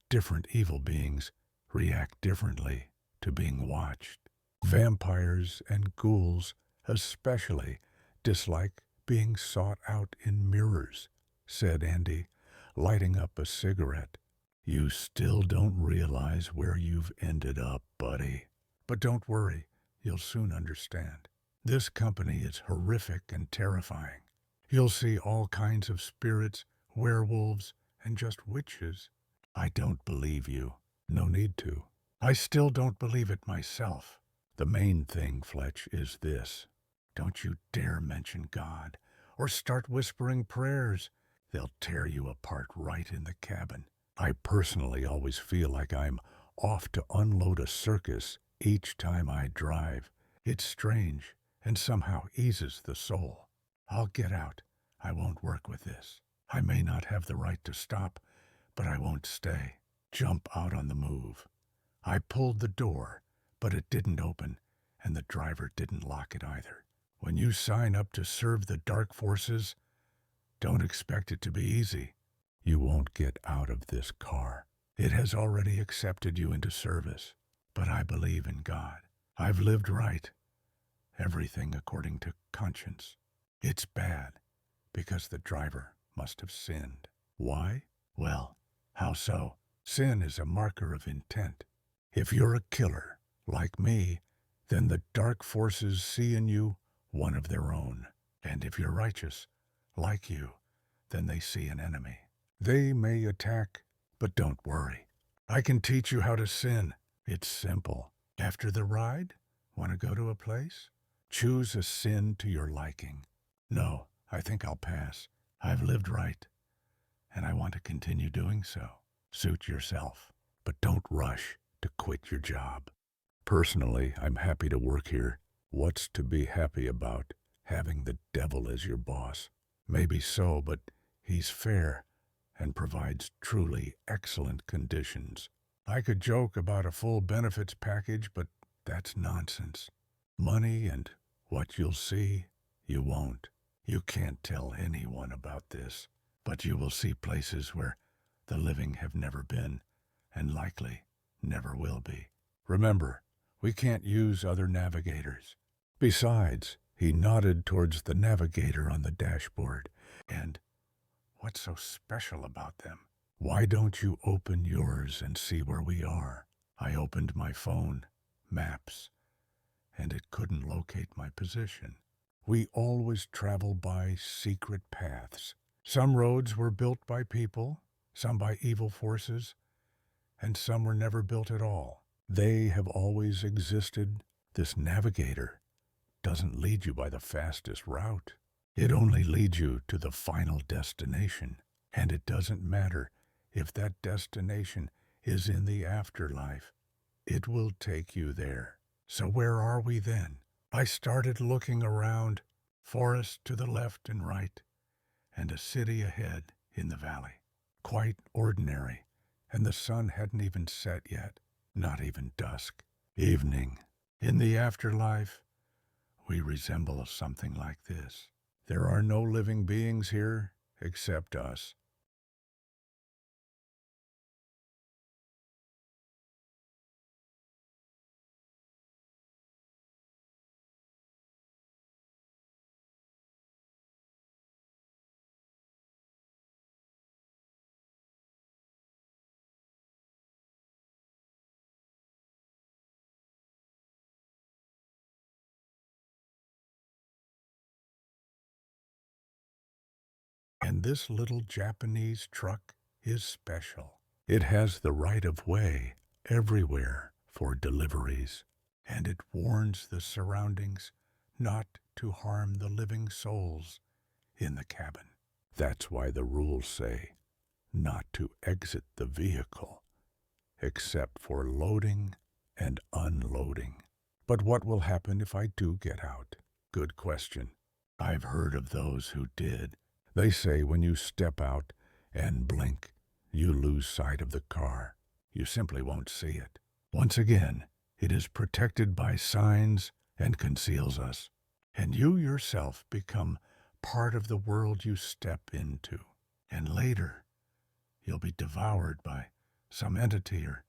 different evil beings react differently to being watched. Vampires and ghouls especially dislike being sought out in mirrors, said Andy, lighting up a cigarette. You still don't realize where you've ended up, buddy. But don't worry, you'll soon understand. This company is horrific and terrifying. You'll see all kinds of spirits, werewolves, and just witches. I don't believe you. No need to. I still don't believe it myself. The main thing, Fletch, is this. Don't you dare mention God or start whispering prayers. They'll tear you apart right in the cabin. I personally always feel like I'm off to unload a circus each time I drive. It's strange and somehow eases the soul. I'll get out. I won't work with this. I may not have the right to stop, but I won't stay. Jump out on the move. I pulled the door, but it didn't open, and the driver didn't lock it either. When you sign up to serve the dark forces, don't expect it to be easy. You won't get out of this car. It has already accepted you into service. But I believe in God. I've lived right. Everything according to conscience. It's bad, because the driver must have sinned. Why? Well, how so? Sin is a marker of intent. If you're a killer, like me, then the dark forces see in you one of their own. And if you're righteous, like you, then they see an enemy. They may attack, but don't worry. I can teach you how to sin. It's simple. After the ride, want to go to a place? Choose a sin to your liking. No, I think I'll pass. I've lived right, and I want to continue doing so. Suit yourself, but don't rush to quit your job. Personally, I'm happy to work here. What's to be happy about having the devil as your boss? Maybe so, but he's fair and provides truly excellent conditions. I could joke about a full benefits package, but that's nonsense. Money and what you'll see, you won't. You can't tell anyone about this, but you will see places where the living have never been and likely never will be. Remember, we can't use other navigators. Besides, he nodded towards the navigator on the dashboard. And what's so special about them? Why don't you open yours and see where we are? I opened my phone, maps, and it couldn't locate my position. We always travel by secret paths. Some roads were built by people, some by evil forces, and some were never built at all. They have always existed. This navigator doesn't lead you by the fastest route. It only leads you to the final destination. And it doesn't matter if that destination is in the afterlife. It will take you there. So where are we then? I started looking around, forest to the left and right, and a city ahead in the valley. Quite ordinary, and the sun hadn't even set yet, not even dusk. Evening. In the afterlife, we resemble something like this. There are no living beings here except us. And this little Japanese truck is special. It has the right of way everywhere for deliveries, and it warns the surroundings not to harm the living souls in the cabin. That's why the rules say not to exit the vehicle except for loading and unloading. But what will happen if I do get out? Good question. I've heard of those who did. They say when you step out and blink, you lose sight of the car. You simply won't see it. Once again, it is protected by signs and conceals us. And you yourself become part of the world you step into. And later, you'll be devoured by some entity or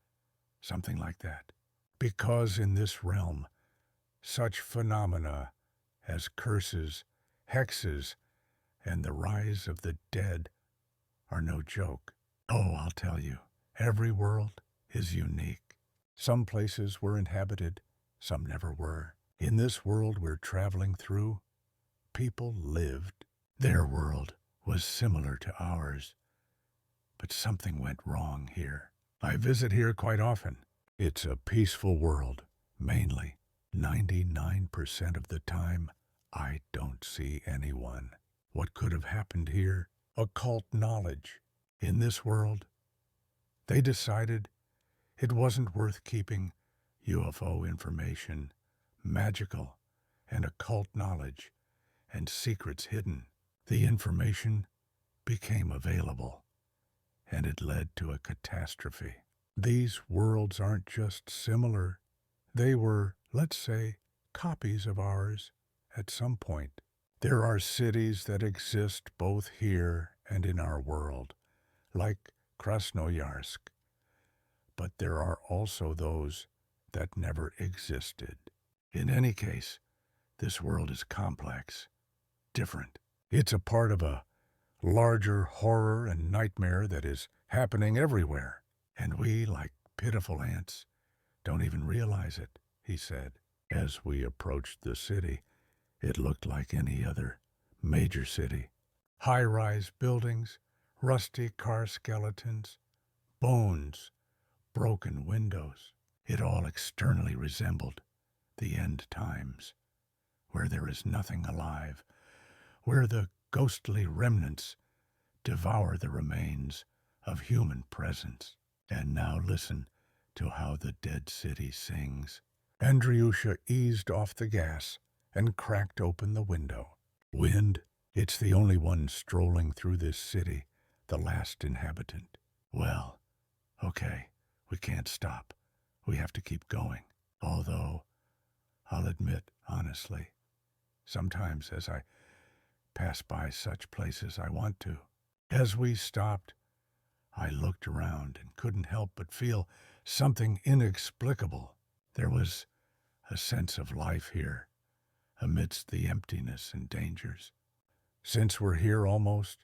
something like that. Because in this realm, such phenomena as curses, hexes, and the rise of the dead are no joke. Oh, I'll tell you, every world is unique. Some places were inhabited, some never were. In this world we're traveling through, people lived. Their world was similar to ours, but something went wrong here. I visit here quite often. It's a peaceful world, mainly. 99% of the time, I don't see anyone. What could have happened here? Occult knowledge. In this world, they decided it wasn't worth keeping UFO information, magical and occult knowledge, and secrets hidden. The information became available, and it led to a catastrophe. These worlds aren't just similar. They were, let's say, copies of ours at some point. There are cities that exist both here and in our world, like Krasnoyarsk, but there are also those that never existed. In any case, this world is complex, different. It's a part of a larger horror and nightmare that is happening everywhere, and we, like pitiful ants, don't even realize it, he said. As we approached the city, it looked like any other major city. High-rise buildings, rusty car skeletons, bones, broken windows. It all externally resembled the end times, where there is nothing alive, where the ghostly remnants devour the remains of human presence. And now listen to how the dead city sings. Andriusha eased off the gas and cracked open the window. Wind, it's the only one strolling through this city, the last inhabitant. Well, okay, we can't stop. We have to keep going. Although, I'll admit, honestly, sometimes as I pass by such places I want to. As we stopped, I looked around and couldn't help but feel something inexplicable. There was a sense of life here, amidst the emptiness and dangers. Since we're here almost,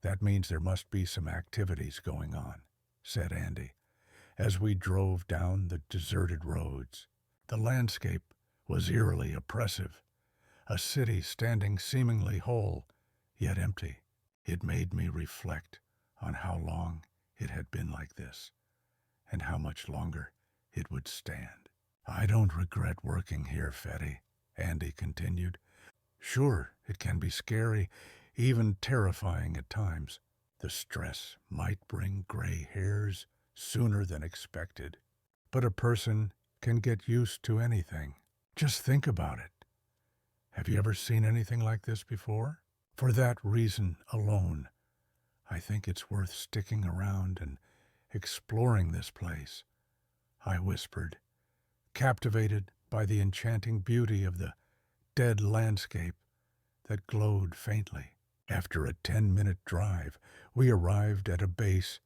that means there must be some activities going on, said Andy, as we drove down the deserted roads. The landscape was eerily oppressive, a city standing seemingly whole, yet empty. It made me reflect on how long it had been like this, and how much longer it would stand. I don't regret working here, Fetty, Andy continued. Sure, it can be scary, even terrifying at times. The stress might bring gray hairs sooner than expected, but a person can get used to anything. Just think about it. Have you ever seen anything like this before? For that reason alone, I think it's worth sticking around and exploring this place, I whispered, captivated by the enchanting beauty of the dead landscape that glowed faintly. After a 10-minute drive, we arrived at a base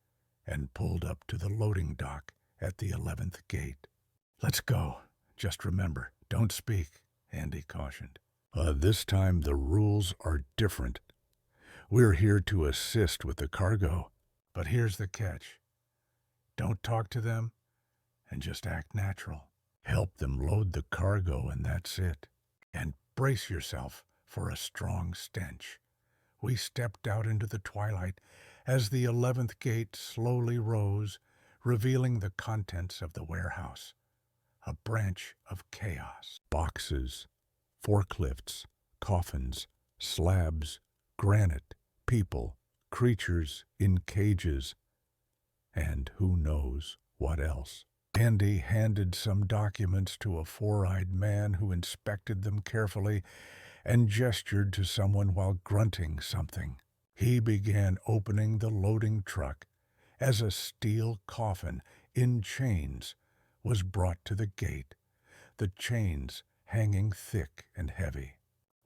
and pulled up to the loading dock at the 11th gate. Let's go. Just remember, don't speak, Andy cautioned. This time the rules are different. We're here to assist with the cargo, but here's the catch. Don't talk to them and just act natural. Help them load the cargo and that's it. And brace yourself for a strong stench. We stepped out into the twilight as the 11th gate slowly rose, revealing the contents of the warehouse. A branch of chaos. Boxes, forklifts, coffins, slabs, granite, people, creatures in cages, and who knows what else. Andy handed some documents to a four-eyed man who inspected them carefully and gestured to someone while grunting something. He began opening the loading truck as a steel coffin in chains was brought to the gate, the chains hanging thick and heavy.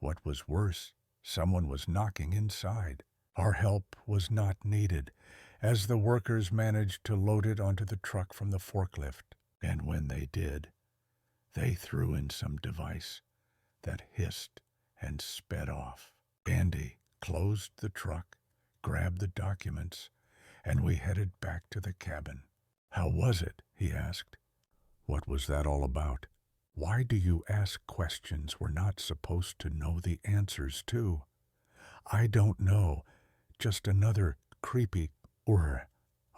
What was worse, someone was knocking inside. Our help was not needed, as the workers managed to load it onto the truck from the forklift. And when they did, they threw in some device that hissed and sped off. Andy closed the truck, grabbed the documents, and we headed back to the cabin. How was it? He asked. What was that all about? Why do you ask questions we're not supposed to know the answers to? I don't know. Just another creepy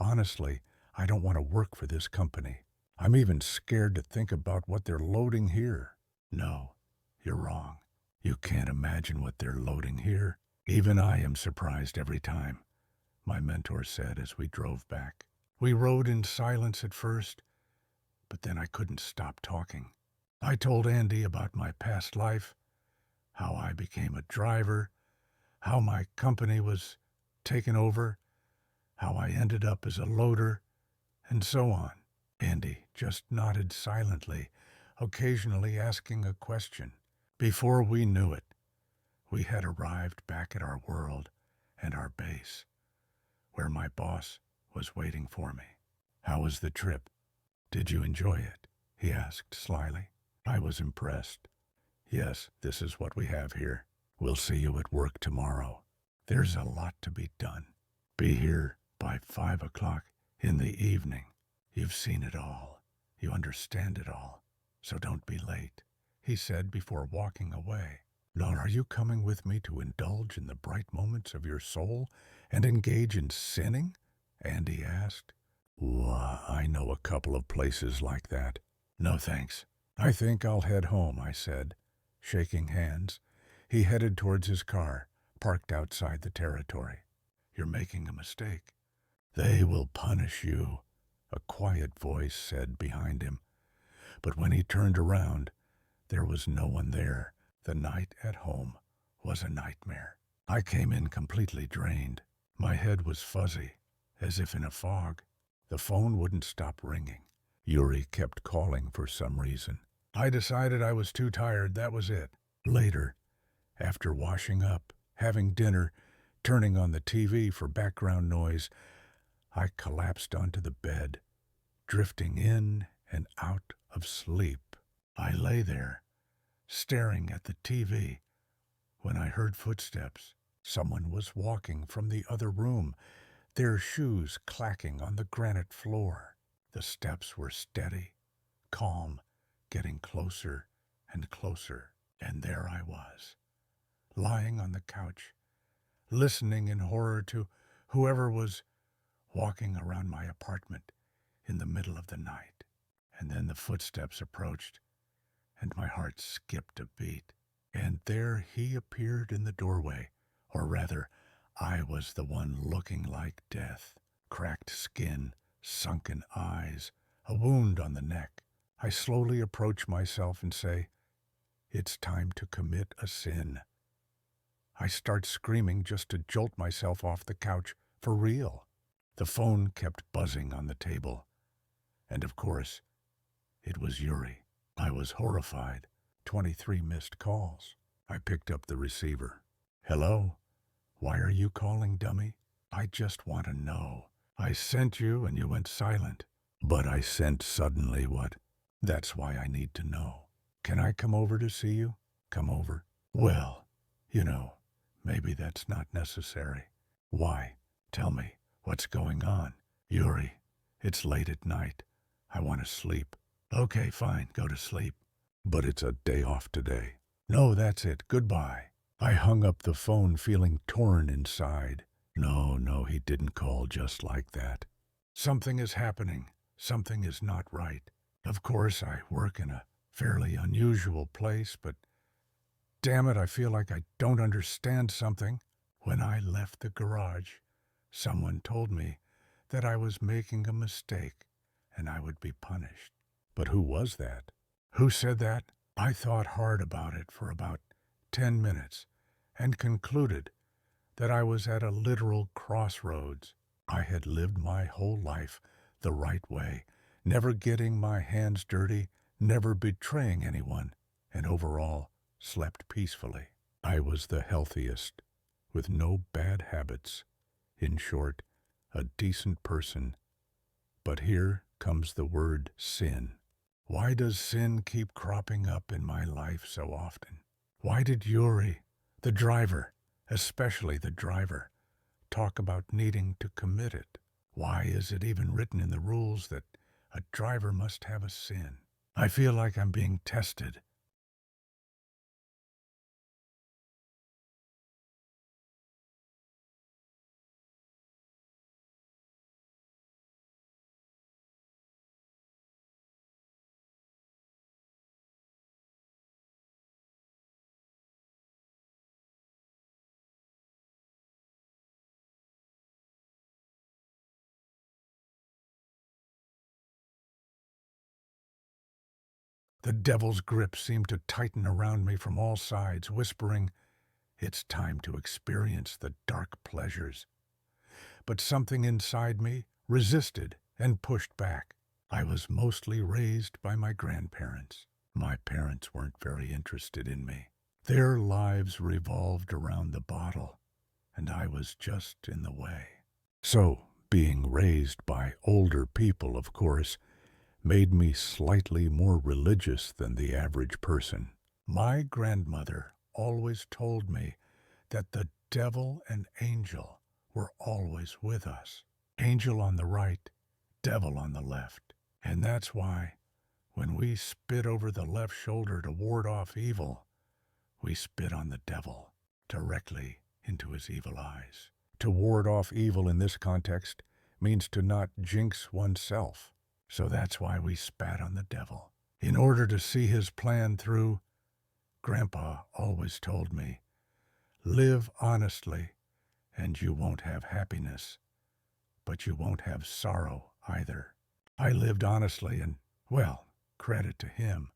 Honestly, I don't want to work for this company. I'm even scared to think about what they're loading here. No, you're wrong. You can't imagine what they're loading here. Even I am surprised every time, my mentor said as we drove back. We rode in silence at first, but then I couldn't stop talking. I told Andy about my past life, how I became a driver, how my company was taken over, how I ended up as a loader, and so on. Andy just nodded silently, occasionally asking a question. Before we knew it, we had arrived back at our world and our base, where my boss was waiting for me. How was the trip? Did you enjoy it? He asked slyly. I was impressed. Yes, this is what we have here. We'll see you at work tomorrow. There's a lot to be done. Be here by 5 o'clock in the evening. You've seen it all. You understand it all. So don't be late, he said before walking away. Now, are you coming with me to indulge in the bright moments of your soul and engage in sinning? Andy asked. Why, I know a couple of places like that. No thanks. I think I'll head home, I said. Shaking hands, he headed towards his car, parked outside the territory. You're making a mistake. They will punish you, a quiet voice said behind him. But when he turned around, there was no one there. The night at home was a nightmare. I came in completely drained. My head was fuzzy, as if in a fog. The phone wouldn't stop ringing. Yuri kept calling for some reason. I decided I was too tired, that was it. Later, after washing up, having dinner, turning on the TV for background noise, I collapsed onto the bed, drifting in and out of sleep. I lay there, staring at the TV, when I heard footsteps. Someone was walking from the other room, their shoes clacking on the granite floor. The steps were steady, calm, getting closer and closer. And there I was, lying on the couch, listening in horror to whoever was walking around my apartment in the middle of the night. And then the footsteps approached, and my heart skipped a beat. And there he appeared in the doorway, or rather, I was the one looking like death. Cracked skin, sunken eyes, a wound on the neck. I slowly approach myself and say, it's time to commit a sin. I start screaming just to jolt myself off the couch, for real. The phone kept buzzing on the table. And of course, it was Yuri. I was horrified. 23 missed calls. I picked up the receiver. Hello? Why are you calling, dummy? I just want to know. I sent you and you went silent. But I sent suddenly what? That's why I need to know. Can I come over to see you? Come over? Well, maybe that's not necessary. Why? Tell me, what's going on? Yuri, it's late at night. I want to sleep. Okay, fine, go to sleep. But it's a day off today. No, that's it. Goodbye. I hung up the phone feeling torn inside. No, he didn't call just like that. Something is happening. Something is not right. Of course, I work in a fairly unusual place, but damn it, I feel like I don't understand something. When I left the garage, someone told me that I was making a mistake and I would be punished. But who was that? Who said that? I thought hard about it for about 10 minutes and concluded that I was at a literal crossroads. I had lived my whole life the right way, never getting my hands dirty, never betraying anyone, and overall slept peacefully. I was the healthiest, with no bad habits. In short, a decent person. But here comes the word sin. Why does sin keep cropping up in my life so often? Why did Yuri, the driver, especially the driver, talk about needing to commit it? Why is it even written in the rules that a driver must have a sin? I feel like I'm being tested. The devil's grip seemed to tighten around me from all sides, whispering, it's time to experience the dark pleasures. But something inside me resisted and pushed back. I was mostly raised by my grandparents. My parents weren't very interested in me. Their lives revolved around the bottle, and I was just in the way. So, being raised by older people, of course, made me slightly more religious than the average person. My grandmother always told me that the devil and angel were always with us. Angel on the right, devil on the left. And that's why, when we spit over the left shoulder to ward off evil, we spit on the devil, directly into his evil eyes. To ward off evil in this context means to not jinx oneself. So that's why we spat on the devil. In order to see his plan through, Grandpa always told me, live honestly and you won't have happiness, but you won't have sorrow either. I lived honestly and, well, credit to him.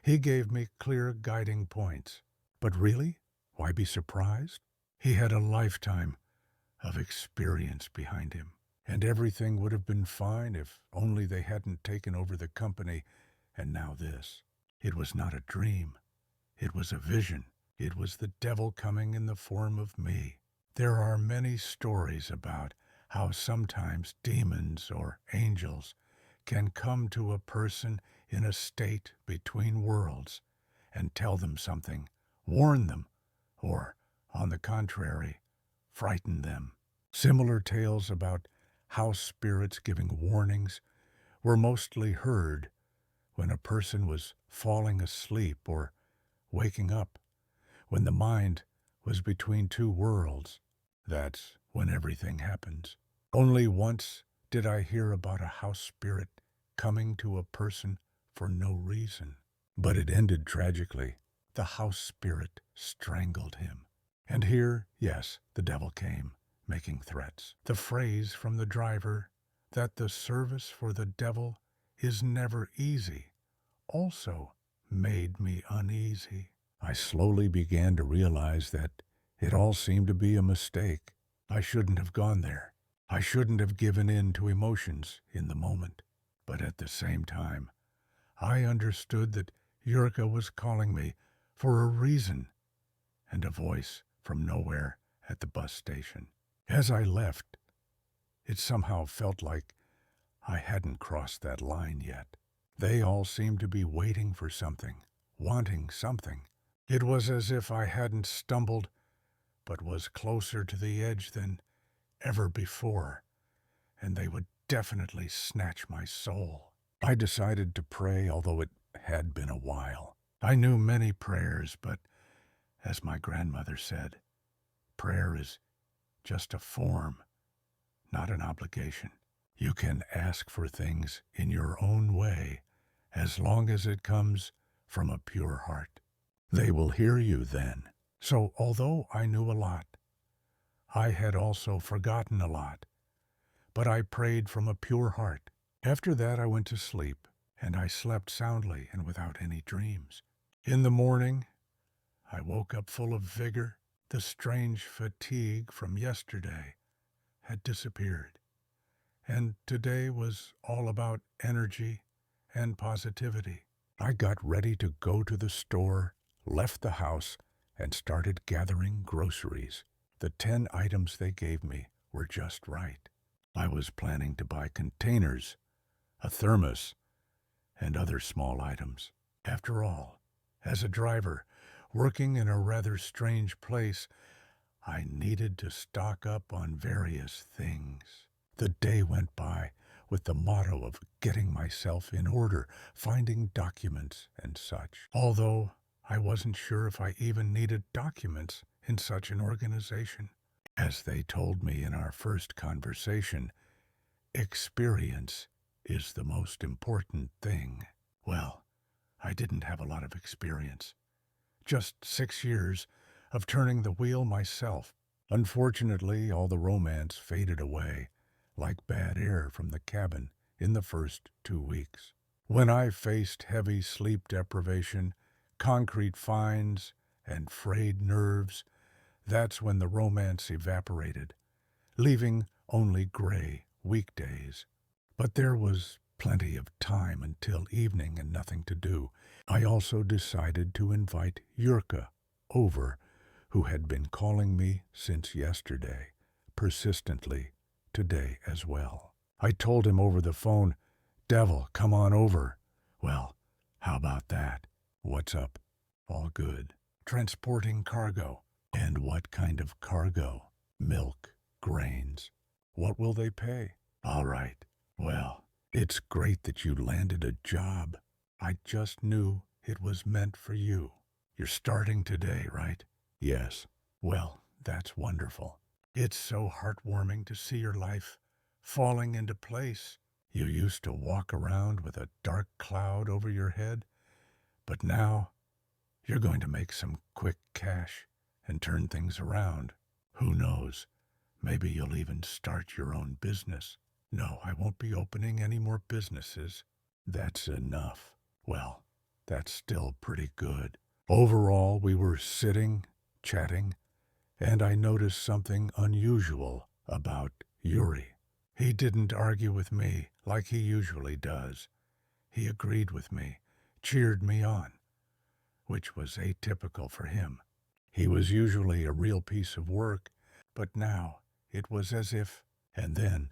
He gave me clear guiding points. But really, why be surprised? He had a lifetime of experience behind him, and everything would have been fine if only they hadn't taken over the company, and now this. It was not a dream. It was a vision. It was the devil coming in the form of me. There are many stories about how sometimes demons or angels can come to a person in a state between worlds and tell them something, warn them, or, on the contrary, frighten them. Similar tales about house spirits giving warnings were mostly heard when a person was falling asleep or waking up, when the mind was between two worlds. That's when everything happens. Only once did I hear about a house spirit coming to a person for no reason. But it ended tragically. The house spirit strangled him. And here, yes, the devil came, making threats. The phrase from the driver that the service for the devil is never easy also made me uneasy. I slowly began to realize that it all seemed to be a mistake. I shouldn't have gone there. I shouldn't have given in to emotions in the moment. But at the same time, I understood that Yurka was calling me for a reason, and a voice from nowhere at the bus station. As I left, it somehow felt like I hadn't crossed that line yet. They all seemed to be waiting for something, wanting something. It was as if I hadn't stumbled, but was closer to the edge than ever before, and they would definitely snatch my soul. I decided to pray, although it had been a while. I knew many prayers, but as my grandmother said, prayer is just a form, not an obligation. You can ask for things in your own way, as long as it comes from a pure heart. They will hear you then. So although I knew a lot, I had also forgotten a lot, but I prayed from a pure heart. After that I went to sleep, and I slept soundly and without any dreams. In the morning, I woke up full of vigor. The strange fatigue from yesterday had disappeared, and today was all about energy and positivity. I got ready to go to the store, left the house, and started gathering groceries. The 10 items they gave me were just right. I was planning to buy containers, a thermos, and other small items. After all, as a driver, working in a rather strange place, I needed to stock up on various things. The day went by with the motto of getting myself in order, finding documents and such. Although I wasn't sure if I even needed documents in such an organization. As they told me in our first conversation, experience is the most important thing. Well, I didn't have a lot of experience. Just 6 years of turning the wheel myself. Unfortunately, all the romance faded away like bad air from the cabin in the first 2 weeks. When I faced heavy sleep deprivation, concrete fines, and frayed nerves, that's when the romance evaporated, leaving only gray weekdays. But there was plenty of time until evening and nothing to do. I also decided to invite Yurka over, who had been calling me since yesterday, persistently today as well. I told him over the phone, "Devil, come on over." Well, how about that? What's up? All good. Transporting cargo. And what kind of cargo? Milk, grains. What will they pay? All right. Well, it's great that you landed a job. I just knew it was meant for you. You're starting today, right? Yes. Well, that's wonderful. It's so heartwarming to see your life falling into place. You used to walk around with a dark cloud over your head, but now you're going to make some quick cash and turn things around. Who knows? Maybe you'll even start your own business. No, I won't be opening any more businesses. That's enough. Well, that's still pretty good. Overall, we were sitting, chatting, and I noticed something unusual about Yuri. He didn't argue with me like he usually does. He agreed with me, cheered me on, which was atypical for him. He was usually a real piece of work, but now it was as if, and then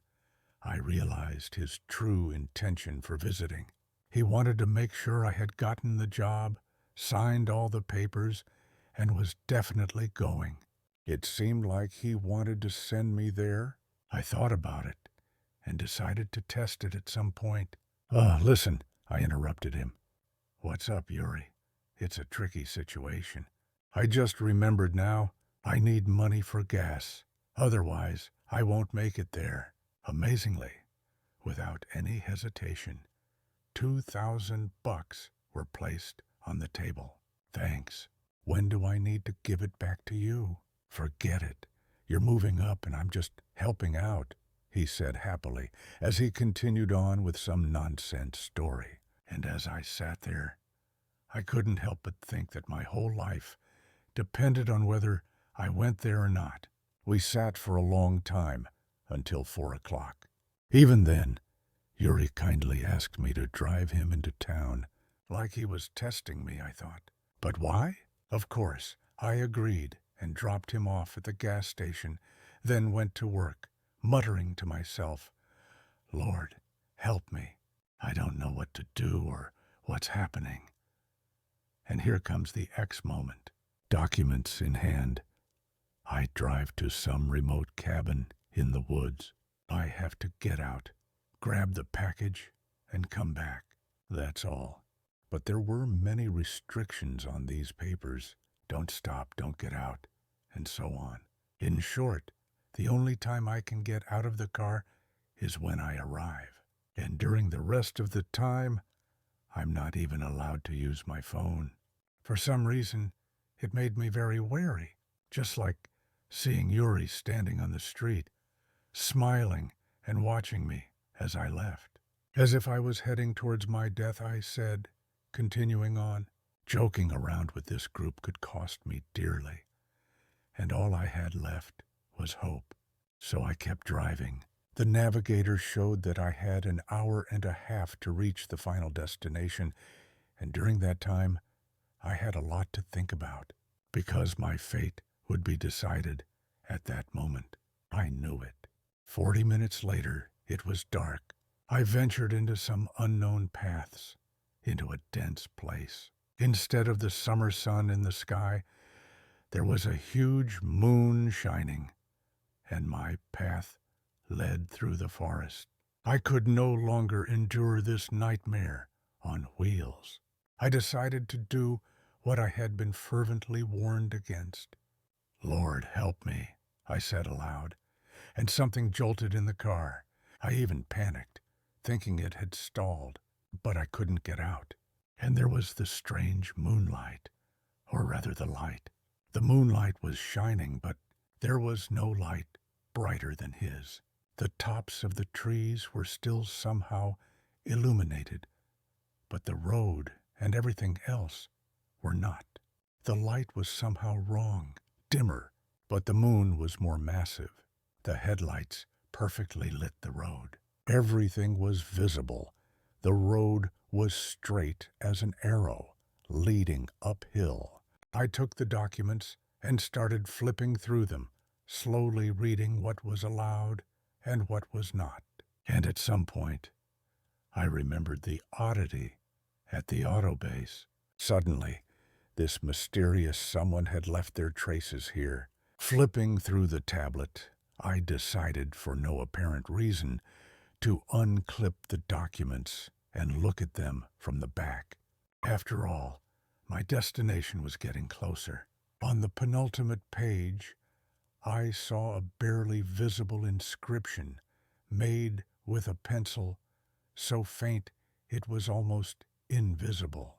I realized his true intention for visiting. He wanted to make sure I had gotten the job, signed all the papers, and was definitely going. It seemed like he wanted to send me there. I thought about it and decided to test it at some point. Listen, I interrupted him. What's up, Yuri? It's a tricky situation. I just remembered now I need money for gas. Otherwise, I won't make it there. Amazingly, without any hesitation, $2,000 were placed on the table. Thanks. When do I need to give it back to you? Forget it. You're moving up and I'm just helping out, he said happily as he continued on with some nonsense story. And as I sat there, I couldn't help but think that my whole life depended on whether I went there or not. We sat for a long time, until 4 o'clock. Even then, Yuri kindly asked me to drive him into town, like he was testing me, I thought. But why? Of course, I agreed and dropped him off at the gas station, then went to work, muttering to myself, Lord, help me. I don't know what to do or what's happening. And here comes the X moment. Documents in hand, I drive to some remote cabin in the woods. I have to get out, grab the package, and come back. That's all. But there were many restrictions on these papers. Don't stop, don't get out, and so on. In short, the only time I can get out of the car is when I arrive. And during the rest of the time, I'm not even allowed to use my phone. For some reason, it made me very wary, just like seeing Yuri standing on the street, smiling and watching me as I left. As if I was heading towards my death, I said, continuing on, joking around with this group could cost me dearly, and all I had left was hope. So I kept driving. The navigator showed that I had an hour and a half to reach the final destination, and during that time, I had a lot to think about, because my fate would be decided at that moment. I knew it. 40 minutes later, it was dark. I ventured into some unknown paths, into a dense place. Instead of the summer sun in the sky, there was a huge moon shining, and my path led through the forest. I could no longer endure this nightmare on wheels. I decided to do what I had been fervently warned against. Lord, help me, I said aloud, and something jolted in the car. I even panicked, thinking it had stalled, but I couldn't get out. And there was the strange moonlight, or rather the light. The moonlight was shining, but there was no light brighter than his. The tops of the trees were still somehow illuminated, but the road and everything else were not. The light was somehow wrong, dimmer, but the moon was more massive. The headlights perfectly lit the road. Everything was visible. The road was straight as an arrow, leading uphill. I took the documents and started flipping through them, slowly reading what was allowed and what was not. And at some point, I remembered the oddity at the auto base. Suddenly, this mysterious someone had left their traces here. Flipping through the tablet, I decided, for no apparent reason, to unclip the documents and look at them from the back. After all, My destination was getting closer. On the penultimate page, I saw a barely visible inscription made with a pencil so faint it was almost invisible.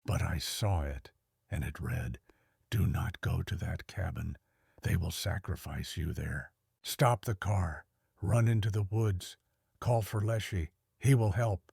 But I saw it, and it read, "Do not go to that cabin. They will sacrifice you there. Stop the car. Run into the woods. Call for Leshy. He will help."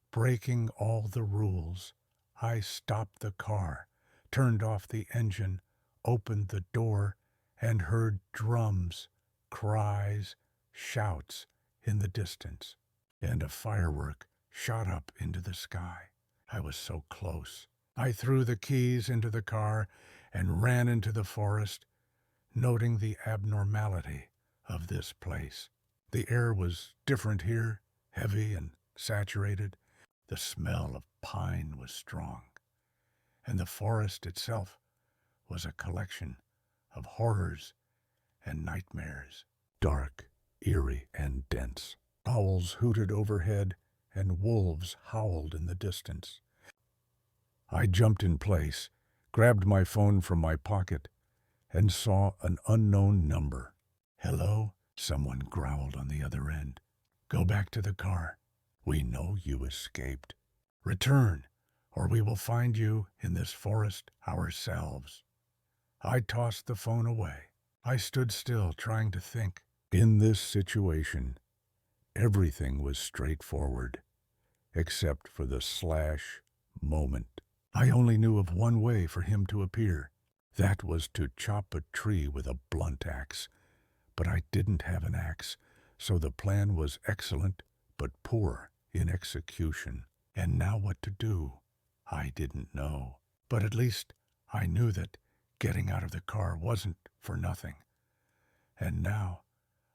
Breaking all the rules, I stopped the car, turned off the engine, opened the door, and heard drums, cries, shouts in the distance, and a firework shot up into the sky. I was so close. I threw the keys into the car and ran into the forest, noting the abnormality of this place. The air was different here, heavy and saturated. The smell of pine was strong, and the forest itself was a collection of horrors and nightmares, dark, eerie, and dense. Owls hooted overhead, and wolves howled in the distance. I jumped in place, grabbed my phone from my pocket, and saw an unknown number. "Hello?" someone growled on the other end. "Go back to the car. We know you escaped. Return, or we will find you in this forest ourselves." I tossed the phone away. I stood still, trying to think. In this situation, everything was straightforward, except for the slash moment. I only knew of one way for him to appear. That was to chop a tree with a blunt axe. But I didn't have an axe, so the plan was excellent but poor in execution. And now what to do? I didn't know. But at least I knew that getting out of the car wasn't for nothing. And now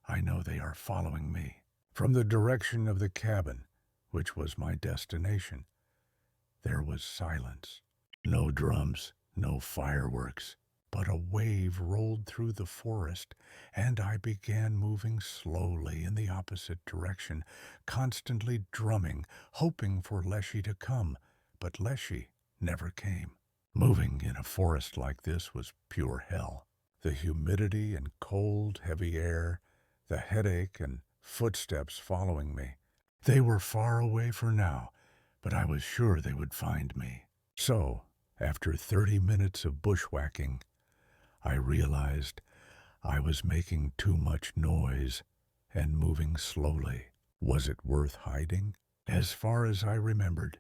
I know they are following me. From the direction of the cabin, which was my destination, there was silence. No drums, no fireworks, but a wave rolled through the forest, and I began moving slowly in the opposite direction, constantly drumming, hoping for Leshy to come, but Leshy never came. Moving in a forest like this was pure hell. The humidity and cold, heavy air, the headache and footsteps following me. They were far away for now, but I was sure they would find me. So, after 30 minutes of bushwhacking, I realized I was making too much noise and moving slowly. Was it worth hiding? As far as I remembered,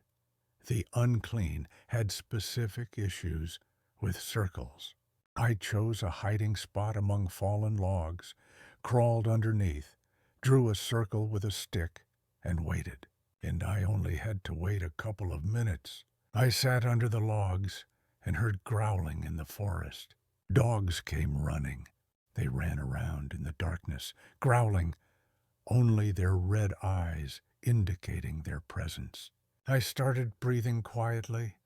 the unclean had specific issues with circles. I chose a hiding spot among fallen logs, crawled underneath, drew a circle with a stick, and waited. And I only had to wait a couple of minutes. I sat under the logs and heard growling in the forest. Dogs came running. They ran around in the darkness, growling, only their red eyes indicating their presence. I started breathing quietly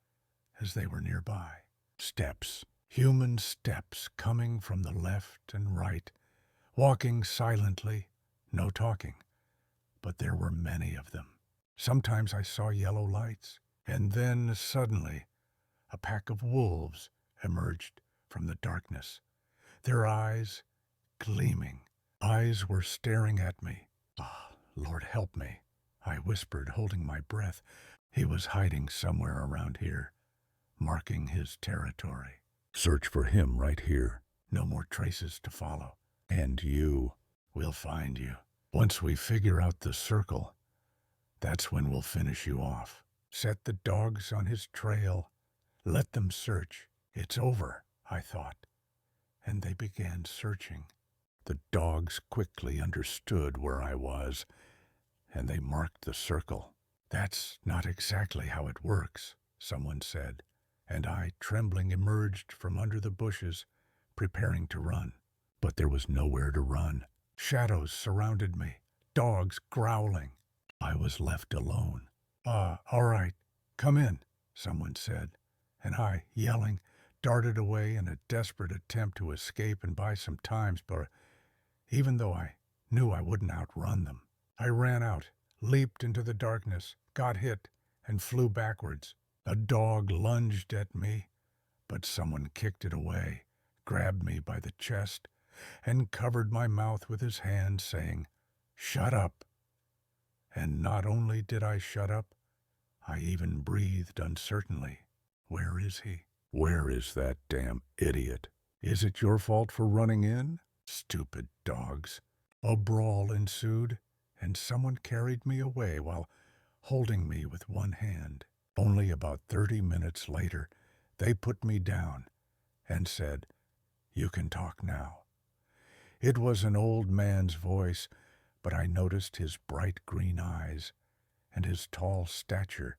as they were nearby. Steps, human steps coming from the left and right, walking silently, no talking, but there were many of them. Sometimes I saw yellow lights, and then suddenly a pack of wolves emerged from the darkness, their eyes gleaming. Eyes were staring at me. "Ah, Lord help me," I whispered, holding my breath. He was hiding somewhere around here, marking his territory. "Search for him right here. No more traces to follow. And you, we'll find you. Once we figure out the circle, that's when we'll finish you off. Set the dogs on his trail. Let them search. It's over," I thought. And they began searching. The dogs quickly understood where I was, and they marked the circle. "That's not exactly how it works," someone said. and I, trembling, emerged from under the bushes, preparing to run. But there was nowhere to run. Shadows surrounded me, dogs growling. I was left alone. All right, come in, someone said, and I, yelling, darted away in a desperate attempt to escape and buy some time, but even though I knew I wouldn't outrun them, I ran out, leaped into the darkness, got hit, and flew backwards. A dog lunged at me, but someone kicked it away, grabbed me by the chest, and covered my mouth with his hand, saying, "Shut up." And not only did I shut up, I even breathed uncertainly. Where is he? Where is that damn idiot? Is it your fault for running in? Stupid dogs. A brawl ensued, and someone carried me away while holding me with one hand. Only about 30 minutes later, they put me down and said, "You can talk now." It was an old man's voice, but I noticed his bright green eyes and his tall stature,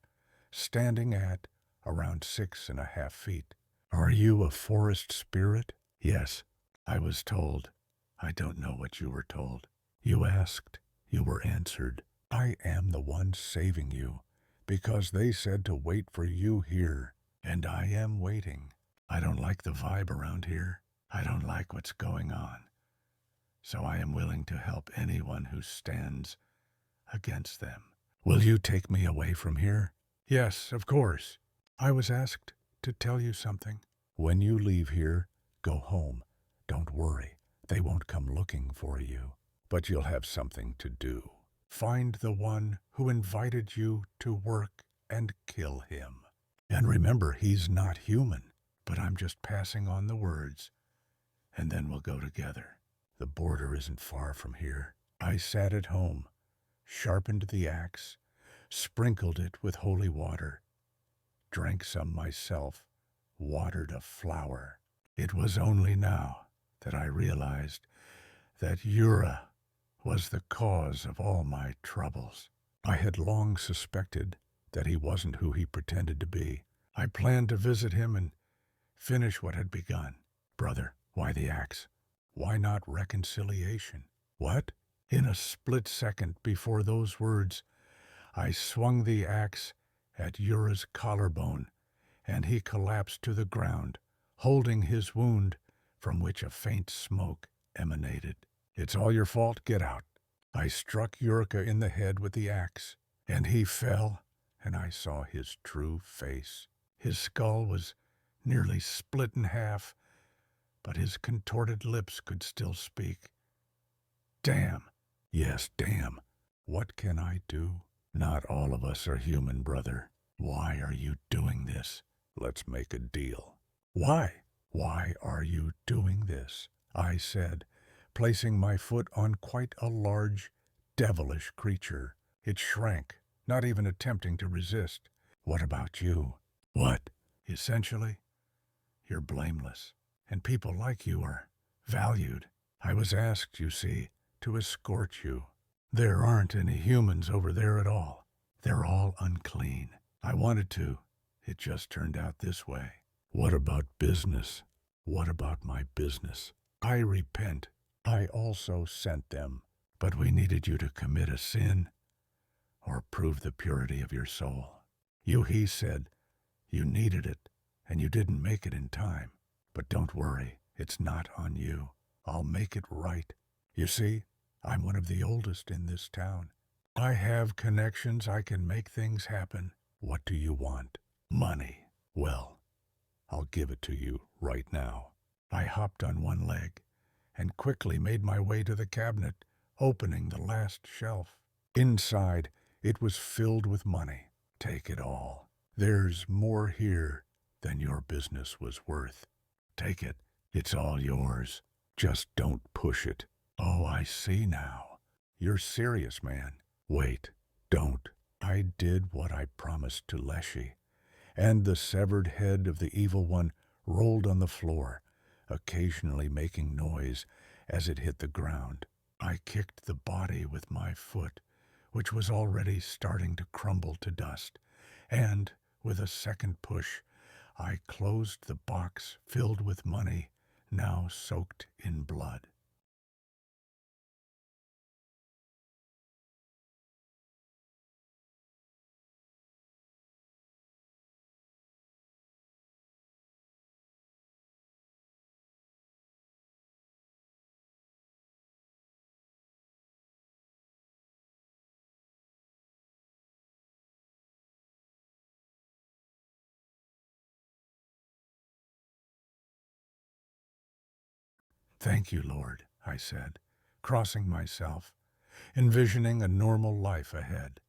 standing at around 6.5 feet. "Are you a forest spirit?" "Yes," I was told. "I don't know what you were told. You asked, you were answered. I am the one saving you, because they said to wait for you here, and I am waiting. I don't like the vibe around here. I don't like what's going on. So I am willing to help anyone who stands against them. Will you take me away from here?" "Yes, of course. I was asked to tell you something." "When you leave here, go home. Don't worry. They won't come looking for you. But you'll have something to do. Find the one who invited you to work and kill him. And remember, he's not human, but I'm just passing on the words. And then we'll go together. The border isn't far from here." I sat at home, sharpened the axe, sprinkled it with holy water, drank some myself, watered a flower. It was only now that I realized that Ura was the cause of all my troubles. I had long suspected that he wasn't who he pretended to be. I planned to visit him and finish what had begun. "Brother, why the axe? Why not reconciliation?" "What?" In a split second before those words, I swung the axe at Ura's collarbone, and he collapsed to the ground, holding his wound, from which a faint smoke emanated. "It's all your fault. Get out." I struck Yurka in the head with the axe, and he fell, and I saw his true face. His skull was nearly split in half, but his contorted lips could still speak. "Damn." "Yes, damn. What can I do? Not all of us are human, brother. Why are you doing this? Let's make a deal." "Why? Why are you doing this?" I said, placing my foot on quite a large, devilish creature. It shrank, not even attempting to resist. "What about you?" "What?" "Essentially, you're blameless, and people like you are valued. I was asked, you see, to escort you. There aren't any humans over there at all. They're all unclean. I wanted to. It just turned out this way." "What about business? What about my business?" "I repent. I also sent them. But we needed you to commit a sin or prove the purity of your soul. He said you needed it, and you didn't make it in time. But don't worry, it's not on you. I'll make it right. You see, I'm one of the oldest in this town. I have connections. I can make things happen. What do you want? Money. Well, I'll give it to you right now." I hopped on one leg and quickly made my way to the cabinet, opening the last shelf. Inside, it was filled with money. "Take it all. There's more here than your business was worth. Take it. It's all yours. Just don't push it." "Oh, I see now. You're serious, man." "Wait. Don't." I did what I promised to Leshy, and the severed head of the evil one rolled on the floor, occasionally making noise as it hit the ground. I kicked the body with my foot, which was already starting to crumble to dust, and, with a second push, I closed the box filled with money, now soaked in blood. Thank you, Lord, I said, crossing myself, envisioning a normal life ahead.